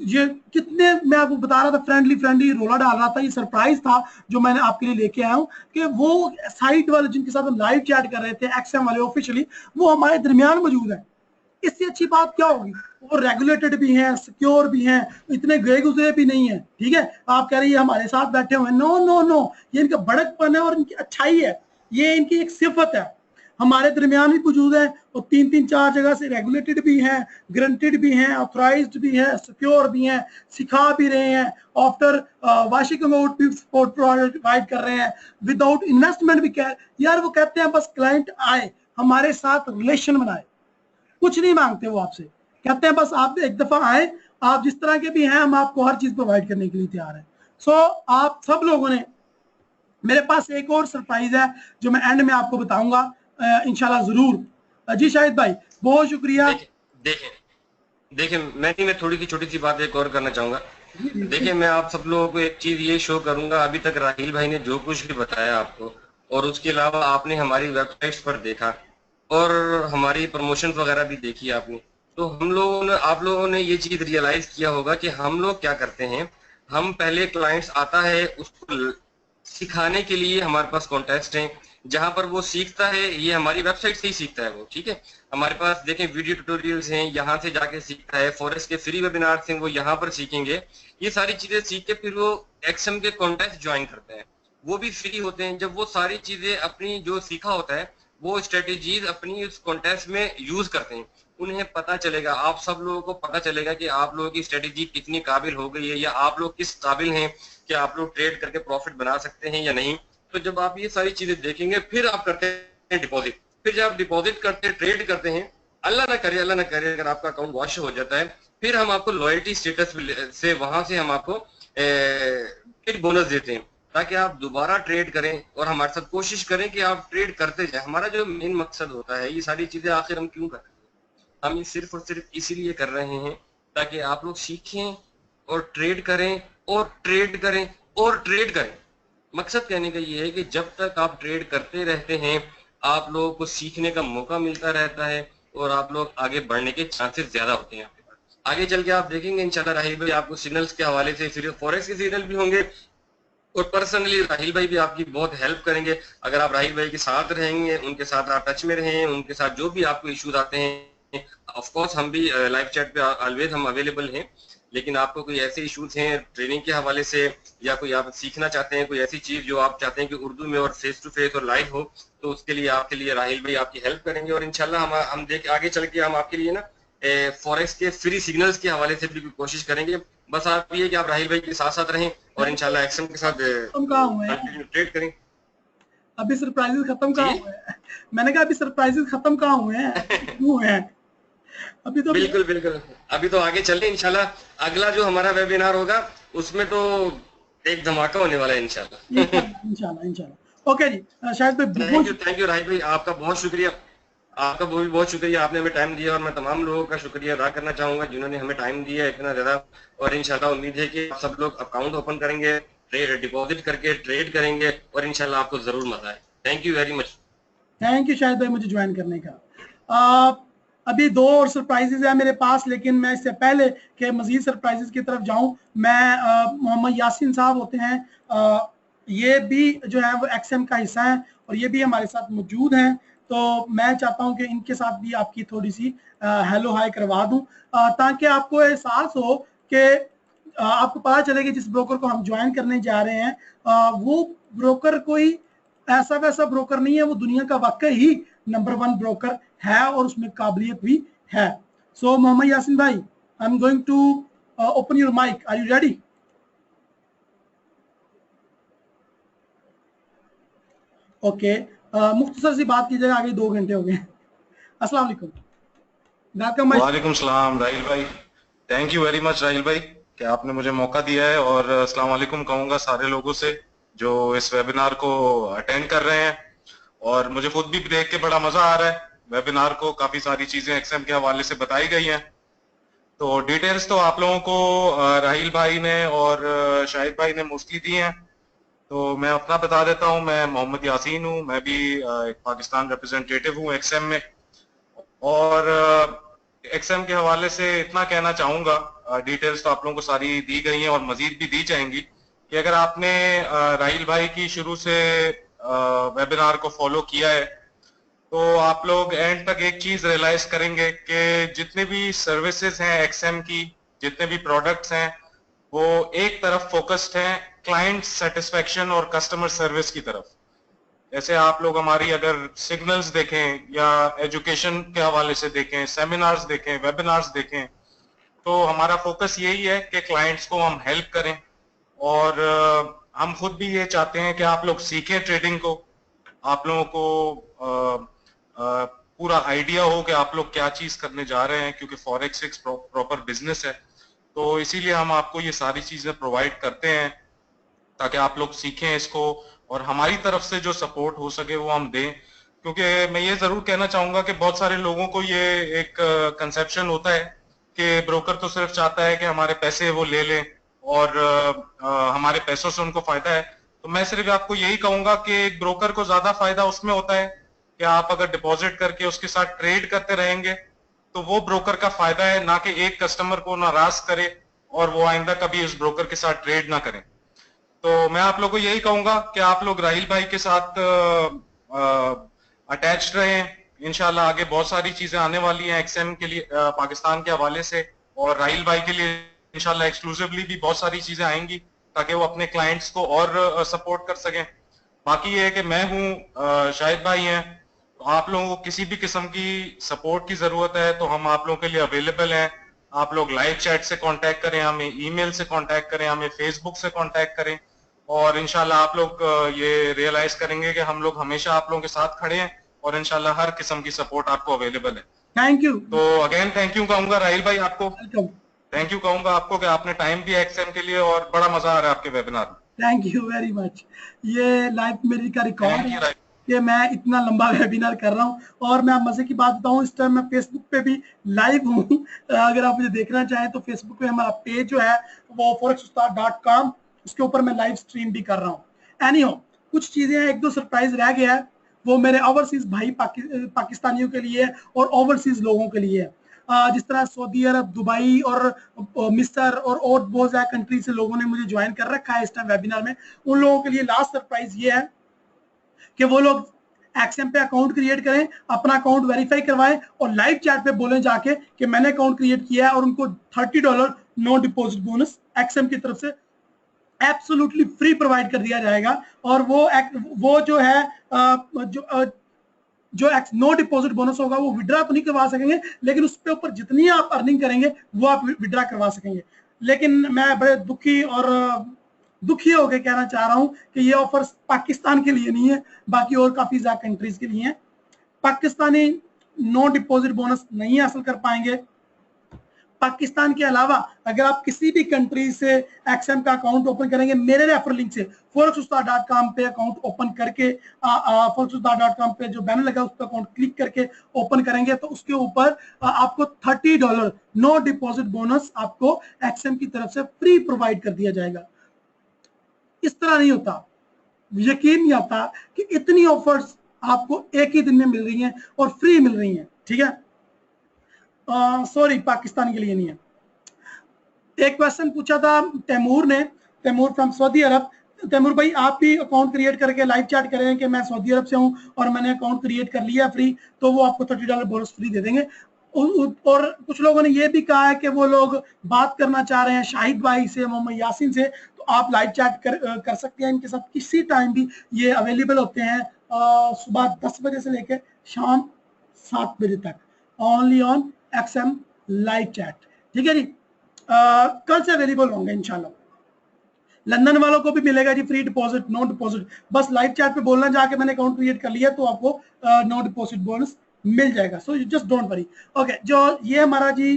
ये कितने, मैं आपको बता रहा था, फ्रेंडली रोला डाल रहा था, ये सरप्राइज था जो मैंने आपके लिए लेके आया हूँ कि वो साइट वाले जिनके साथ हम लाइव चैट कर रहे थे, एक्सएम वाले ऑफिशियली, वो हमारे दरमियान मौजूद है। इससे अच्छी बात क्या होगी? वो रेगुलेटेड भी हैं, सिक्योर भी हैं, इतने गए गुजरे भी नहीं है, ठीक है। आप कह रहे हैं हमारे साथ बैठे हुए हैं, नो नो नो, ये इनका बड़कपन है और इनकी अच्छाई है, ये इनकी एक सिफत है। हमारे दरमियान भी मौजूद है और 3-4 जगह से रेगुलेटेड भी हैं, ग्रंटेड भी हैं, ऑथराइज्ड भी हैं, सिक्योर भी हैं, सिखा भी रहे हैं, आफ्टर वाशिंग आउट भी सपोर्ट प्रोवाइड कर रहे हैं, विदाउट इन्वेस्टमेंट भी कह यार, वो कहते हैं बस क्लाइंट आए हमारे साथ रिलेशन बनाए, कुछ नहीं मांगते वो आपसे, कहते हैं बस आप एक दफा आए, आप जिस तरह के भी हैं हम आपको हर चीज प्रोवाइड करने के लिए तैयार है। सो आप सब लोगों ने, मेरे पास एक और सरप्राइज है जो मैं एंड में आपको बताऊंगा इंशाल्लाह जरूर। जी शाहिद भाई बहुत शुक्रिया। देखिए मैं थोड़ी की छोटी सी बात एक और करना चाहूंगा। देखिए मैं आप सब लोगों को एक चीज ये शो करूंगा, अभी तक राहिल भाई ने जो कुछ भी बताया आपको, और उसके अलावा आपने हमारी वेबसाइट्स पर देखा और हमारी प्रमोशन वगैरह भी देखी आपने, तो हम लोगों ने, आप लोगों ने ये चीज रियलाइज किया होगा कि हम लोग क्या करते हैं। हम पहले क्लाइंट्स आता है उसको सिखाने के लिए हमारे पास कॉन्टेस्ट हैं जहां पर वो सीखता है, ये हमारी वेबसाइट से ही सीखता है वो, ठीक है। हमारे पास देखें वीडियो ट्यूटोरियल्स हैं, यहाँ से जाके सीखता है, फॉरेस्ट के फ्री वेबिनार हैं वो यहाँ पर सीखेंगे, ये सारी चीजें सीख के फिर वो एक्सएम के कॉन्टेस्ट ज्वाइन करते हैं। वो भी फ्री होते हैं। जब वो सारी चीजें अपनी जो सीखा होता है वो स्ट्रेटेजीज अपनी उस कॉन्टेस्ट में यूज करते हैं, उन्हें पता चलेगा, आप सब लोगों को पता चलेगा कि आप लोगों की स्ट्रेटेजी कितनी काबिल हो गई है, या आप लोग किस काबिल हैं कि आप लोग ट्रेड करके प्रॉफिट बना सकते हैं या नहीं। तो जब आप ये सारी चीजें देखेंगे फिर आप करते हैं डिपॉजिट। फिर जब आप डिपॉजिट करते हैं, ट्रेड करते हैं, अल्लाह ना करे अगर आपका अकाउंट वॉश हो जाता है, फिर हम आपको लॉयल्टी स्टेटस से वहां से हम आपको फिर बोनस देते हैं, ताकि आप दोबारा ट्रेड करें और हमारे साथ कोशिश करें कि आप ट्रेड करते जाए। हमारा जो मेन मकसद होता है, ये सारी चीजें आखिर हम क्यों कर रहे हैं, हम ये सिर्फ और सिर्फ इसीलिए कर रहे हैं ताकि आप लोग सीखें और ट्रेड करें और ट्रेड करें और ट्रेड करें। मकसद कहने का ये है कि जब तक आप ट्रेड करते रहते हैं, आप लोगों को सीखने का मौका मिलता रहता है और आप लोग आगे बढ़ने के चांसेस ज्यादा होते हैं आपके पास। आगे चल के आप देखेंगे इंशाल्लाह राहिल भाई आपको सिग्नल्स के हवाले से फिर फॉरेक्स के सिग्नल भी होंगे, और पर्सनली राहिल भाई भी आपकी बहुत हेल्प करेंगे। अगर आप राहिल भाई के साथ रहेंगे, उनके साथ आप टच में रहें, उनके साथ जो भी आपको इश्यूज आते हैं, ऑफ कोर्स हम भी लाइव चैट पे ऑलवेज हम अवेलेबल हैं। लेकिन आपको कोई ऐसे इश्यूज हैं ट्रेनिंग के हवाले से, या कोई आप सीखना चाहते हैं, कोई ऐसी चीज जो आप चाहते हैं कि उर्दू में और फेस टू फेस और लाइव हो, तो उसके लिए आपके लिए राहिल भाई आपकी हेल्प करेंगे। और इंशाल्लाह हम देख आगे चल के हम आपके लिए ना फॉरेक्स के फ्री सिग्नल्स के हवाले से भी कोशिश करेंगे। बस आप ये कि आप राहिल भाई के साथ साथ रहें और इंशाल्लाह एक्सएम के साथ खत्म कहाँ हुए हैं? कंटिन्यू ट्रेड करें। अभी सरप्राइजेस खत्म कहाँ जी हुए हैं? मैंने कहा अभी सरप्राइजेस खत्म कहाँ हुए हैं? क्यों हैं? अभी तो बिल्कुल बिल्कुल, अभी तो आगे चल रहे हैं इंशाल्लाह। अगला जो हमारा वेबिनार होगा उसमें तो एक धमाका होने वाला है इंशाल्लाह। इंशाल्लाह इंशाल्लाह इंशाल्लाह। ओके जी, शायद भाई थैंक यू राहिल भाई, आपका बहुत शुक्रिया। आपका बहुत बहुत शुक्रिया, आपने हमें टाइम दिया, और मैं तमाम लोगों का शुक्रिया अदा करना चाहूंगा जिन्होंने हमें टाइम दिया इतना ज्यादा। और इंशाल्लाह उम्मीद है कि आप सब लोग अकाउंट ओपन करेंगे, डिपॉजिट करके ट्रेड करेंगे, और इंशाल्लाह आपको जरूर मजा आए। Thank you very much. Thank you Shahid भाई मुझे ज्वाइन करने का। अभी 2 और सरप्राइजेज है मेरे पास, लेकिन मैं इससे पहले कि मजीद सरप्राइजेज की तरफ जाऊं, मैं मोहम्मद यासीन साहब होते हैं, ये भी जो है वो एक्सएम का हिस्सा है और ये भी हमारे साथ मौजूद हैं। तो मैं चाहता हूं कि इनके साथ भी आपकी थोड़ी सी हेलो हाय करवा दूं, ताकि आपको एहसास हो कि आपको पता चले कि जिस ब्रोकर को हम ज्वाइन करने जा रहे हैं वो ब्रोकर कोई ऐसा वैसा ब्रोकर नहीं है, वो दुनिया का वाकई ही नंबर 1 ब्रोकर है और उसमें काबिलियत भी है। सो मोहम्मद यासीन भाई, I am going to open your mic, are you ready? Okay, मुख्तसर सी बात की जाए, आगे 2 घंटे हो गए। अस्सलाम वालेकुम। वालेकुम सलाम राहिल भाई, thank you very much Rahil भाई कि आपने मुझे मौका दिया है। और अस्सलाम वालेकुम कहूँगा सारे लोगों से जो इस वेबिनार को अटेंड कर रहे हैं। और मुझे खुद भी देख के बड़ा मजा आ रहा है वेबिनार को, काफी सारी चीजें एक्सएम के हवाले से बताई गई हैं। तो डिटेल्स तो आप लोगों को राहिल भाई ने और शाहिद भाई ने मोस्टली दी हैं, तो मैं अपना बता देता हूँ। मैं मोहम्मद यासीन हूँ, मैं भी एक पाकिस्तान रिप्रेजेंटेटिव हूँ एक्सएम में। और एक्सएम के हवाले से इतना कहना चाहूंगा, डिटेल्स तो आप लोगों को सारी दी गई हैं और मजीद भी दी जाएंगी, कि अगर आपने राहिल भाई की शुरू से वेबिनार को फॉलो किया है तो आप लोग एंड तक एक चीज रियलाइज करेंगे कि जितने भी सर्विसेज हैं एक्सएम की, जितने भी प्रोडक्ट्स हैं, वो एक तरफ फोकस्ड हैं क्लाइंट सेटिस्फेक्शन और कस्टमर सर्विस की तरफ। जैसे आप लोग हमारी अगर सिग्नल्स देखें या एजुकेशन के हवाले से देखें, सेमिनार्स देखें, वेबिनार्स देखें, तो हमारा फोकस यही है कि क्लाइंट्स को हम हेल्प करें। और हम खुद भी ये चाहते हैं कि आप लोग सीखें ट्रेडिंग को, आप लोगों को पूरा आइडिया हो कि आप लोग क्या चीज करने जा रहे हैं, क्योंकि फॉरेक्स एक प्रॉपर बिजनेस है। तो इसीलिए हम आपको ये सारी चीजें प्रोवाइड करते हैं ताकि आप लोग सीखें इसको, और हमारी तरफ से जो सपोर्ट हो सके वो हम दें। क्योंकि मैं ये जरूर कहना चाहूंगा कि बहुत सारे लोगों को ये एक कंसेप्शन होता है कि ब्रोकर तो सिर्फ चाहता है कि हमारे पैसे वो ले लें और हमारे पैसों से उनको फायदा है। तो मैं सिर्फ आपको यही कहूंगा कि एक ब्रोकर को ज्यादा फायदा उसमें होता है कि आप अगर डिपॉजिट करके उसके साथ ट्रेड करते रहेंगे तो वो ब्रोकर का फायदा है, ना कि एक कस्टमर को नाराज करे और वो आइंदा कभी उस ब्रोकर के साथ ट्रेड ना करें। तो मैं आप लोगों को यही कहूंगा कि आप लोग राहिल भाई के साथ अटैच्ड रहें। इंशाल्लाह आगे बहुत सारी चीजें आने वाली हैं एक्सएम के लिए पाकिस्तान के हवाले से, और राहिल भाई के लिए इंशाल्लाह एक्सक्लूसिवली भी बहुत सारी चीजें आएंगी। ताकि वो अपने क्लाइंट्स को और सपोर्ट कर सकें। बाकी ये है कि मैं हूँ, शाहिद भाई हैं, तो आप लोगों को किसी भी किस्म की सपोर्ट की जरूरत है तो हम आप लोगों के लिए अवेलेबल हैं। आप लोग लाइव चैट से कांटेक्ट करें, हमें ईमेल से कांटेक्ट करें, हमें फेसबुक से कांटेक्ट करें, और इंशाल्लाह आप लोग ये रियलाइज करेंगे कि हम लोग हमेशा आप लोगों के साथ खड़े हैं और इंशाल्लाह हर किस्म की सपोर्ट आपको अवेलेबल है। Thank you. तो अगेन थैंक यू कहूंगा राहिल भाई आपको, वेलकम। थैंक यू कहूंगा आपको कि आपने टाइम दिया एक्सएम के लिए, और बड़ा मजा आ रहा है आपके वेबिनार में। Thank you very much. ये लाइव मेरी का रिकॉर्ड थैंक यू है राहिल। कि मैं इतना लंबा वेबिनार कर रहा हूँ, और मैं मजे की बात बताऊं, इस टाइम मैं फेसबुक पे भी लाइव हूँ। अगर आप मुझे देखना चाहें तो फेसबुक पे हमारा पेज जो है वो forexustad.com, उसके ऊपर मैं लाइव स्ट्रीम भी कर रहा हूँ। एनीहो, कुछ चीजें एक दो सरप्राइज रह गया है, वो मेरे ओवरसीज भाई पाकिस्तानियों के लिए और ओवरसीज लोगों के लिए है। जिस तरह सऊदी अरब, दुबई और मिस्र और बहुत ज्यादा कंट्री से लोगों ने मुझे ज्वाइन कर रखा है इस टाइम वेबिनार में। उन लोगों के लिए लास्ट सरप्राइज ये है कि वो लोग एक्सएम पे अकाउंट क्रिएट करें, अपना अकाउंट वेरीफाई करवाएं और लाइव चैट पे बोलें जाके कि मैंने अकाउंट क्रिएट किया है, और उनको $30 नो डिपॉजिट बोनस एक्सएम की तरफ से एब्सोल्युटली फ्री प्रोवाइड कर दिया जाएगा। और वो जो है जो नो डिपॉजिट बोनस होगा वो विड्रा तो नहीं करवा सकेंगे, लेकिन उस पे ऊपर जितनी आप अर्निंग करेंगे वो आप विड्रा करवा सकेंगे। लेकिन मैं बड़े दुखी होकर कहना चाह रहा हूं कि ये ऑफर पाकिस्तान के लिए नहीं है, बाकी और काफी ज्यादा कंट्रीज के लिए है। पाकिस्तानी नो डिपॉजिट बोनस नहीं हासिल कर पाएंगे। पाकिस्तान के अलावा अगर आप किसी भी कंट्री से एक्सएम का अकाउंट ओपन करेंगे मेरे रेफर लिंक से forexustad.com पे अकाउंट ओपन करके forexustad.com पे जो बैनर लगा उस पर अकाउंट क्लिक करके ओपन करेंगे तो उसके ऊपर आपको $30 नो डिपॉजिट बोनस आपको एक्सएम की तरफ से फ्री प्रोवाइड कर दिया जाएगा। इस तरह नहीं होता, यकीन नहीं आता कि इतनी ऑफर्स आपको एक ही दिन में मिल रही हैं और फ्री मिल रही हैं। ठीक है, सॉरी पाकिस्तान के लिए नहीं है। एक क्वेश्चन पूछा था तैमूर ने, तैमूर फ्रॉम सऊदी अरब। तैमूर भाई आप भी अकाउंट क्रिएट करके लाइव चैट करें कि मैं सऊदी अरब से हूं और मैंने अकाउंट क्रिएट कर लिया फ्री, तो वो आपको $30 बोनस फ्री दे देंगे। और कुछ लोगों ने ये भी कहा है कि वो लोग बात करना चाह रहे हैं शाहिद भाई से, मोहम्मद यासीन से, तो आप लाइव चैट कर सकते हैं इनके साथ किसी टाइम भी। ये अवेलेबल होते हैं सुबह 10 बजे से लेकर शाम 7 बजे तक, only on XM live chat. ठीक है जी, कल से अवेलेबल होंगे इंशाल्लाह। लंदन वालों को भी मिलेगा जी फ्री डिपॉजिट नो डिपॉजिट, बस लाइव चैट पे बोलना जाके मैंने अकाउंट क्रिएट कर लिया तो आपको नो डिपॉजिट बोनस मिल जाएगा। So you just don't worry. Okay, जो ये हमारा जी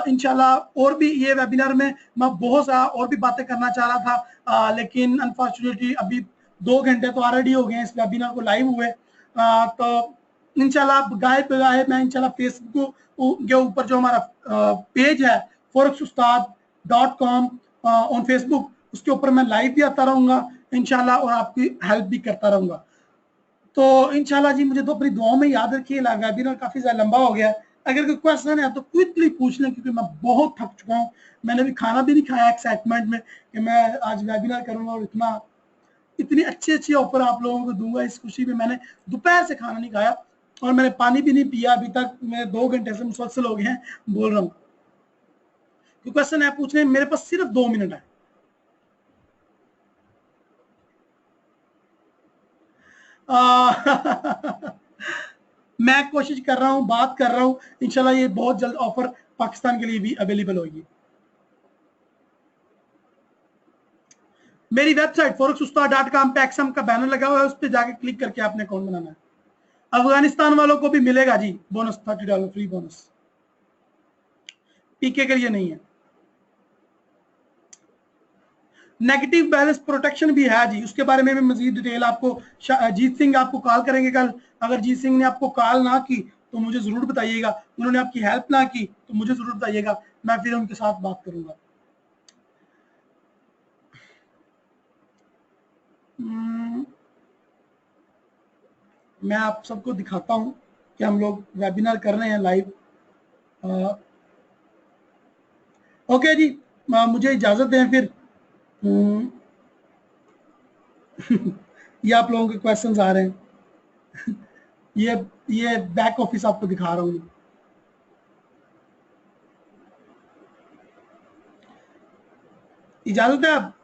इंशाल्लाह और भी ये वेबिनार में मैं बहुत सारा और भी बातें करना चाह रहा था, लेकिन अनफॉर्चुनेटली अभी 2 घंटे तो ऑलरेडी हो गए इस वेबिनार को लाइव हुए। तो इंशाल्लाह गाय पे गाय मैं इंशाल्लाह फेसबुक के ऊपर जो हमारा पेज है forexustad.com ऑन फेसबुक, उसके ऊपर मैं लाइव भी आता रहूंगा इंशाल्लाह और आपकी हेल्प भी करता रहूंगा। तो इंशाल्लाह जी मुझे तो अपनी दुआओं में याद रखिए। वेबिनार काफी ज्यादा लंबा हो गया, अगर कोई क्वेश्चन है तो क्विकली पूछ लें क्योंकि मैं बहुत थक चुका हूँ। मैंने भी खाना भी नहीं खाया एक्साइटमेंट में कि मैं आज वेबिनार करूंगा और इतनी अच्छी ऑफर आप लोगों को दूंगा। इस खुशी में मैंने दोपहर से खाना नहीं खाया और मैंने पानी भी नहीं पिया अभी तक। मैं 2 घंटे से मुसलसल हो गए हैं बोल रहा हूँ। क्वेश्चन है पूछने, मेरे पास सिर्फ 2 मिनट है। मैं कोशिश कर रहा हूं, बात कर रहा हूं, इंशाल्लाह ये बहुत जल्द ऑफर पाकिस्तान के लिए भी अवेलेबल होगी। मेरी वेबसाइट forexustad.com पे एक्सएम का बैनर लगा हुआ है, उस पर जाके क्लिक करके आपने अकाउंट बनाना है। अफगानिस्तान वालों को भी मिलेगा जी बोनस, $30 फ्री बोनस, पीके के लिए नहीं है। नेगेटिव बैलेंस प्रोटेक्शन भी है जी, उसके बारे में भी मजीद डिटेल आपको जीत सिंह आपको कॉल करेंगे कल। अगर जीत सिंह ने आपको कॉल ना की तो मुझे जरूर बताइएगा, उन्होंने आपकी हेल्प ना की तो मुझे जरूर बताइएगा, मैं फिर उनके साथ बात करूंगा। मैं आप सबको दिखाता हूं कि हम लोग वेबिनार कर रहे हैं लाइव। ओके जी, मुझे इजाजत दें फिर। ये आप लोगों के क्वेश्चंस आ रहे हैं। ये बैक ऑफिस आपको दिखा रहा हूँ। इजाजत है आप?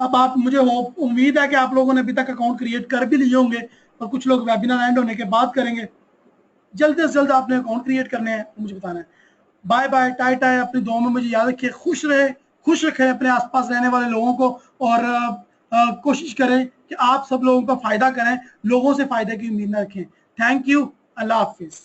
अब आप मुझे उम्मीद है कि आप लोगों ने अभी तक अकाउंट क्रिएट कर भी लिए होंगे और कुछ लोग वेबिनार एंड होने के बाद करेंगे। जल्द से जल्द आपने अकाउंट क्रिएट करने हैं, मुझे बताना है। बाय बाय, टाई टाई, अपनी दुआ में मुझे याद रखिए, खुश रहे, खुश रखें अपने आसपास रहने वाले लोगों को, और कोशिश करें कि आप सब लोगों का फायदा करें, लोगों से फायदे की उम्मीद न रखें। Thank you, Allah Hafiz.